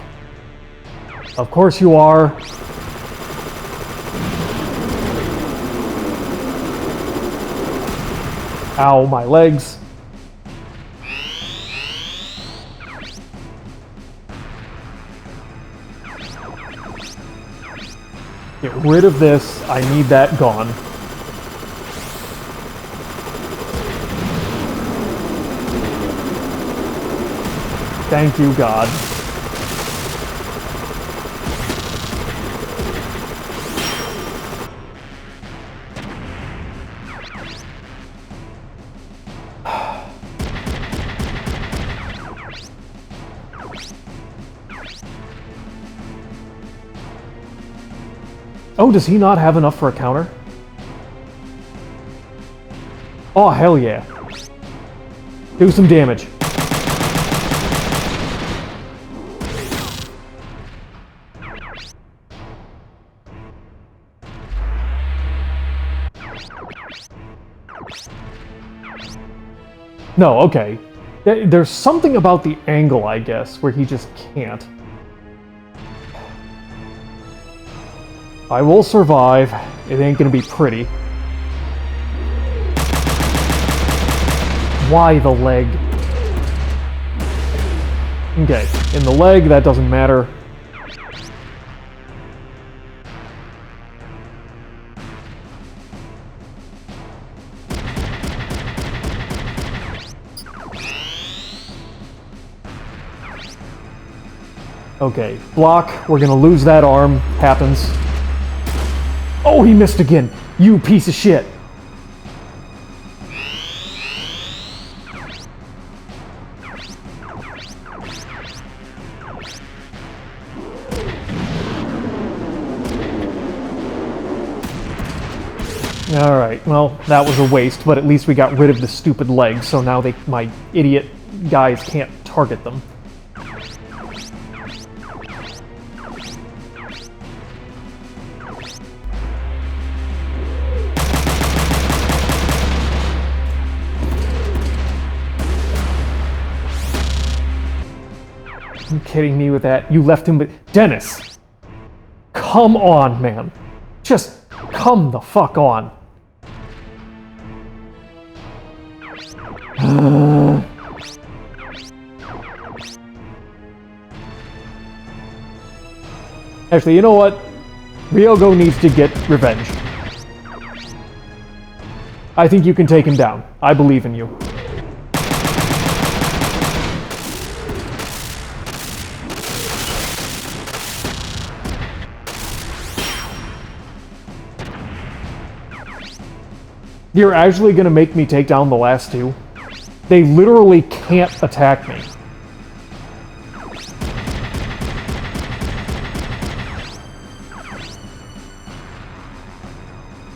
Of course you are. Ow, my legs. Get rid of this. I need that gone. Thank you, God. Oh, does he not have enough for a counter? Oh, hell yeah. Do some damage. No, okay. There's something about the angle, I guess, where he just can't. I will survive. It ain't gonna be pretty. Why the leg? Okay, in the leg, that doesn't matter. Okay, block. We're gonna lose that arm. Happens. Oh, he missed again. You piece of shit. Alright, well, that was a waste, but at least we got rid of the stupid legs, so now my idiot guys can't target them. Are you kidding me with that? You left him with... Dennis! Come on, man. Just come the fuck on. Actually, you know what? Ryogo needs to get revenge. I think you can take him down. I believe in you. You're actually gonna make me take down the last two? They literally can't attack me.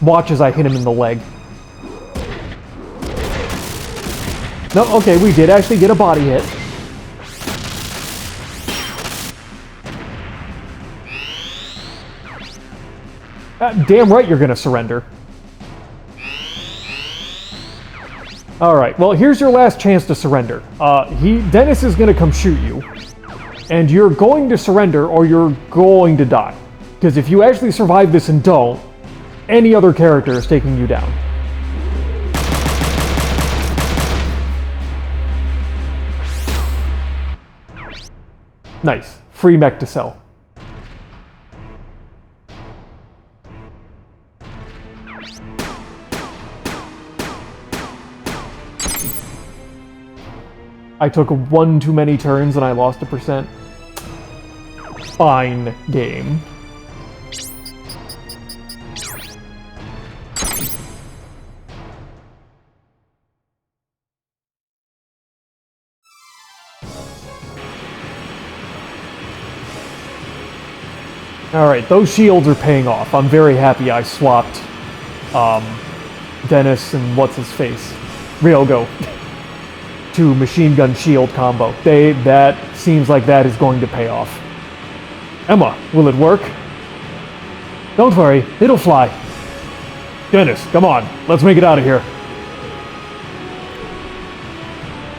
Watch as I hit him in the leg. No, okay, we did actually get a body hit. Damn right you're gonna surrender. Alright, well, here's your last chance to surrender. Dennis is gonna come shoot you. And you're going to surrender or you're going to die. Because if you actually survive this and don't, any other character is taking you down. Nice. Free mech to sell. I took one too many turns and I lost a percent. Fine game. Alright, those shields are paying off. I'm very happy I swapped Dennis and what's-his-face? Ryogo. To machine gun shield combo. That seems like that is going to pay off. Emma, will it work? Don't worry, it'll fly. Dennis, come on, let's make it out of here.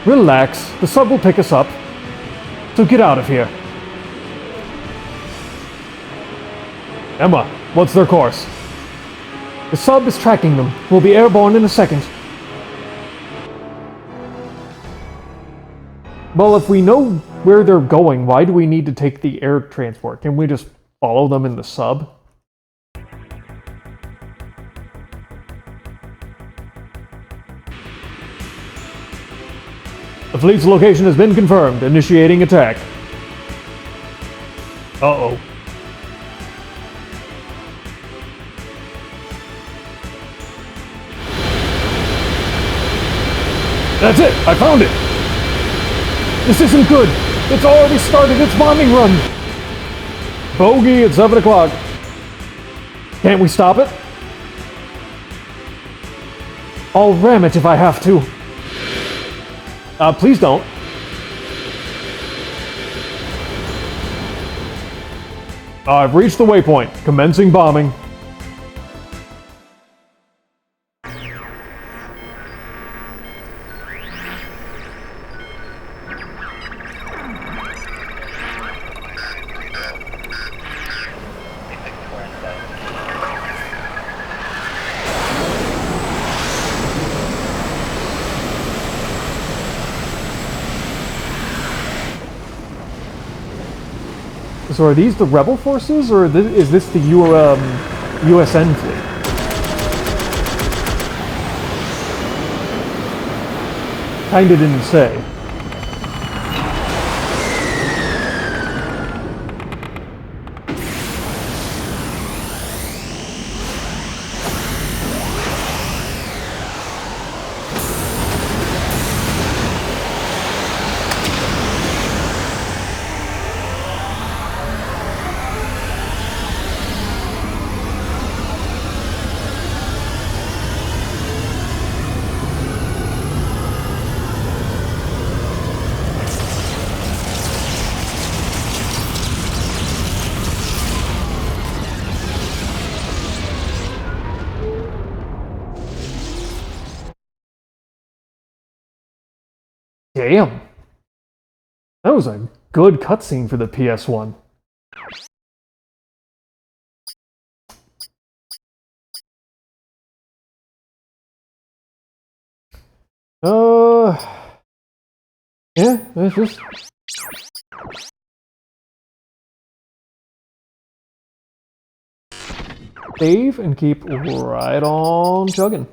Relax, the sub will pick us up. So get out of here. Emma, what's their course? The sub is tracking them. We'll be airborne in a second. Well, if we know where they're going, why do we need to take the air transport? Can we just follow them in the sub? The fleet's location has been confirmed. Initiating attack. Uh-oh. That's it! I found it! This isn't good! It's already started its bombing run! Bogey at 7 o'clock. Can't we stop it? I'll ram it if I have to. Please don't. I've reached the waypoint. Commencing bombing. So are these the rebel forces, or is this the USN fleet? Kinda didn't say. Damn. That was a good cutscene for the PS1. Yeah, it's just... Save and keep right on chugging.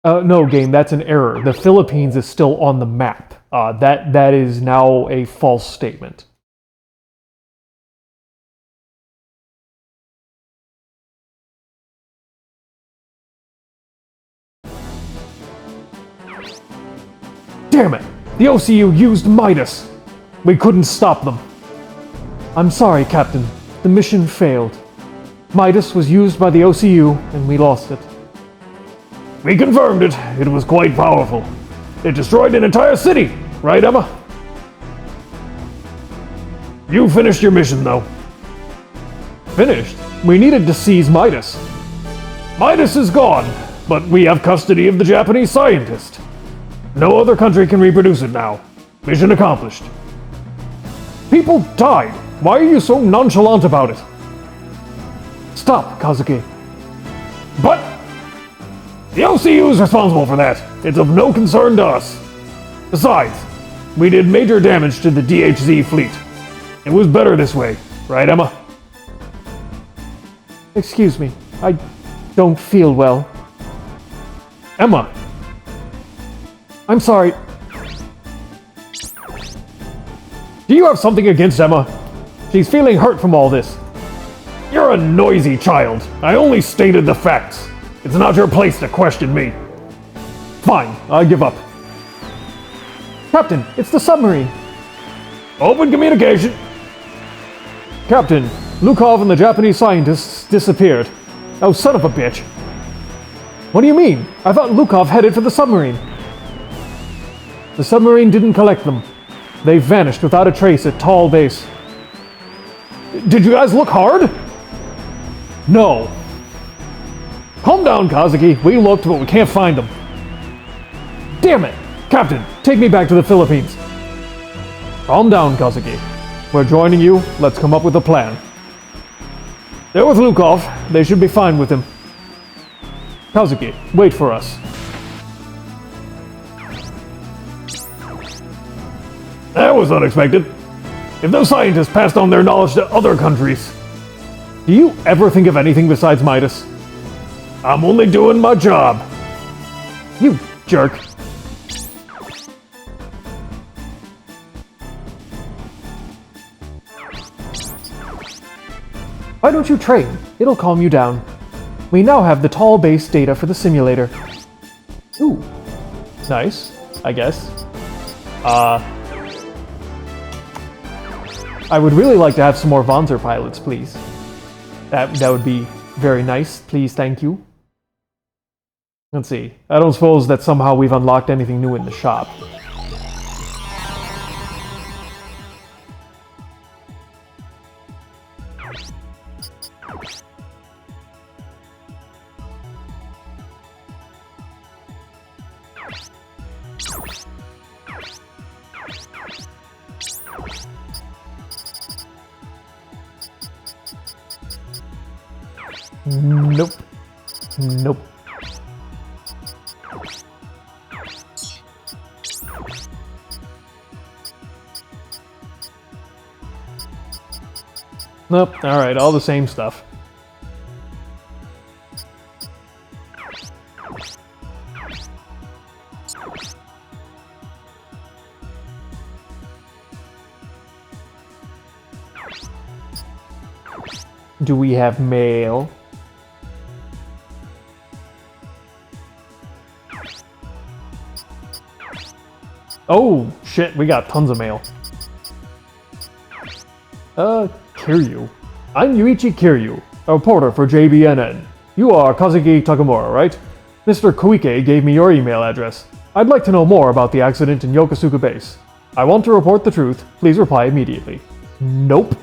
No, game, that's an error. The Philippines is still on the map. That is now a false statement. Damn it! The OCU used Midas! We couldn't stop them. I'm sorry, Captain. The mission failed. Midas was used by the OCU, and we lost it. We confirmed it. It was quite powerful. It destroyed an entire city, right, Emma? You finished your mission, though. Finished? We needed to seize Midas. Midas is gone, but we have custody of the Japanese scientist. No other country can reproduce it now. Mission accomplished. People died. Why are you so nonchalant about it? Stop, Kazuki. But the OCU is responsible for that. It's of no concern to us. Besides, we did major damage to the DHZ fleet. It was better this way, right, Emma? Excuse me, I don't feel well. Emma! I'm sorry. Do you have something against Emma? She's feeling hurt from all this. You're a noisy child. I only stated the facts. It's not your place to question me. Fine, I give up. Captain, it's the submarine. Open communication. Captain, Lukov and the Japanese scientists disappeared. Oh, son of a bitch. What do you mean? I thought Lukov headed for the submarine. The submarine didn't collect them. They vanished without a trace at Tall Base. Did you guys look hard? No. Calm down, Kazuki. We looked, but we can't find them. Damn it! Captain, take me back to the Philippines. Calm down, Kazuki. We're joining you. Let's come up with a plan. They're with Lukov. They should be fine with him. Kazuki, wait for us. That was unexpected. If those scientists passed on their knowledge to other countries... Do you ever think of anything besides Midas? I'm only doing my job. You jerk. Why don't you train? It'll calm you down. We now have the Tall Base data for the simulator. Ooh. Nice, I guess. I would really like to have some more Wanzer pilots, please. That would be very nice, please, thank you. Let's see. I don't suppose that somehow we've unlocked anything new in the shop. Nope. Nope. Nope. Alright, all the same stuff. Do we have mail? Oh, shit, we got tons of mail. Kiryu. I'm Yuichi Kiryu, a reporter for JBNN. You are Kazuki Takemura, right? Mr. Koike gave me your email address. I'd like to know more about the accident in Yokosuka base. I want to report the truth. Please reply immediately. Nope.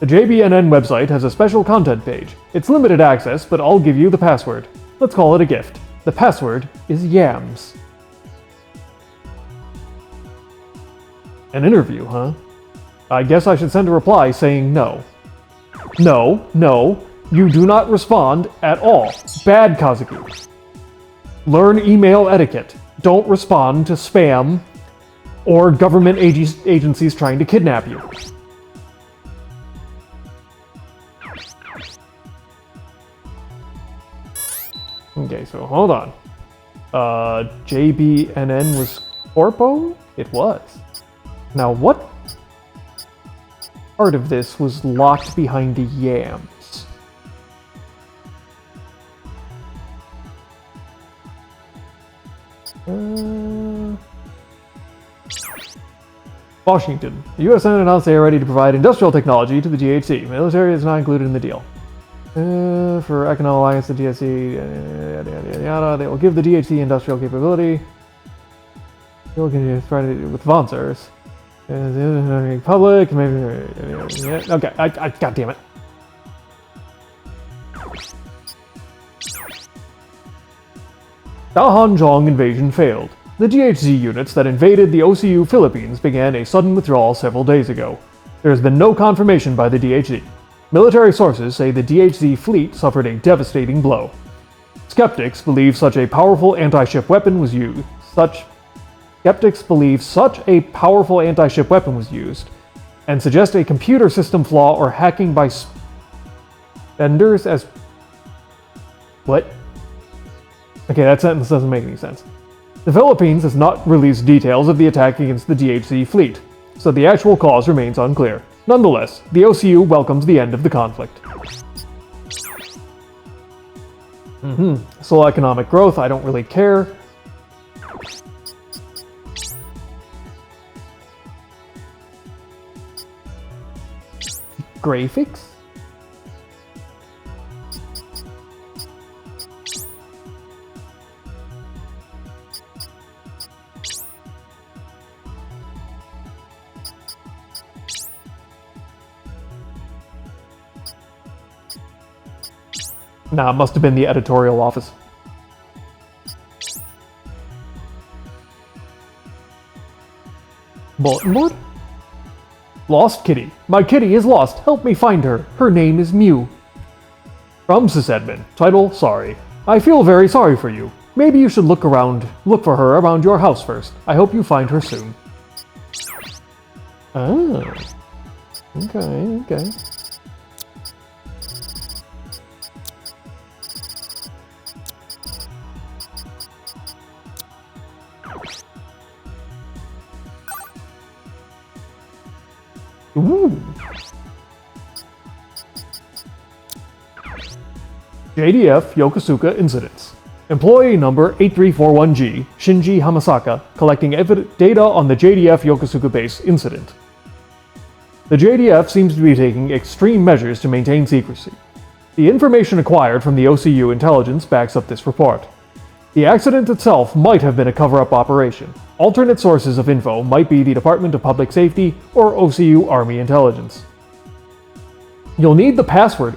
The JBNN website has a special content page. It's limited access, but I'll give you the password. Let's call it a gift. The password is YAMS. An interview, huh? I guess I should send a reply saying no. No, no, you do not respond at all. Bad, Kazuki. Learn email etiquette. Don't respond to spam or government agencies trying to kidnap you. Okay, so hold on. JBNN was Corpo? It was. Now what part of this was locked behind the yams? Washington. The USN announced they are ready to provide industrial technology to the GHC. Military is not included in the deal. For Economic Alliance, the DSC, yada, yada, yada, they will give the DHC industrial capability. They'll continue to try to do with wanzers. Public, maybe. Okay, God damn it. Dahan Zhong invasion failed. The GHC units that invaded the OCU Philippines began a sudden withdrawal several days ago. There has been no confirmation by the DHC. Military sources say the DHC fleet suffered a devastating blow. Skeptics believe such a powerful anti-ship weapon was used. And suggest a computer system flaw or hacking by spenders as... What? Okay, that sentence doesn't make any sense. The Philippines has not released details of the attack against the DHC fleet, so the actual cause remains unclear. Nonetheless, the OCU welcomes the end of the conflict. Slow economic growth, I don't really care. Graphics? Nah, it must have been the editorial office. Bulletin board? Lost kitty. My kitty is lost. Help me find her. Her name is Mew. From sysadmin. Title, sorry. I feel very sorry for you. Maybe you should look for her around your house first. I hope you find her soon. Ah. Okay. Ooh. JDF Yokosuka incidents. Employee number 8341G, Shinji Hamasaka, collecting data on the JDF Yokosuka base incident. The JDF seems to be taking extreme measures to maintain secrecy. The information acquired from the OCU intelligence backs up this report. The accident itself might have been a cover-up operation. Alternate sources of info might be the Department of Public Safety or OCU Army Intelligence. You'll need the password,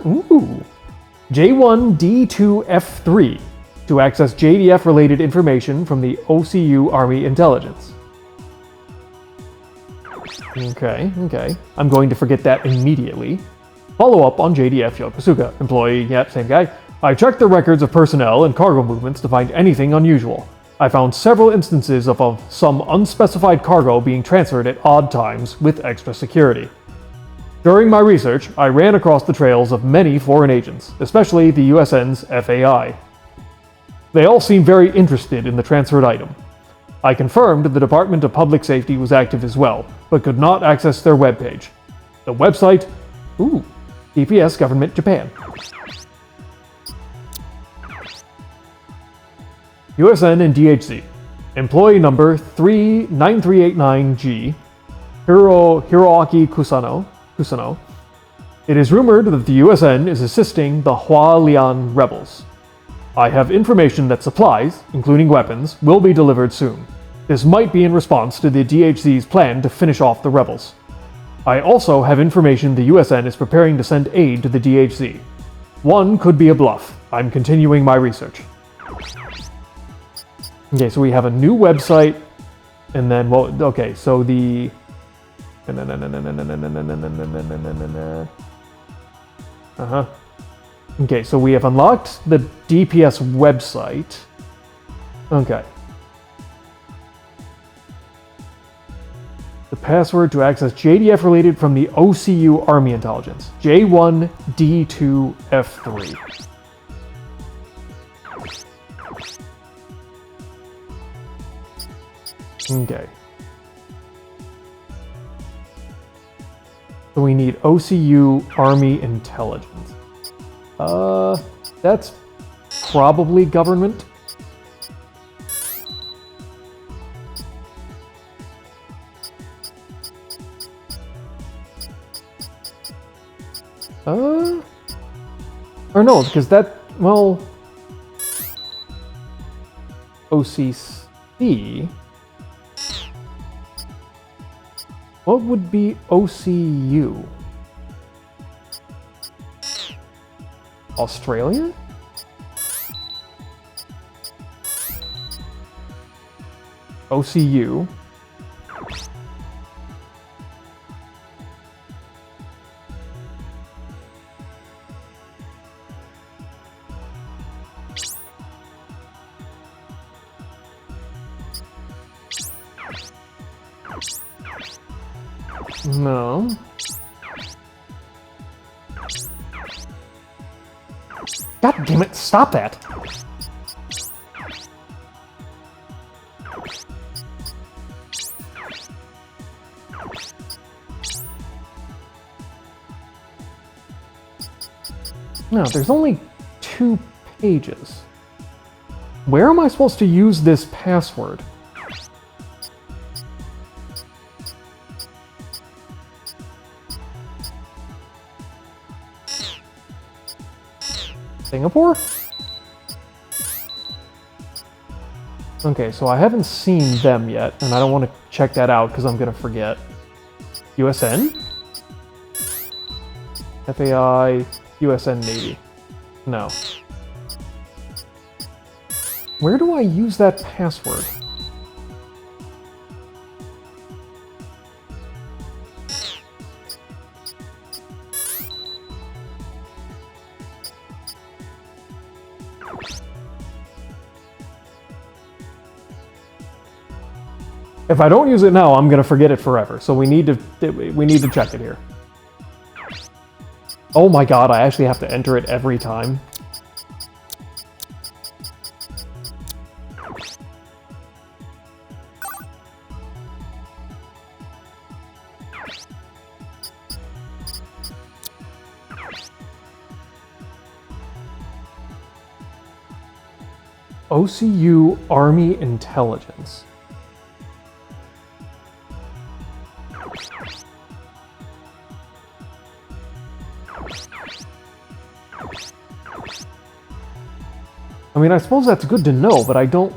J1D2F3, to access JDF-related information from the OCU Army Intelligence. Okay. I'm going to forget that immediately. Follow up on JDF Yokosuka. Employee, yep, same guy. I checked the records of personnel and cargo movements to find anything unusual. I found several instances of some unspecified cargo being transferred at odd times with extra security. During my research, I ran across the trails of many foreign agents, especially the USN's FAI. They all seemed very interested in the transferred item. I confirmed the Department of Public Safety was active as well, but could not access their webpage. The website, DPS Government Japan. USN and DHC. Employee number 39389G, Hiroaki Kusano. It is rumored that the USN is assisting the Hualian rebels. I have information that supplies, including weapons, will be delivered soon. This might be in response to the DHC's plan to finish off the rebels. I also have information the USN is preparing to send aid to the DHZ. One could be a bluff. I'm continuing my research. Okay, so we have a new website, and then, well, okay, so the... Uh-huh. Okay, so we have unlocked the DPS website. Okay. The password to access JDF related from the OCU Army Intelligence. J1D2F3. Okay. So we need OCU Army Intelligence. That's probably government. Or no, because that, well, OCC. What would be OCU? Australia? OCU. No. God damn it, stop that! No, there's only 2 pages. Where am I supposed to use this password? Singapore? Okay, so I haven't seen them yet, and I don't want to check that out because I'm going to forget. USN? FAI, USN Navy. No. Where do I use that password? If I don't use it now, I'm gonna forget it forever. So we need to check it here. Oh my god, I actually have to enter it every time. OCU Army Intelligence. I mean, I suppose that's good to know, but I don't...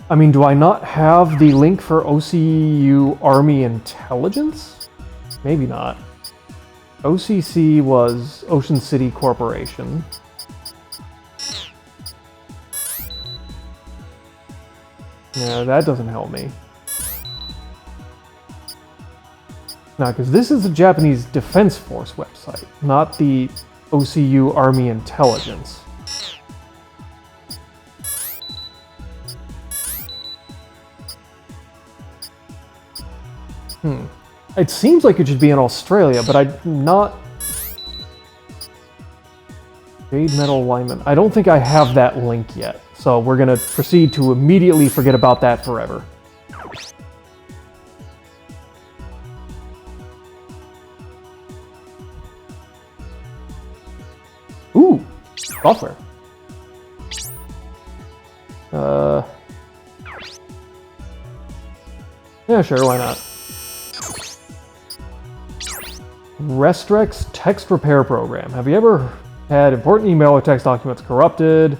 I mean, do I not have the link for OCU Army Intelligence? Maybe not. OCC was Ocean City Corporation. Yeah, that doesn't help me. Now, because this is the Japanese Defense Force website, not the OCU Army Intelligence. It seems like it should be in Australia, but I'm not... Jade Metal Alignment. I don't think I have that link yet, so we're gonna proceed to immediately forget about that forever. Ooh! Software. Yeah, sure, why not? Restrex Text Repair Program. Have you ever had important email or text documents corrupted?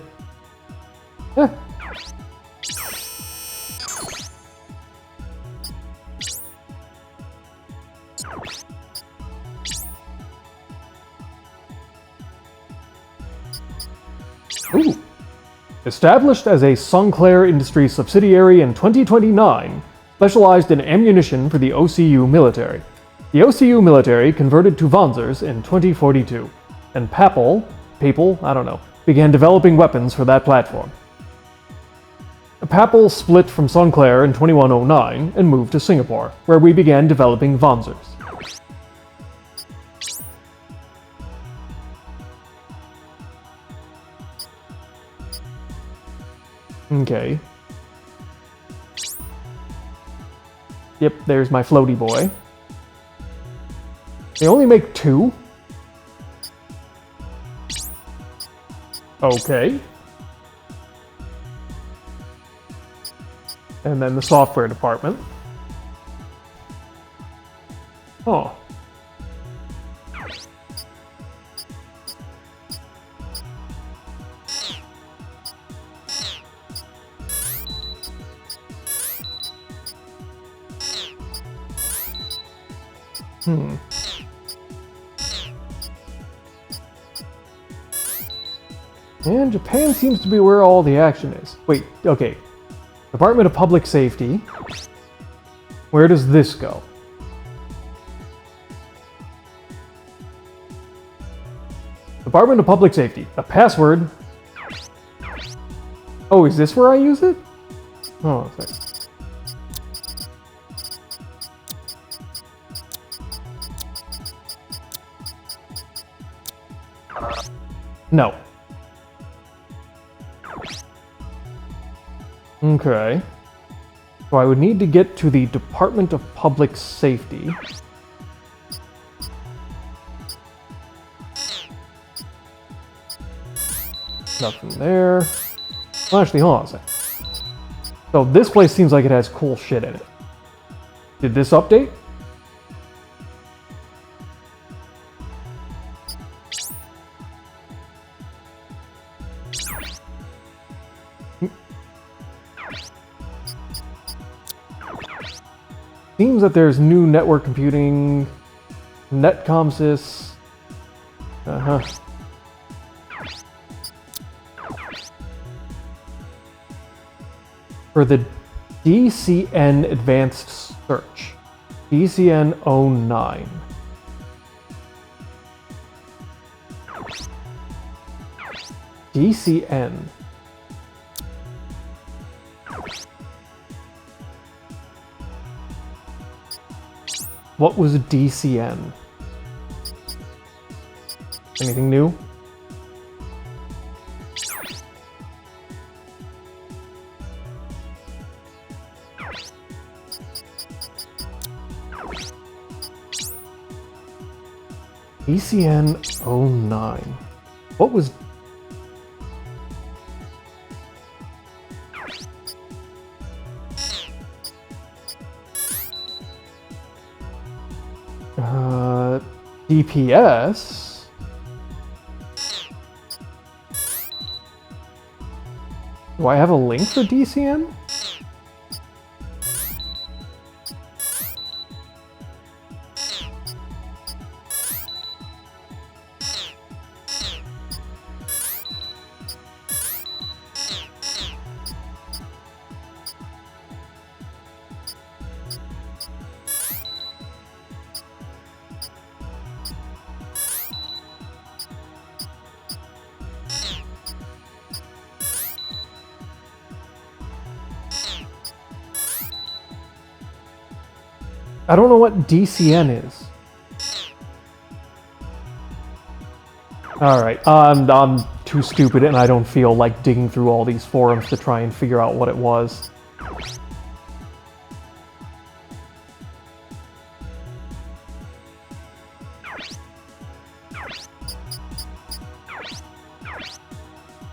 Ooh. Established as a Sinclair Industries subsidiary in 2029, specialized in ammunition for the OCU military. The OCU military converted to wanzers in 2042, and Papal, I don't know, began developing weapons for that platform. Papal split from Sinclair in 2109 and moved to Singapore, where we began developing wanzers. Okay. Yep, there's my floaty boy. They only make 2? Okay. And then the software department. Oh. And Japan seems to be where all the action is. Wait, okay. Department of Public Safety. Where does this go? Department of Public Safety. A password. Oh, is this where I use it? Oh, sorry. No. Okay. So I would need to get to the Department of Public Safety. Nothing there. Well, actually, hold on a sec. So this place seems like it has cool shit in it. Did this update? Seems that there's new network computing, netcomsys. For the DCN Advanced Search. DCN 09. DCN. What was DCN? Anything new? DCN 09. What was... DPS? Do I have a link for DCN? I don't know what DCN is. Alright, I'm too stupid and I don't feel like digging through all these forums to try and figure out what it was.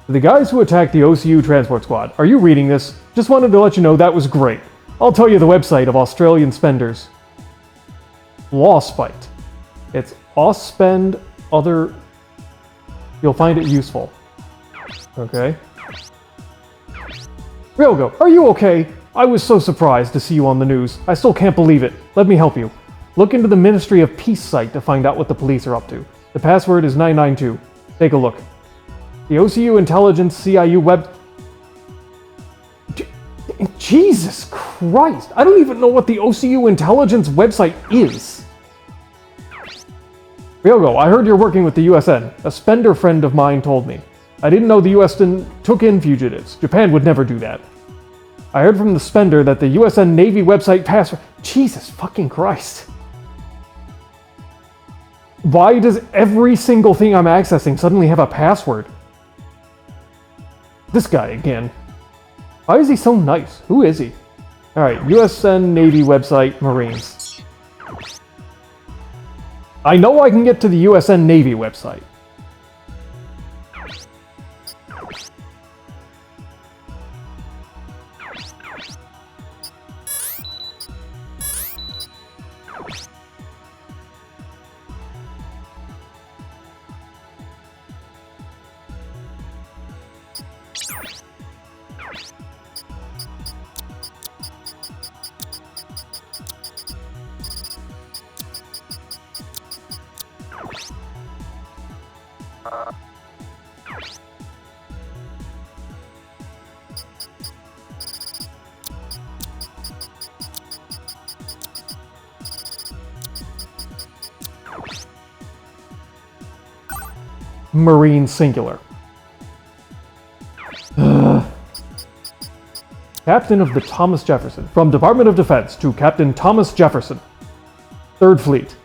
The guys who attacked the OCU transport squad, are you reading this? Just wanted to let you know that was great. I'll tell you the website of Australian spenders. Lawspite. It's Auspend other... You'll find it useful. Okay. Ryogo, are you okay? I was so surprised to see you on the news. I still can't believe it. Let me help you. Look into the Ministry of Peace site to find out what the police are up to. The password is 992. Take a look. The OCU Intelligence CIU web... Jesus Christ! I don't even know what the OCU Intelligence website is! Ryogo, I heard you're working with the USN. A spender friend of mine told me. I didn't know the USN took in fugitives. Japan would never do that. I heard from the spender that the USN Navy website password... Jesus fucking Christ. Why does every single thing I'm accessing suddenly have a password? This guy again. Why is he so nice? Who is he? Alright, USN Navy website, Marines. I know I can get to the USN Navy website. Marine singular. Captain of the Thomas Jefferson. From Department of Defense to Captain Thomas Jefferson. 3rd Fleet.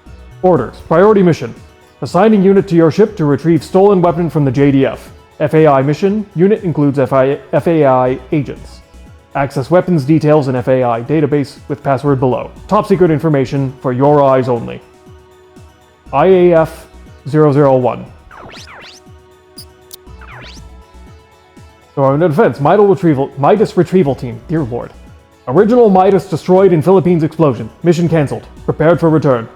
Orders. Priority mission. Assigning unit to your ship to retrieve stolen weapon from the JDF. FAI mission. Unit includes FAI agents. Access weapons details in FAI database with password below. Top secret information for your eyes only. IAF 001. Department of Defense, Midas Retrieval Team. Dear Lord. Original Midas destroyed in Philippines explosion. Mission cancelled. Prepared for return.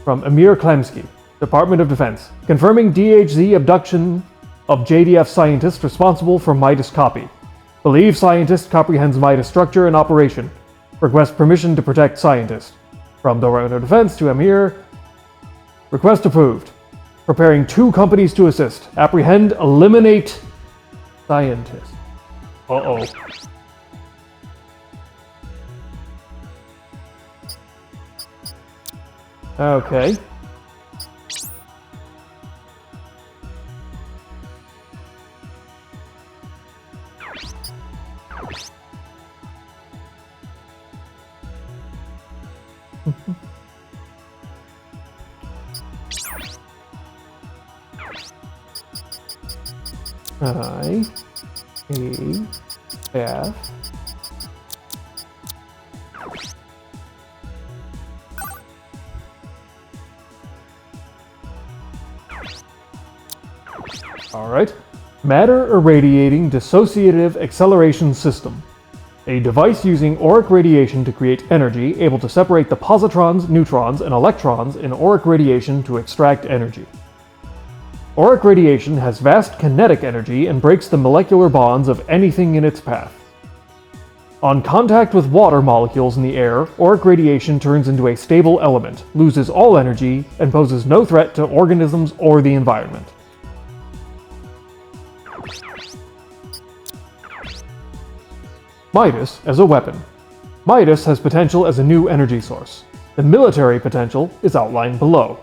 From Amir Klemsky, Department of Defense. Confirming DHZ abduction of JDF scientist responsible for Midas copy. Believe scientist comprehends Midas structure and operation. Request permission to protect scientist. From Department of Defense to Amir. Request approved. Preparing 2 companies to assist. Apprehend, eliminate... scientist. Uh-oh. Okay. F. Alright. Matter irradiating dissociative acceleration system. A device using auric radiation to create energy able to separate the positrons, neutrons, and electrons in auric radiation to extract energy. Auric radiation has vast kinetic energy and breaks the molecular bonds of anything in its path. On contact with water molecules in the air, auric radiation turns into a stable element, loses all energy, and poses no threat to organisms or the environment. Midas as a weapon. Midas has potential as a new energy source. The military potential is outlined below.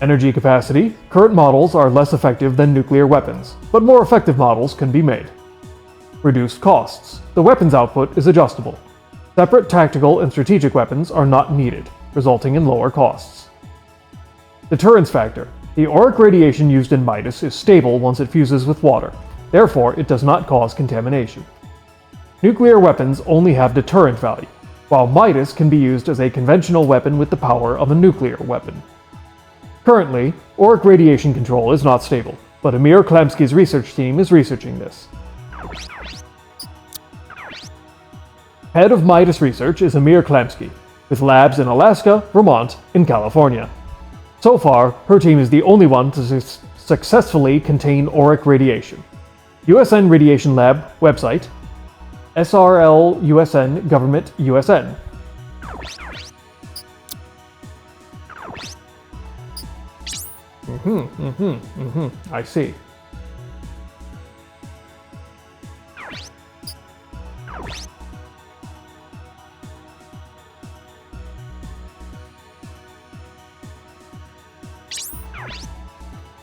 Energy capacity. Current models are less effective than nuclear weapons, but more effective models can be made. Reduced costs. The weapons output is adjustable. Separate tactical and strategic weapons are not needed, resulting in lower costs. Deterrence factor. The auric radiation used in Midas is stable once it fuses with water, therefore it does not cause contamination. Nuclear weapons only have deterrent value, while Midas can be used as a conventional weapon with the power of a nuclear weapon. Currently, auric radiation control is not stable, but Amir Klemsky's research team is researching this. Head of Midas Research is Amir Klemsky, with labs in Alaska, Vermont, and California. So far, her team is the only one to successfully contain auric radiation. USN Radiation Lab website, SRL USN Government USN. I see.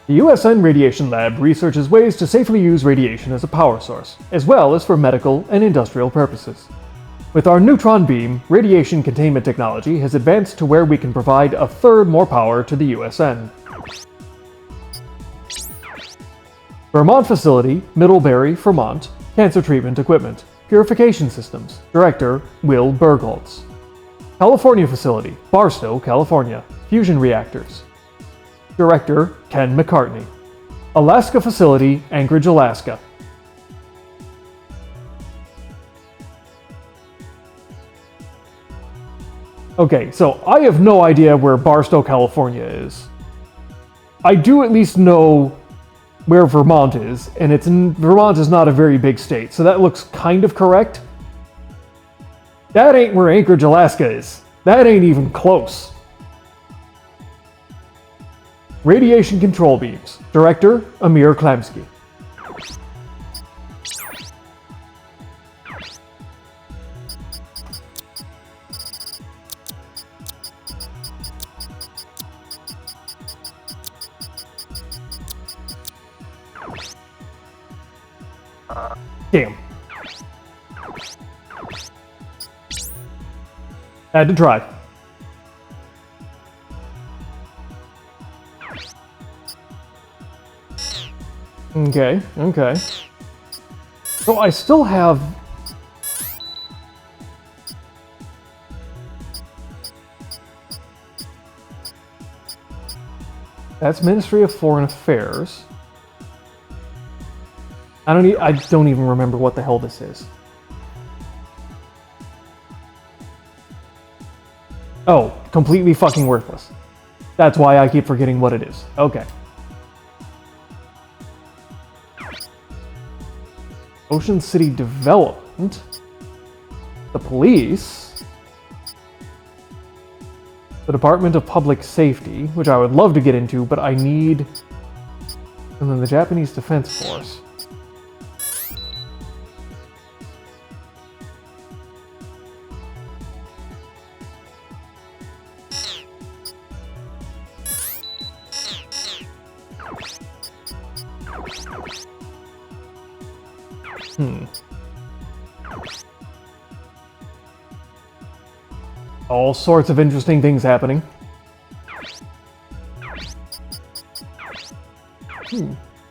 The USN Radiation Lab researches ways to safely use radiation as a power source, as well as for medical and industrial purposes. With our neutron beam, radiation containment technology has advanced to where we can provide a third more power to the USN. Vermont Facility, Middlebury, Vermont, Cancer Treatment Equipment, Purification Systems, Director Will Bergholtz. California Facility, Barstow, California, Fusion Reactors, Director Ken McCartney. Alaska Facility, Anchorage, Alaska. Okay, so I have no idea where Barstow, California is. I do at least know where Vermont is, and Vermont is not a very big state, so that looks kind of correct. That ain't where Anchorage, Alaska is. That ain't even close. Radiation Control Beams. Director, Amir Klamsky. Damn. Had to try. Okay, okay. So I still have... That's Ministry of Foreign Affairs. I don't even remember what the hell this is. Oh, completely fucking worthless. That's why I keep forgetting what it is. Okay. Ocean City Development. The police. The Department of Public Safety, which I would love to get into, but I need... And then the Japanese Defense Force. All sorts of interesting things happening.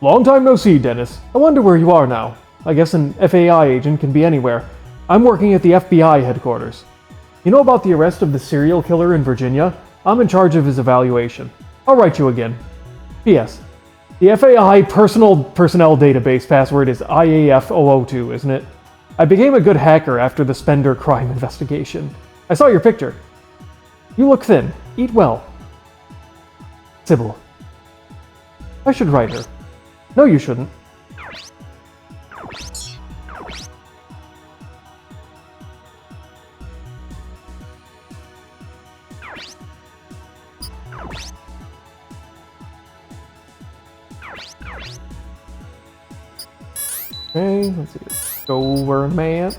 Long time no see, Dennis. I wonder where you are now. I guess an FAI agent can be anywhere. I'm working at the FBI headquarters. You know about the arrest of the serial killer in Virginia? I'm in charge of his evaluation. I'll write you again. P.S. The FAI personnel database password is IAF002, isn't it? I became a good hacker after the Spender crime investigation. I saw your picture. You look thin. Eat well. Sybil. I should write her. No, you shouldn't. Okay, let's see. Go where am I at?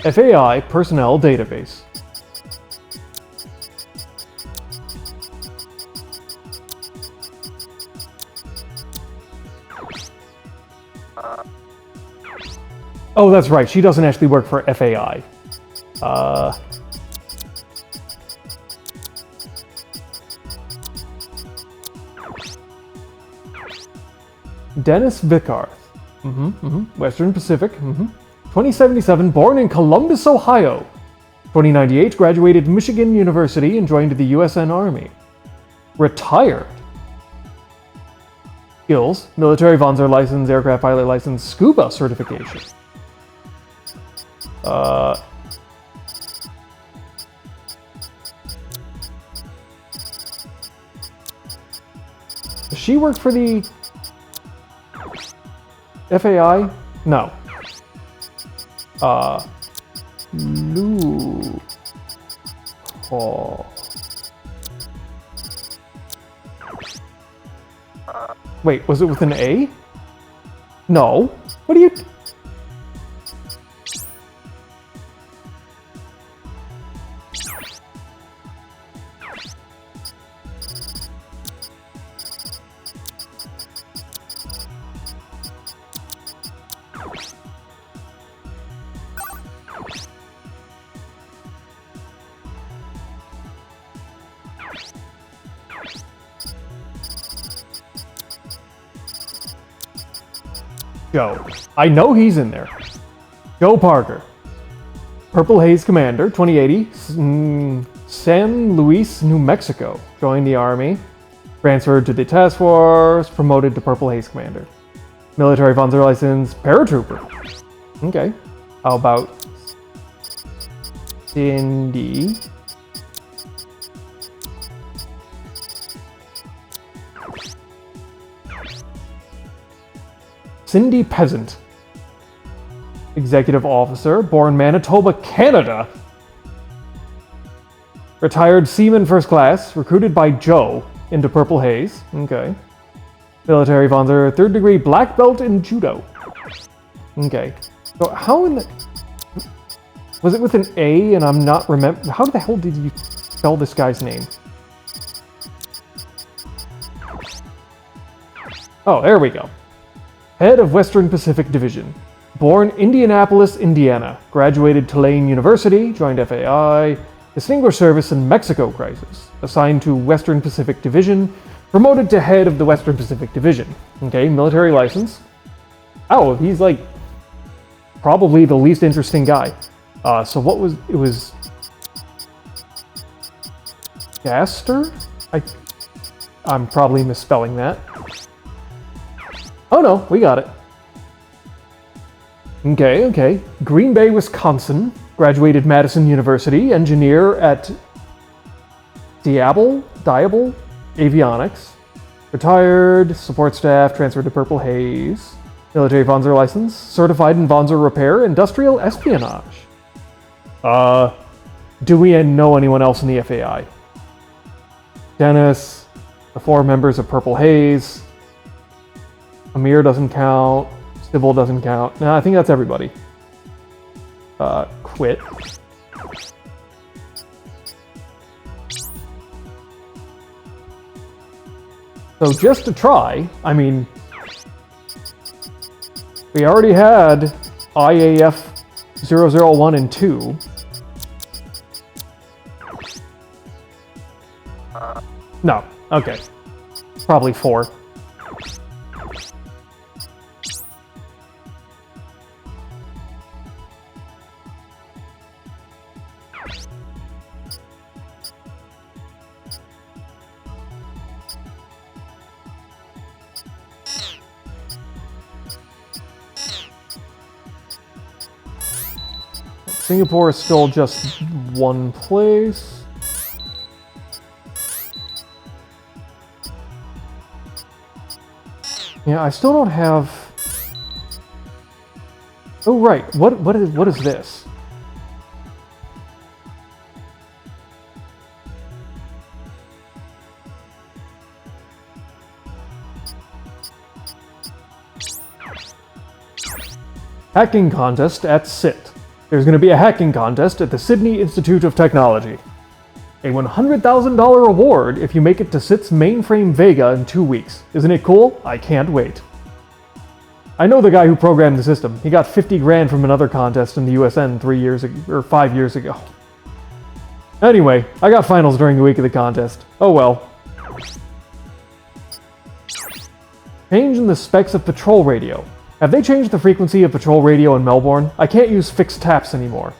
FAI Personnel Database. Oh, that's right. She doesn't actually work for FAI. Dennis Vicarth. Western Pacific. 2077, born in Columbus, Ohio. 2098, graduated Michigan University and joined the USN Army. Retired. Skills, military wanzer license, aircraft pilot license, scuba certification. Does she work for the FAI? No. Lu. Oh. Wait, was it with an A? No. What are you... Joe. I know he's in there. Joe Parker. Purple Haze Commander, 2080. San Luis, New Mexico. Joined the Army. Transferred to the Task Force. Promoted to Purple Haze Commander. Military Wanzer license. Paratrooper. Okay. How about Cindy? Cindy Peasant. Executive Officer, born Manitoba, Canada. Retired Seaman First Class, recruited by Joe into Purple Haze. Okay. Military Wanzer, 3rd degree black belt in Judo. Okay. So how in the... Was it with an A and I'm not remember... How the hell did you spell this guy's name? Oh, there we go. Head of Western Pacific Division. Born Indianapolis, Indiana. Graduated Tulane University, joined FAI. Distinguished service in Mexico crisis. Assigned to Western Pacific Division. Promoted to head of the Western Pacific Division. Okay, military license. Oh, he's like probably the least interesting guy. So what was it? Was Gaster? I'm probably misspelling that. Oh no, we got it. Okay. Green Bay, Wisconsin. Graduated Madison University. Engineer at Diable Avionics. Retired. Support staff. Transferred to Purple Haze. Military Wanzer license. Certified in Wanzer repair. Industrial espionage. Do we know anyone else in the FAI? Dennis. The 4 members of Purple Haze. Amir doesn't count. Sybil doesn't count. No, I think that's everybody. Quit. So just to try, I mean, we already had IAF 001 and 2. No, okay. Probably 4. Singapore is still just one place. Yeah, I still don't have... Oh, right. What is this? Hacking contest at SIT. There's going to be a hacking contest at the Sydney Institute of Technology. A $100,000 reward if you make it to SIT's mainframe Vega in 2 weeks. Isn't it cool? I can't wait. I know the guy who programmed the system. He got 50 grand from another contest in the USN 5 years ago. Anyway, I got finals during the week of the contest. Oh well. Change in the specs of patrol radio. Have they changed the frequency of patrol radio in Melbourne? I can't use fixed taps anymore.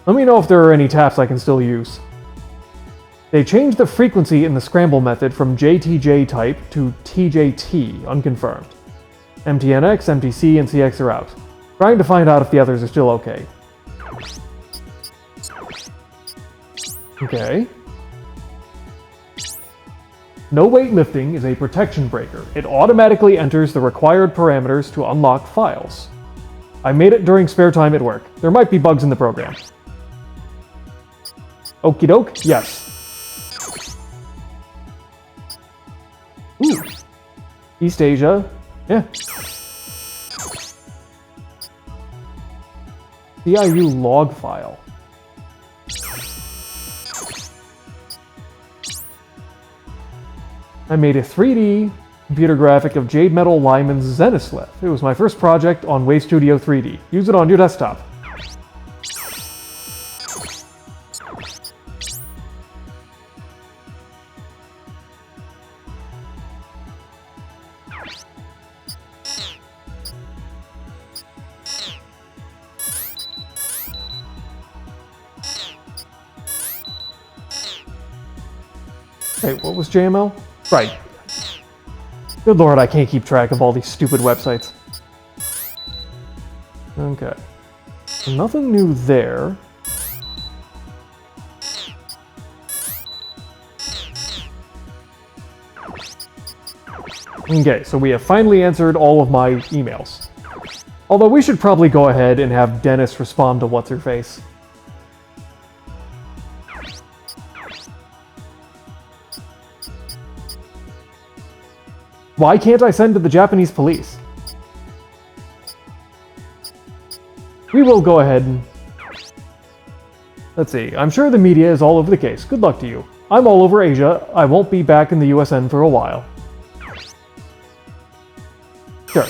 Let me know if there are any taps I can still use. They changed the frequency in the scramble method from JTJ type to TJT, unconfirmed. MTNX, MTC, and CX are out. Trying to find out if the others are still okay. Okay. No weightlifting is a protection breaker. It automatically enters the required parameters to unlock files. I made it during spare time at work. There might be bugs in the program. Okie doke, yes. Ooh. East Asia, yeah. CIU log file. I made a 3D computer graphic of Jade Metal Lyman's Zenithslith. It was my first project on Way Studio 3D. Use it on your desktop. Wait, what was JML? Right. Good lord, I can't keep track of all these stupid websites. Okay. So nothing new there. Okay, so we have finally answered all of my emails. Although we should probably go ahead and have Dennis respond to What's-Her-Face. Why can't I send to the Japanese police? We will go ahead and... Let's see. I'm sure the media is all over the case. Good luck to you. I'm all over Asia. I won't be back in the USN for a while. Sure.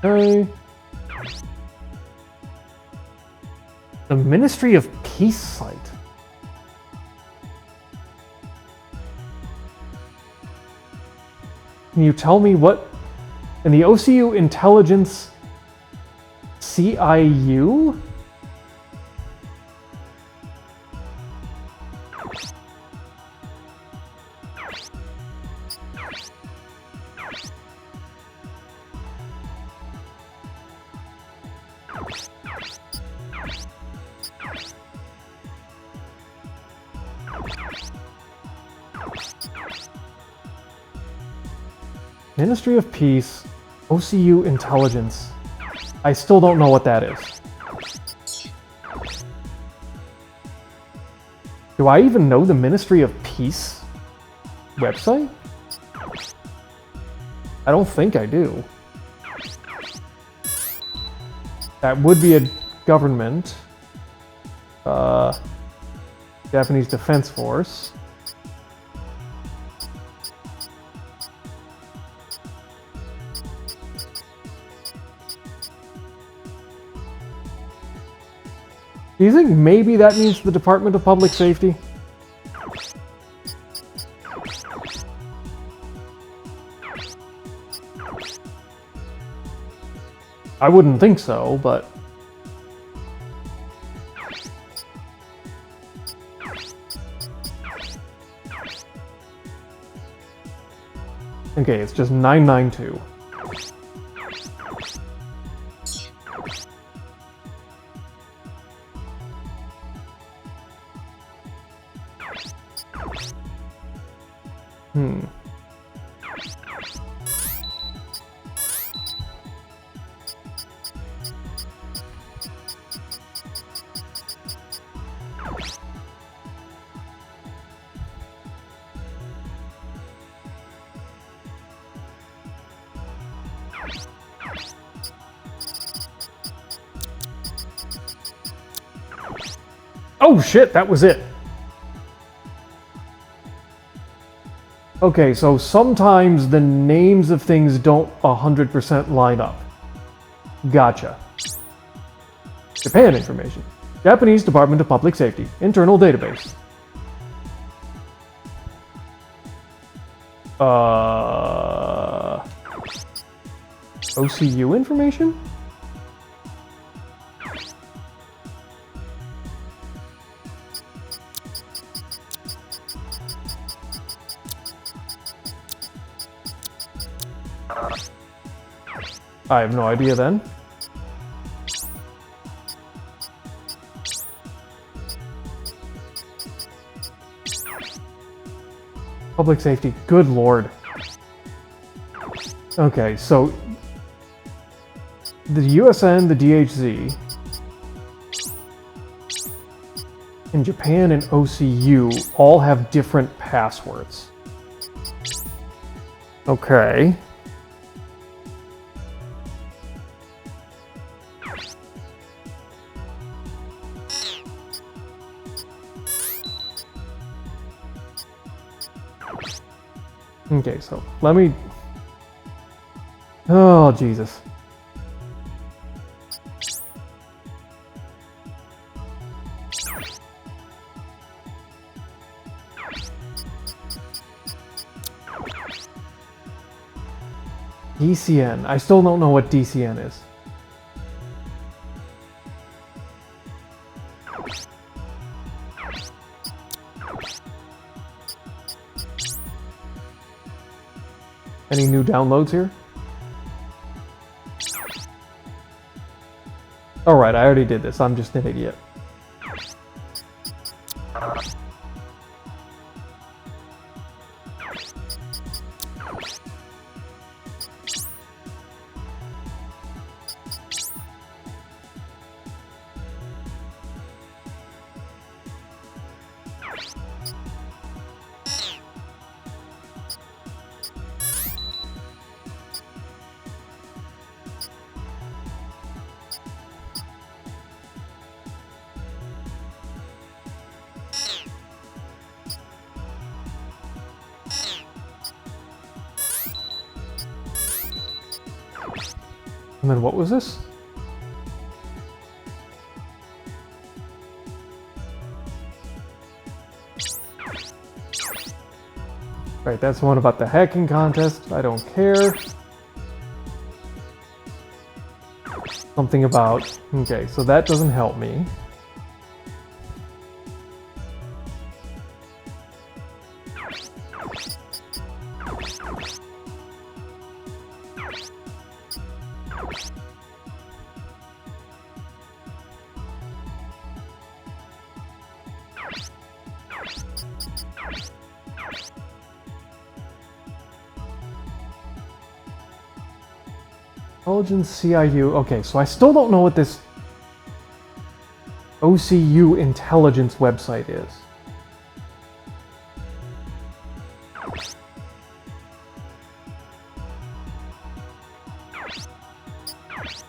Okay. The Ministry of Peace site. Can you tell me what... In the OCU Intelligence CIU? Ministry of Peace, OCU Intelligence. I still don't know what that is. Do I even know the Ministry of Peace website? I don't think I do. That would be a government. Japanese Defense Force. Do you think maybe that means the Department of Public Safety? I wouldn't think so, but... Okay, it's just 992. Oh shit, that was it. Okay, so sometimes the names of things don't 100% line up. Gotcha. Japan information. Japanese Department of Public Safety. Internal database. OCU information? I have no idea then. Public safety, good lord. Okay, so the USN, the DHZ, in Japan and OCU all have different passwords. Okay. Okay, so let me... Oh, Jesus. DCN. I still don't know what DCN is. Any new downloads here? Alright, I already did this. I'm just an idiot. And then what was this? Right, that's one about the hacking contest. I don't care. Something about... Okay, so that doesn't help me. Intelligence CIU. Okay, so I still don't know what this OCU intelligence website is.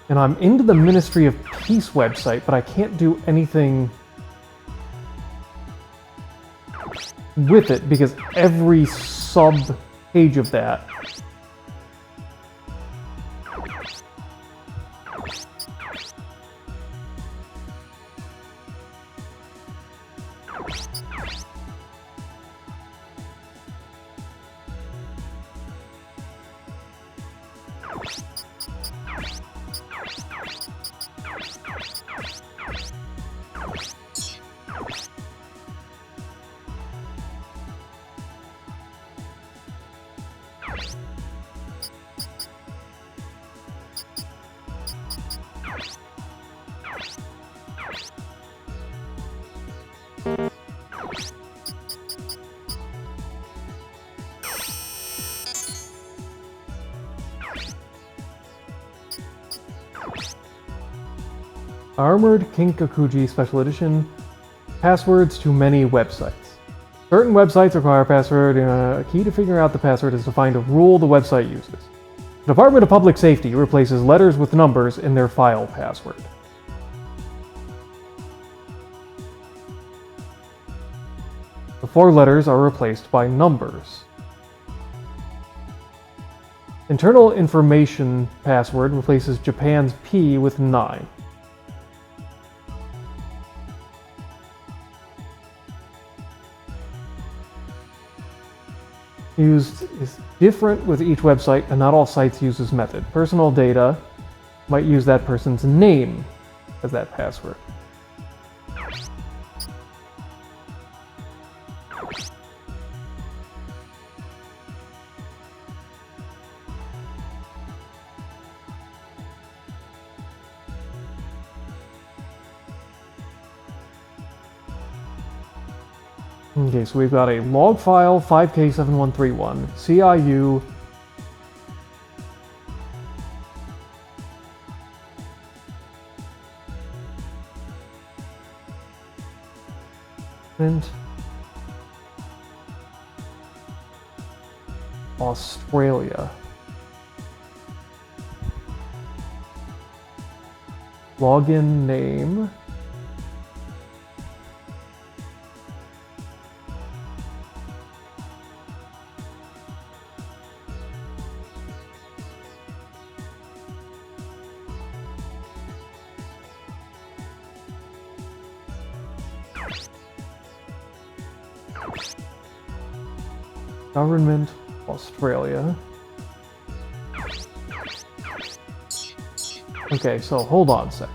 And I'm into the Ministry of Peace website, but I can't do anything with it because every sub-page of that Armored Kinkakuji Special Edition. Passwords to many websites. Certain websites require a password, and a key to figuring out the password is to find a rule the website uses. The Department of Public Safety replaces letters with numbers in their file password. The 4 letters are replaced by numbers. Internal Information Password replaces Japan's P with 9. Used is different with each website, and not all sites use this method. Personal data might use that person's name as that password. Okay, so we've got a log file 5K7131, CIU. And Australia. Login name. Government, Australia. Okay, so hold on a sec.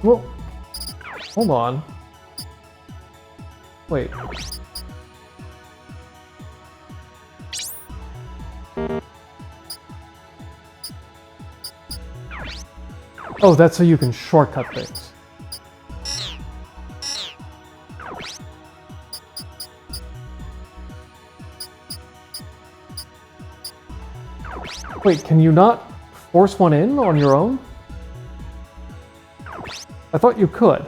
Well, hold on. Wait. Oh, that's so you can shortcut things. Wait, can you not force one in on your own? I thought you could.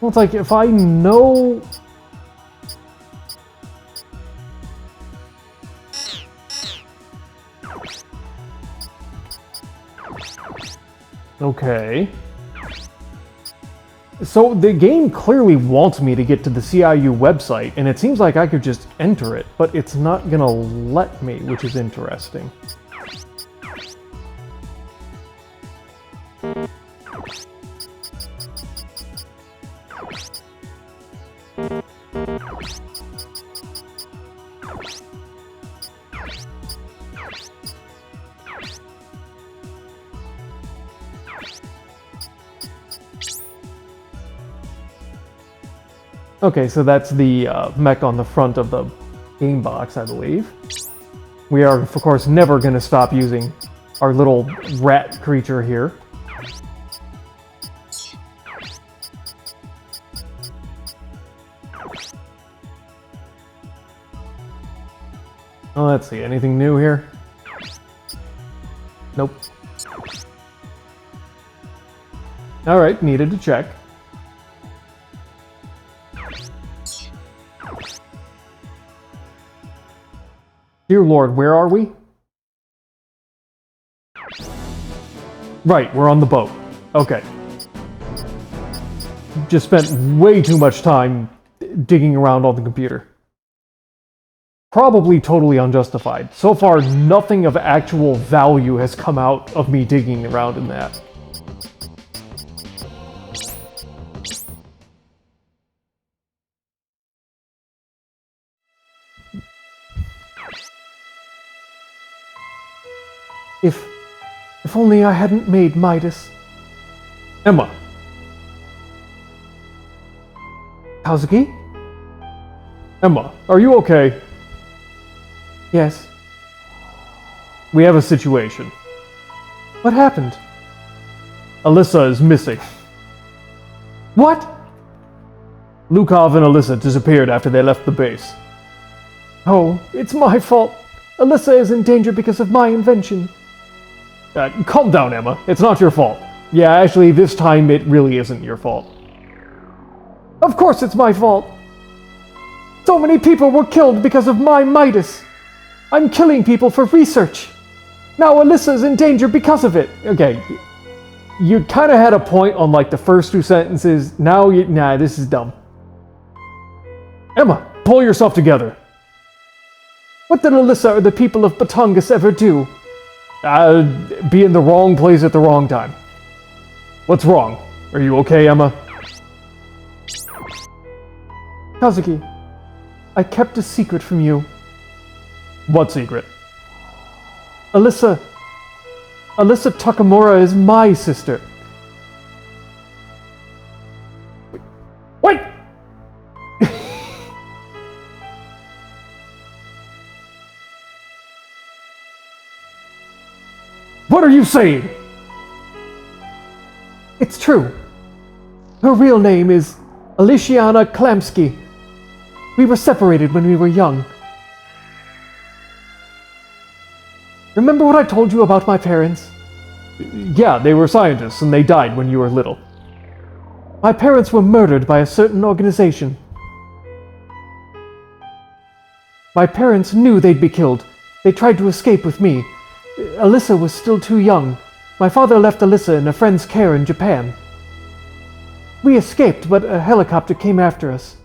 Well, it's like if I know... Okay. So the game clearly wants me to get to the CIU website, and it seems like I could just enter it, but it's not gonna let me, which is interesting. Okay, so that's the mech on the front of the game box, I believe. We are, of course, never going to stop using our little rat creature here. Oh, let's see, anything new here? Nope. Alright, needed to check. Dear Lord, where are we? Right, we're on the boat. Okay. Just spent way too much time digging around on the computer. Probably totally unjustified. So far, nothing of actual value has come out of me digging around in that. If only I hadn't made Midas. Emma. Kazuki? Emma, are you okay? Yes. We have a situation. What happened? Alyssa is missing. What? Lukov and Alyssa disappeared after they left the base. Oh, it's my fault. Alyssa is in danger because of my invention. Calm down, Emma. It's not your fault. Yeah, actually, this time it really isn't your fault. Of course it's my fault. So many people were killed because of my Midas. I'm killing people for research. Now Alyssa's in danger because of it. Okay, you kind of had a point on like the first two sentences. Now, nah, this is dumb. Emma, pull yourself together. What did Alyssa or the people of Batungus ever do? Be in the wrong place at the wrong time. What's wrong? Are you okay, Emma? Kazuki, I kept a secret from you. What secret? Alyssa Takemura is my sister. Wait! What are you saying? It's true. Her real name is Oceana Community. We were separated when we were young. Remember what I told you about my parents? Yeah, they were scientists and they died when you were little. My parents were murdered by a certain organization. My parents knew they'd be killed. They tried to escape with me. Alyssa was still too young. My father left Alyssa in a friend's care in Japan. We escaped, but a helicopter came after us.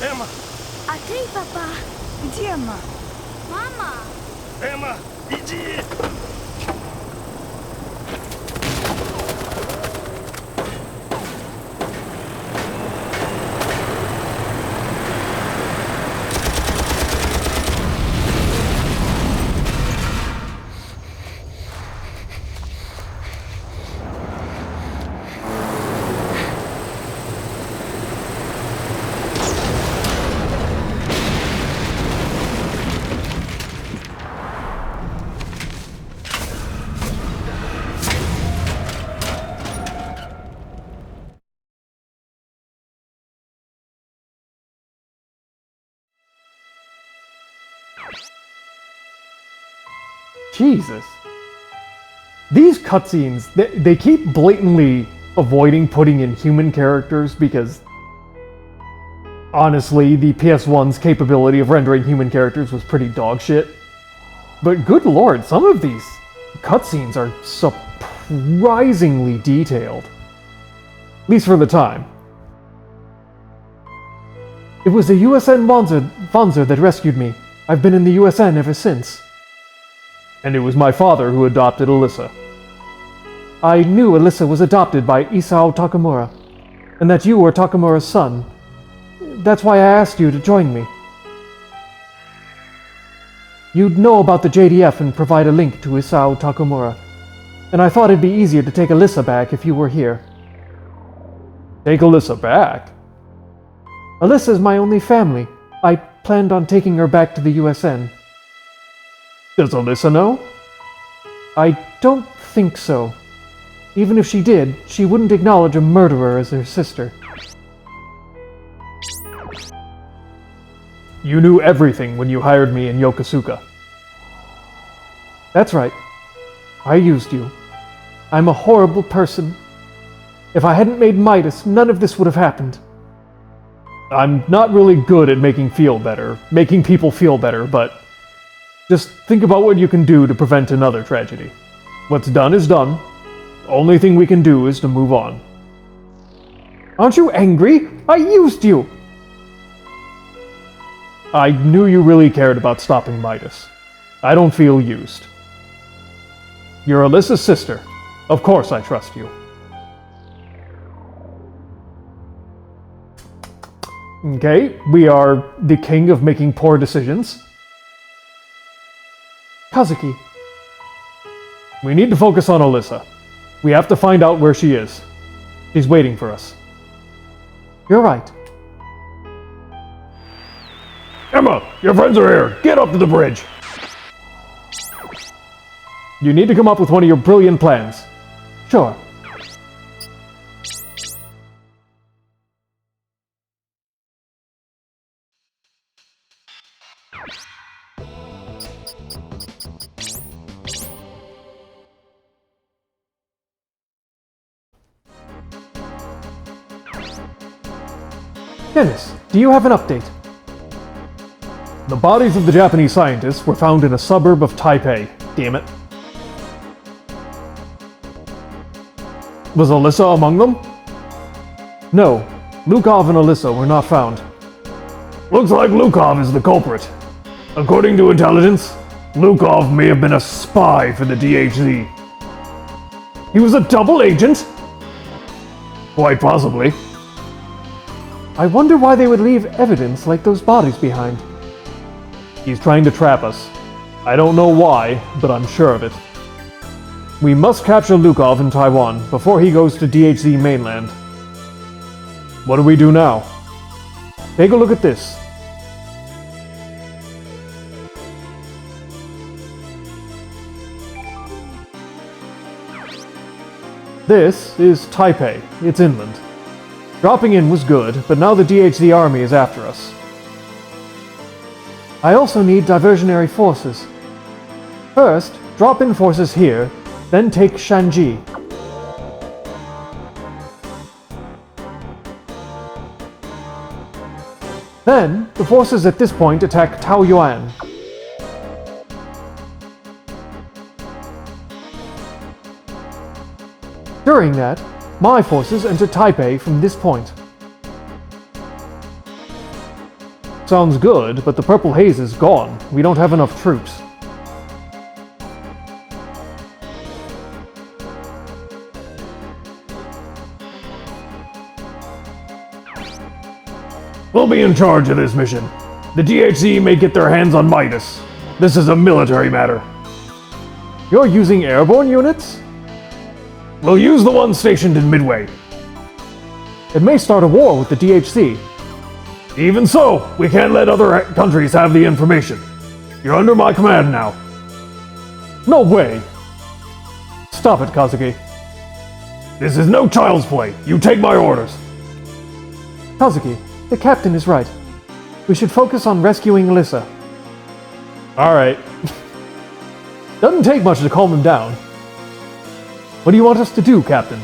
Emma! Отей, папа! Где Эмма? Мама! Emma, иди! Jesus. These cutscenes, they keep blatantly avoiding putting in human characters because, honestly, the PS1's capability of rendering human characters was pretty dog shit. But good lord, some of these cutscenes are surprisingly detailed. At least for the time. It was the USN wanzer that rescued me. I've been in the USN ever since. And it was my father who adopted Alyssa. I knew Alyssa was adopted by Isao Takemura, and that you were Takemura's son. That's why I asked you to join me. You'd know about the JDF and provide a link to Isao Takemura, and I thought it'd be easier to take Alyssa back if you were here. Take Alyssa back? Alyssa's my only family. I planned on taking her back to the USN. Does Alyssa know? I don't think so. Even if she did, she wouldn't acknowledge a murderer as her sister. You knew everything when you hired me in Yokosuka. That's right. I used you. I'm a horrible person. If I hadn't made Midas, none of this would have happened. I'm not really good at making people feel better, but just think about what you can do to prevent another tragedy. What's done is done. The only thing we can do is to move on. Aren't you angry? I used you! I knew you really cared about stopping Midas. I don't feel used. You're Alyssa's sister. Of course I trust you. Okay, we are the king of making poor decisions. Kazuki. We need to focus on Alyssa. We have to find out where she is. She's waiting for us. You're right. Emma, your friends are here. Get up to the bridge. You need to come up with one of your brilliant plans. Sure. Dennis, do you have an update? The bodies of the Japanese scientists were found in a suburb of Taipei. Damn it. Was Alyssa among them? No, Lukov and Alyssa were not found. Looks like Lukov is the culprit. According to intelligence, Lukov may have been a spy for the DHZ. He was a double agent? Quite possibly. I wonder why they would leave evidence like those bodies behind. He's trying to trap us. I don't know why, but I'm sure of it. We must capture Lukov in Taiwan before he goes to DHZ mainland. What do we do now? Take a look at this. This is Taipei. It's inland. Dropping in was good, but now the DHZ army is after us. I also need diversionary forces. First, drop in forces here, then take Shanji. Then, the forces at this point attack Taoyuan. During that, my forces enter Taipei from this point. Sounds good, but the Purple Haze is gone. We don't have enough troops. We'll be in charge of this mission. The DHZ may get their hands on Midas. This is a military matter. You're using airborne units? We'll use the one stationed in Midway. It may start a war with the DHC. Even so, we can't let other countries have the information. You're under my command now. No way! Stop it, Kazuki. This is no child's play. You take my orders. Kazuki, the captain is right. We should focus on rescuing Alyssa. Alright. Doesn't take much to calm him down. What do you want us to do, Captain?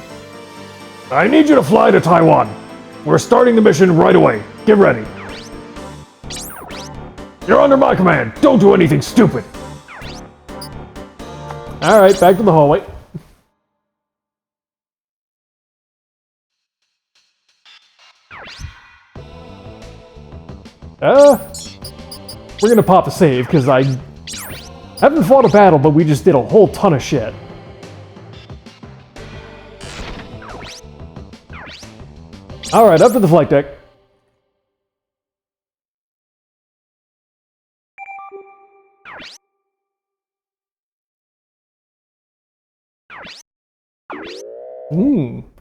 I need you to fly to Taiwan. We're starting the mission right away. Get ready. You're under my command. Don't do anything stupid. Alright, back to the hallway. We're gonna pop a save, because I haven't fought a battle, but we just did a whole ton of shit. Alright, up to the flight deck.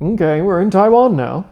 Okay, we're in Taiwan now.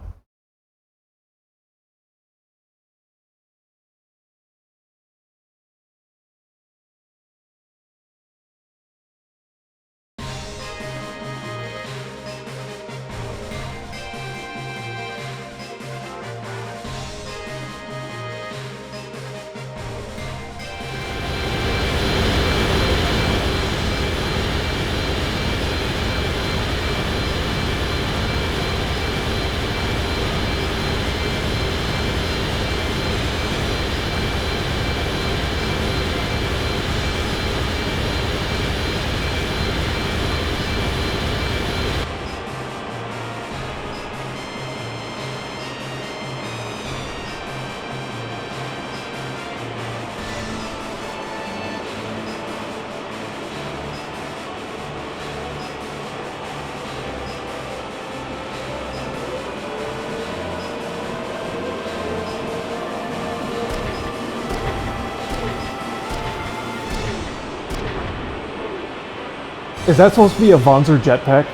Is that supposed to be a Wanzer jetpack?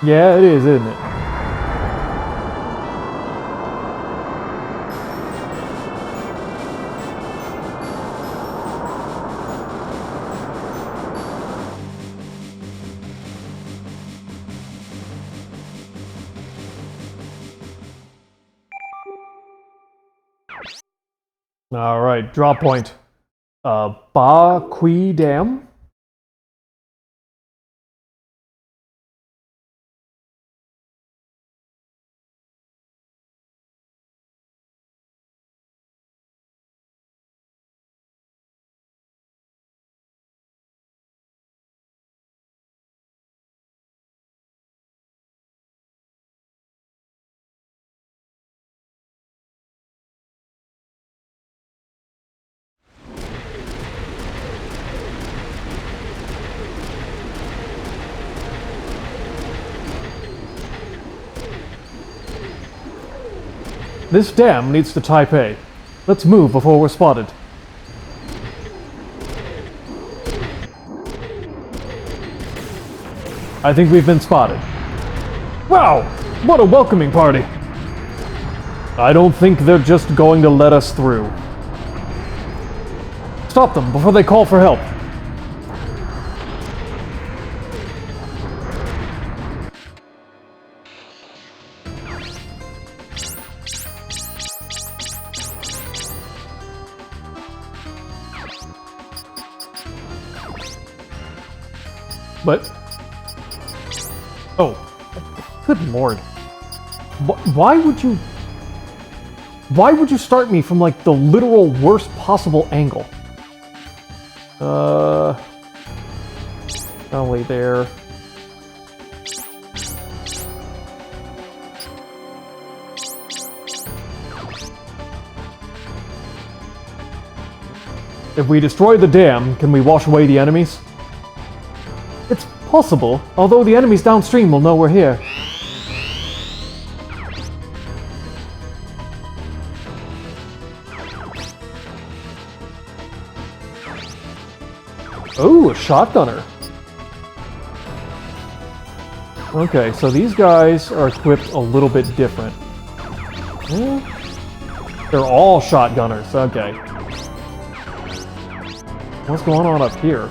Yeah, it is, isn't it? All right, drop point. Ba Kui Dam. this dam leads to Taipei. Let's move before we're spotted. I think we've been spotted. Wow, what a welcoming party. I don't think they're just going to let us through. Stop them before they call for help. But... Oh. Good lord. Why would you... Why would you start me from, like, the literal worst possible angle? Probably there. If we destroy the dam, can we wash away the enemies? It's possible, although the enemies downstream will know we're here. Ooh, a shotgunner. Okay, so these guys are equipped a little bit different. They're all shotgunners, okay. What's going on up here?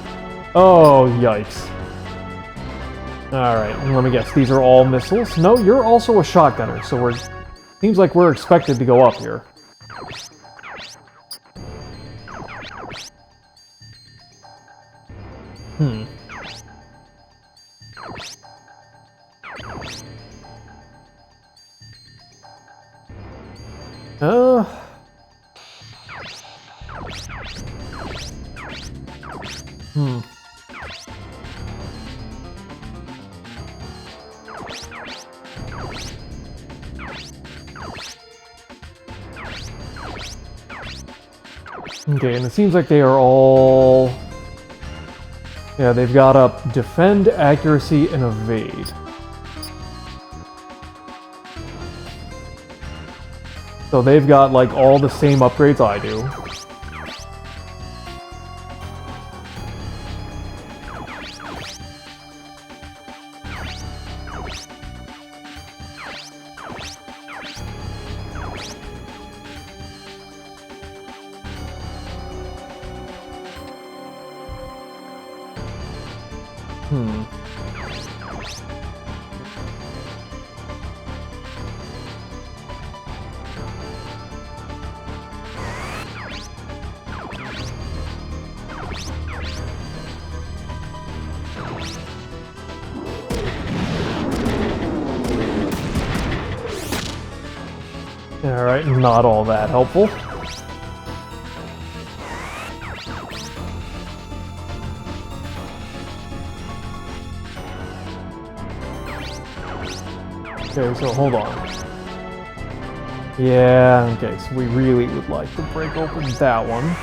Oh, yikes. Alright, let me guess. These are all missiles? No, you're also a shotgunner, so we're... Seems like we're expected to go up here. Okay, and it seems like they are all... Yeah, they've got up defend, accuracy, and evade. So they've got, like, all the same upgrades I do. Alright, not all that helpful. Okay, so hold on. Yeah, okay, so we really would like to break open that one.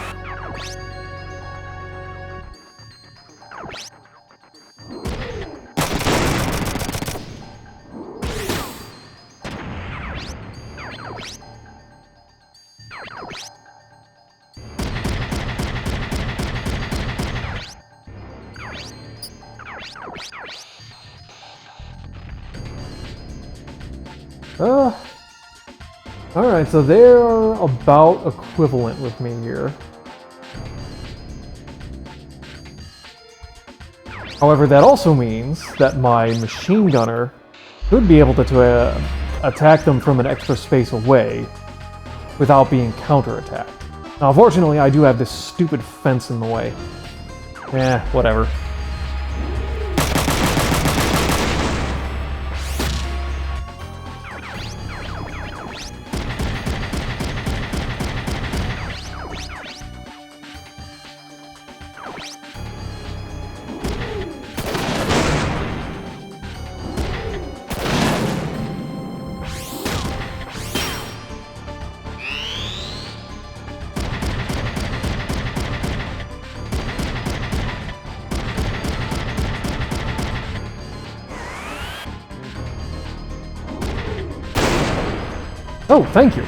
Alright, so they're about equivalent with me here. However, that also means that my machine gunner should be able to attack them from an extra space away without being counterattacked. Now, unfortunately, I do have this stupid fence in the way. Whatever. Oh, thank you.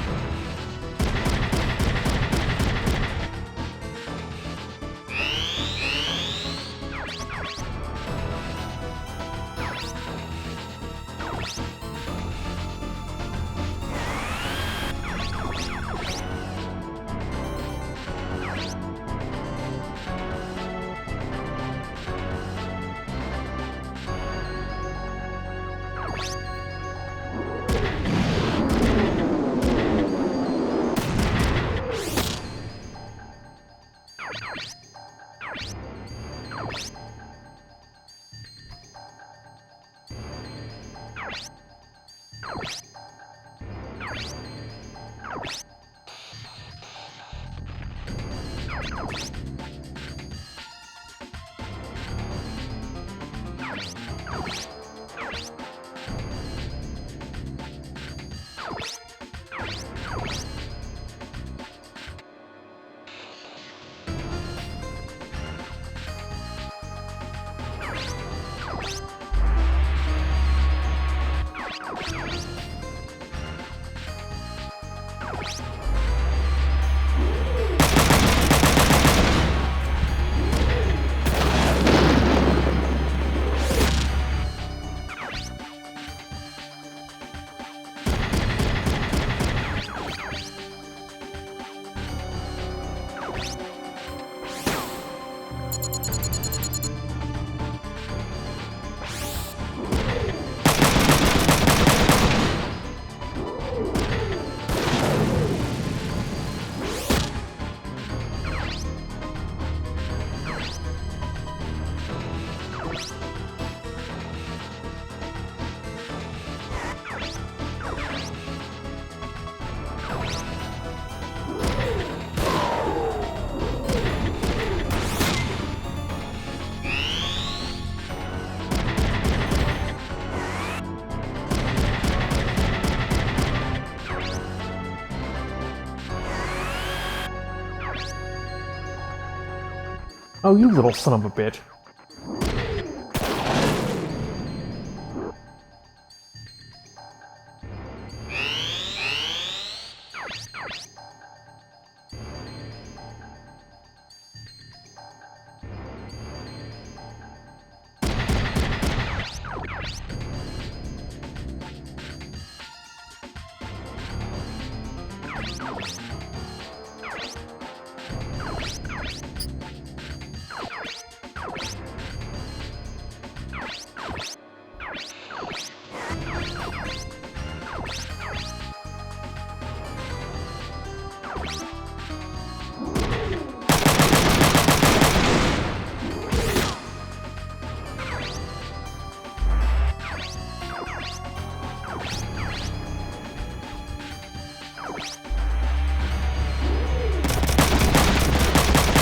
Oh, you little son of a bitch.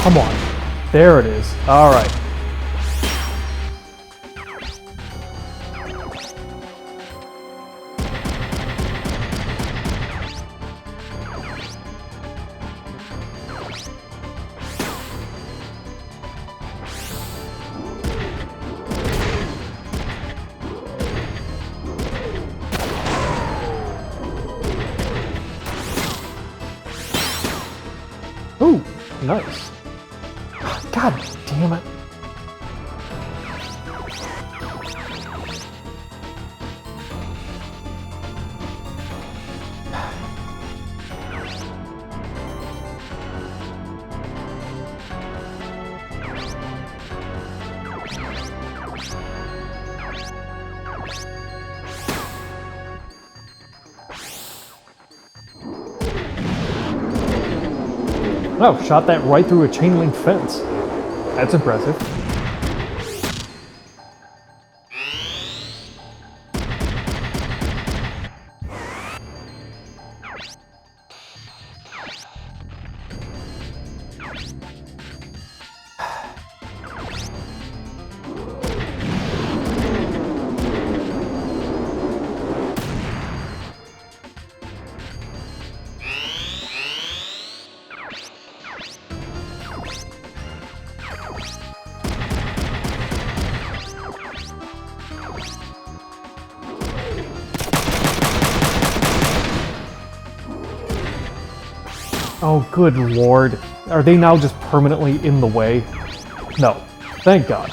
Come on. There it is. All right. Ooh, nice. God damn it. Oh, shot that right through a chain link fence. That's impressive. Oh, good lord. Are they now just permanently in the way? No. Thank God.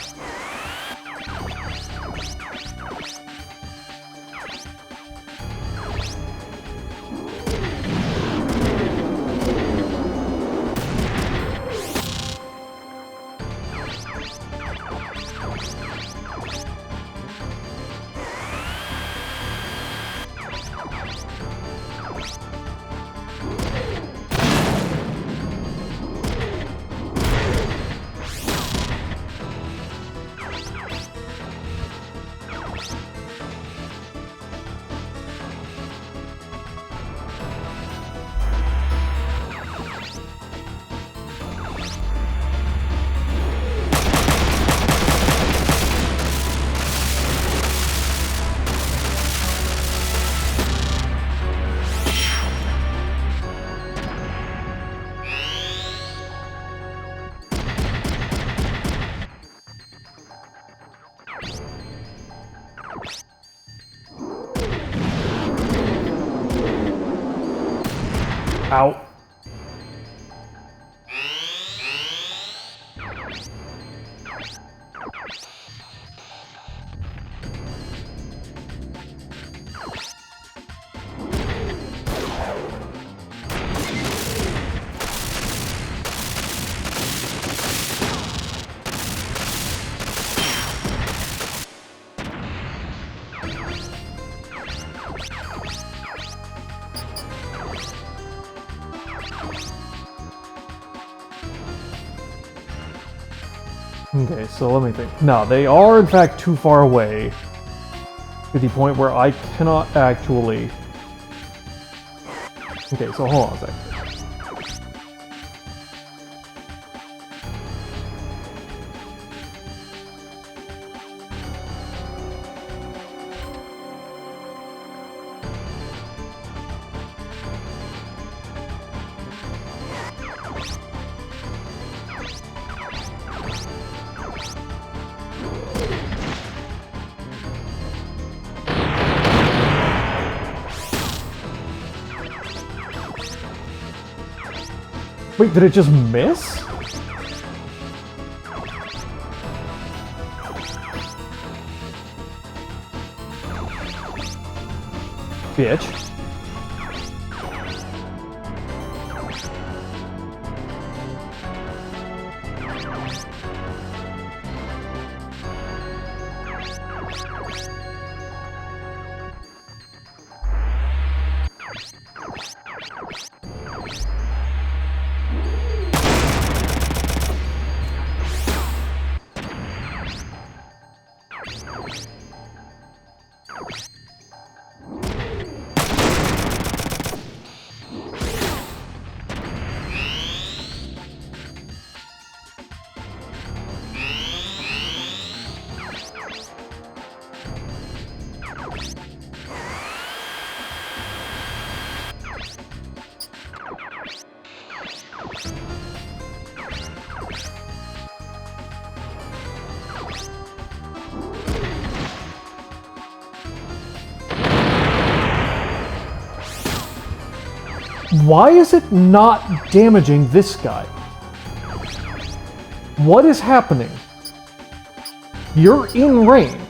Ow. Okay, so let me think. No, they are in fact too far away to the point where I cannot actually... Okay, so hold on a second. Wait, did it just miss? Bitch. Why is it not damaging this guy? What is happening? You're in range.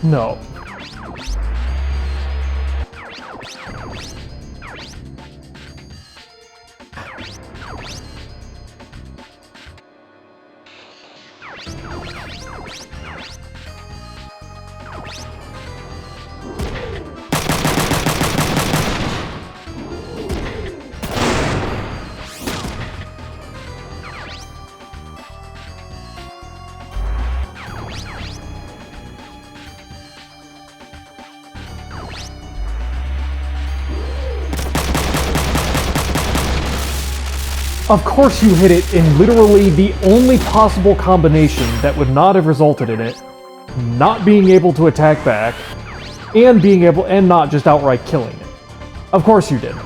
No. Of course you hit it in literally the only possible combination that would not have resulted in it not being able to attack back and not just outright killing it. Of course you did.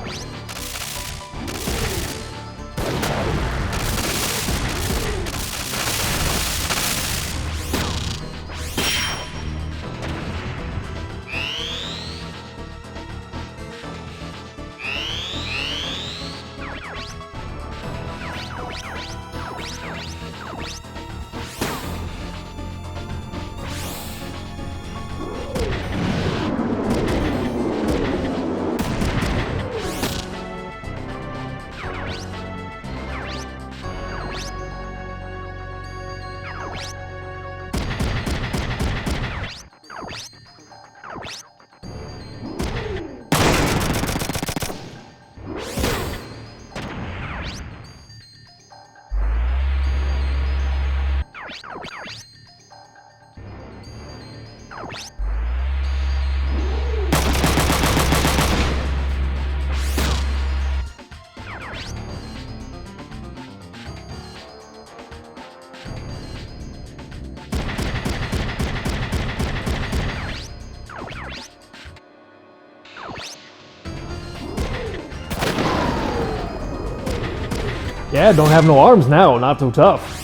Yeah, don't have no arms now, not too tough.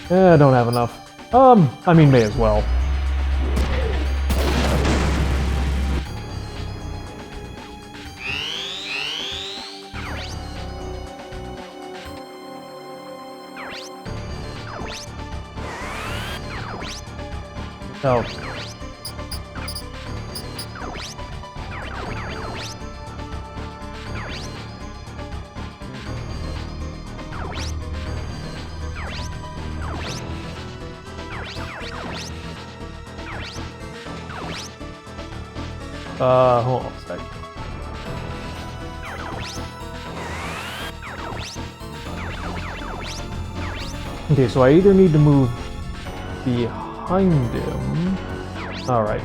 Don't have enough. I mean, may as well. Oh. Hold on a sec. Okay, so I either need to move behind him. Alright.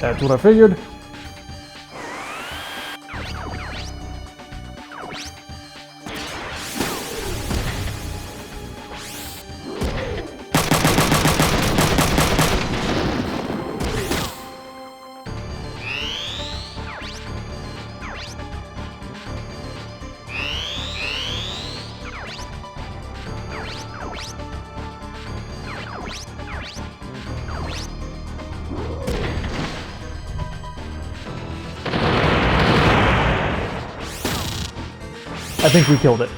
That's what I figured. I think we killed it.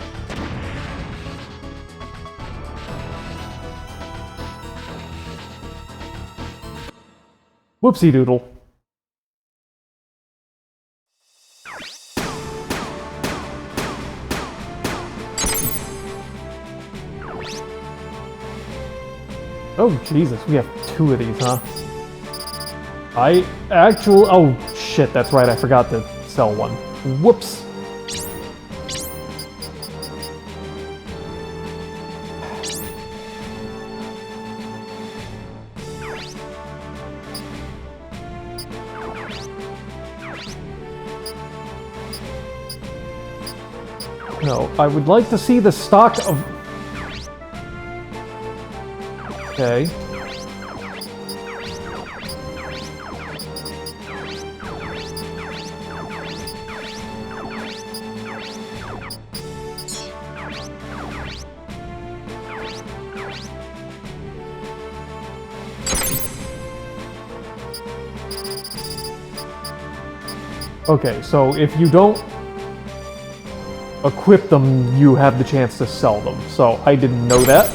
Whoopsie doodle. Oh, Jesus, we have 2 of these, huh? Oh, shit, that's right, I forgot to sell one. Whoops. No, I would like to see the stock of... Okay. Okay, so if you don't equip them, you have the chance to sell them. So I didn't know that.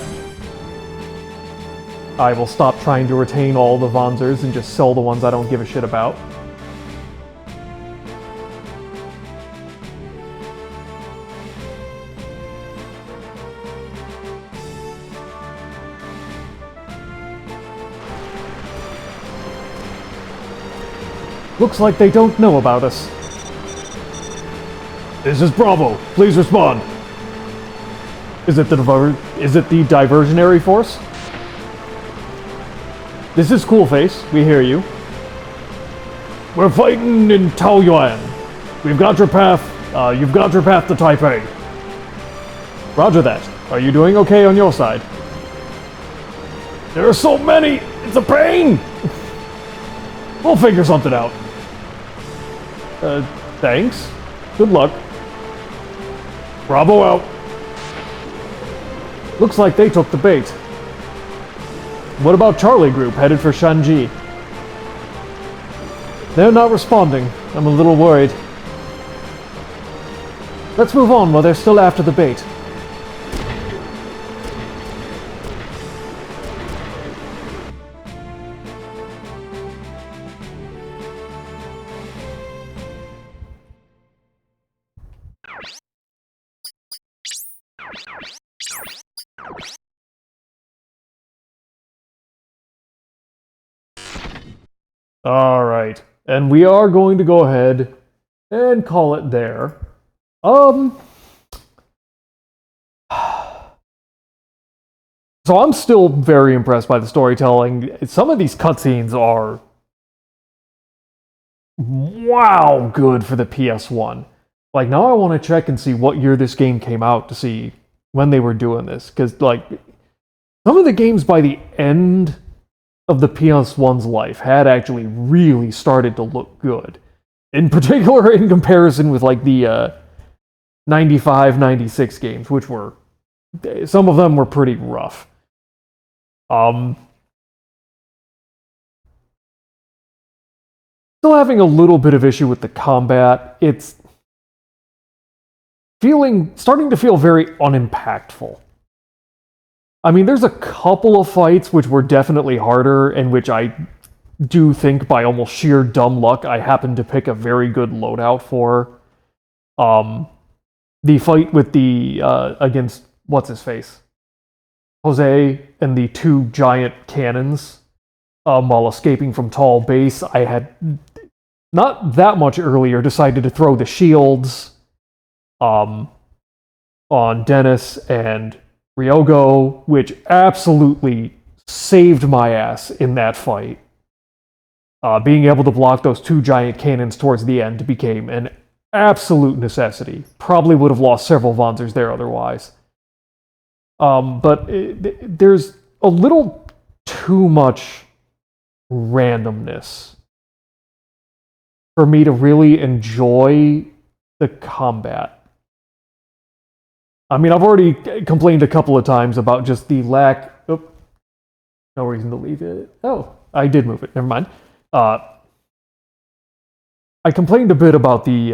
I will stop trying to retain all the wanzers and just sell the ones I don't give a shit about. Looks like they don't know about us. This is Bravo. Please respond. Is it the diversionary force? This is Coolface. We hear you. We're fighting in Taoyuan. We've got your path. You've got your path to Taipei. Roger that. Are you doing okay on your side? There are so many. It's a pain. We'll figure something out. Thanks. Good luck. Bravo out. Looks like they took the bait. What about Charlie Group headed for Shanji? They're not responding. I'm a little worried. Let's move on while they're still after the bait. Alright, and we are going to go ahead and call it there. So I'm still very impressed by the storytelling. Some of these cutscenes are wow good for the PS1. Like, now I want to check and see what year this game came out to see when they were doing this. Because, like, some of the games by the end of the PS1's life had actually really started to look good. In particular, in comparison with, like, the 95, 96 games, which were... some of them were pretty rough. Still having a little bit of issue with the combat. It's starting to feel very unimpactful. I mean, there's a couple of fights which were definitely harder, and which I do think by almost sheer dumb luck I happened to pick a very good loadout for. The fight with the against what's his face, Jose, and the 2 giant cannons while escaping from Tall Base. I had not that much earlier decided to throw the shields on Dennis and Ryogo, which absolutely saved my ass in that fight. Being able to block those 2 giant cannons towards the end became an absolute necessity. Probably would have lost several wanzers there otherwise. But there's a little too much randomness for me to really enjoy the combat. I mean, I've already complained a couple of times about just the lack... Oh, no reason to leave it. Oh, I did move it. Never mind. I complained a bit about the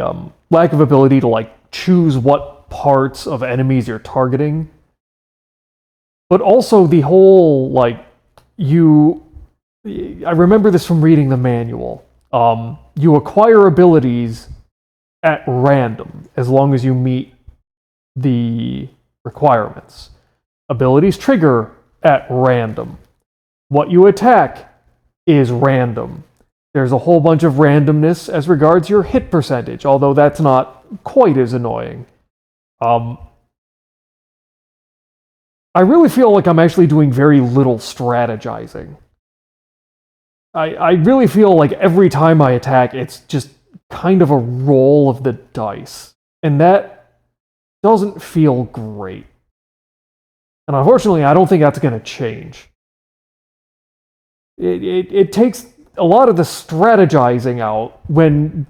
lack of ability to, like, choose what parts of enemies you're targeting. But also the whole, like, I remember this from reading the manual. You acquire abilities at random, as long as you meet the requirements. Abilities trigger at random. what you attack is random. There's a whole bunch of randomness as regards your hit percentage, although that's not quite as annoying. I really feel like I'm actually doing very little strategizing. I really feel like every time I attack, it's just kind of a roll of the dice. And that doesn't feel great. And unfortunately, I don't think that's going to change. It takes a lot of the strategizing out when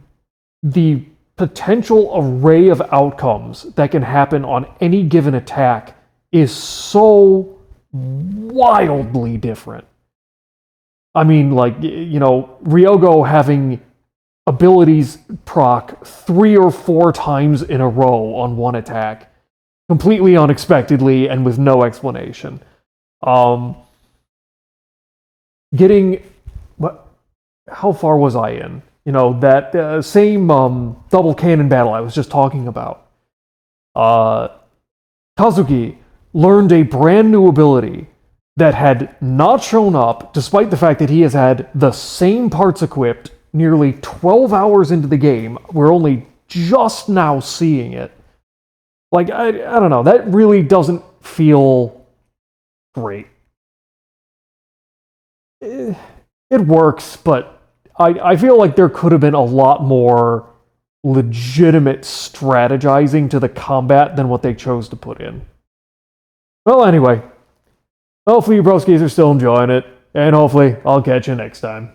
the potential array of outcomes that can happen on any given attack is so wildly different. I mean, like, Ryogo having abilities proc 3 or 4 times in a row on one attack, completely unexpectedly and with no explanation. How far was I in? That same double cannon battle I was just talking about. Kazuki learned a brand new ability that had not shown up, despite the fact that he has had the same parts equipped nearly 12 hours into the game. We're only just now seeing it. Like, I don't know, that really doesn't feel great. It works, but I feel like there could have been a lot more legitimate strategizing to the combat than what they chose to put in. Well, anyway, hopefully you broskis are still enjoying it, and hopefully I'll catch you next time.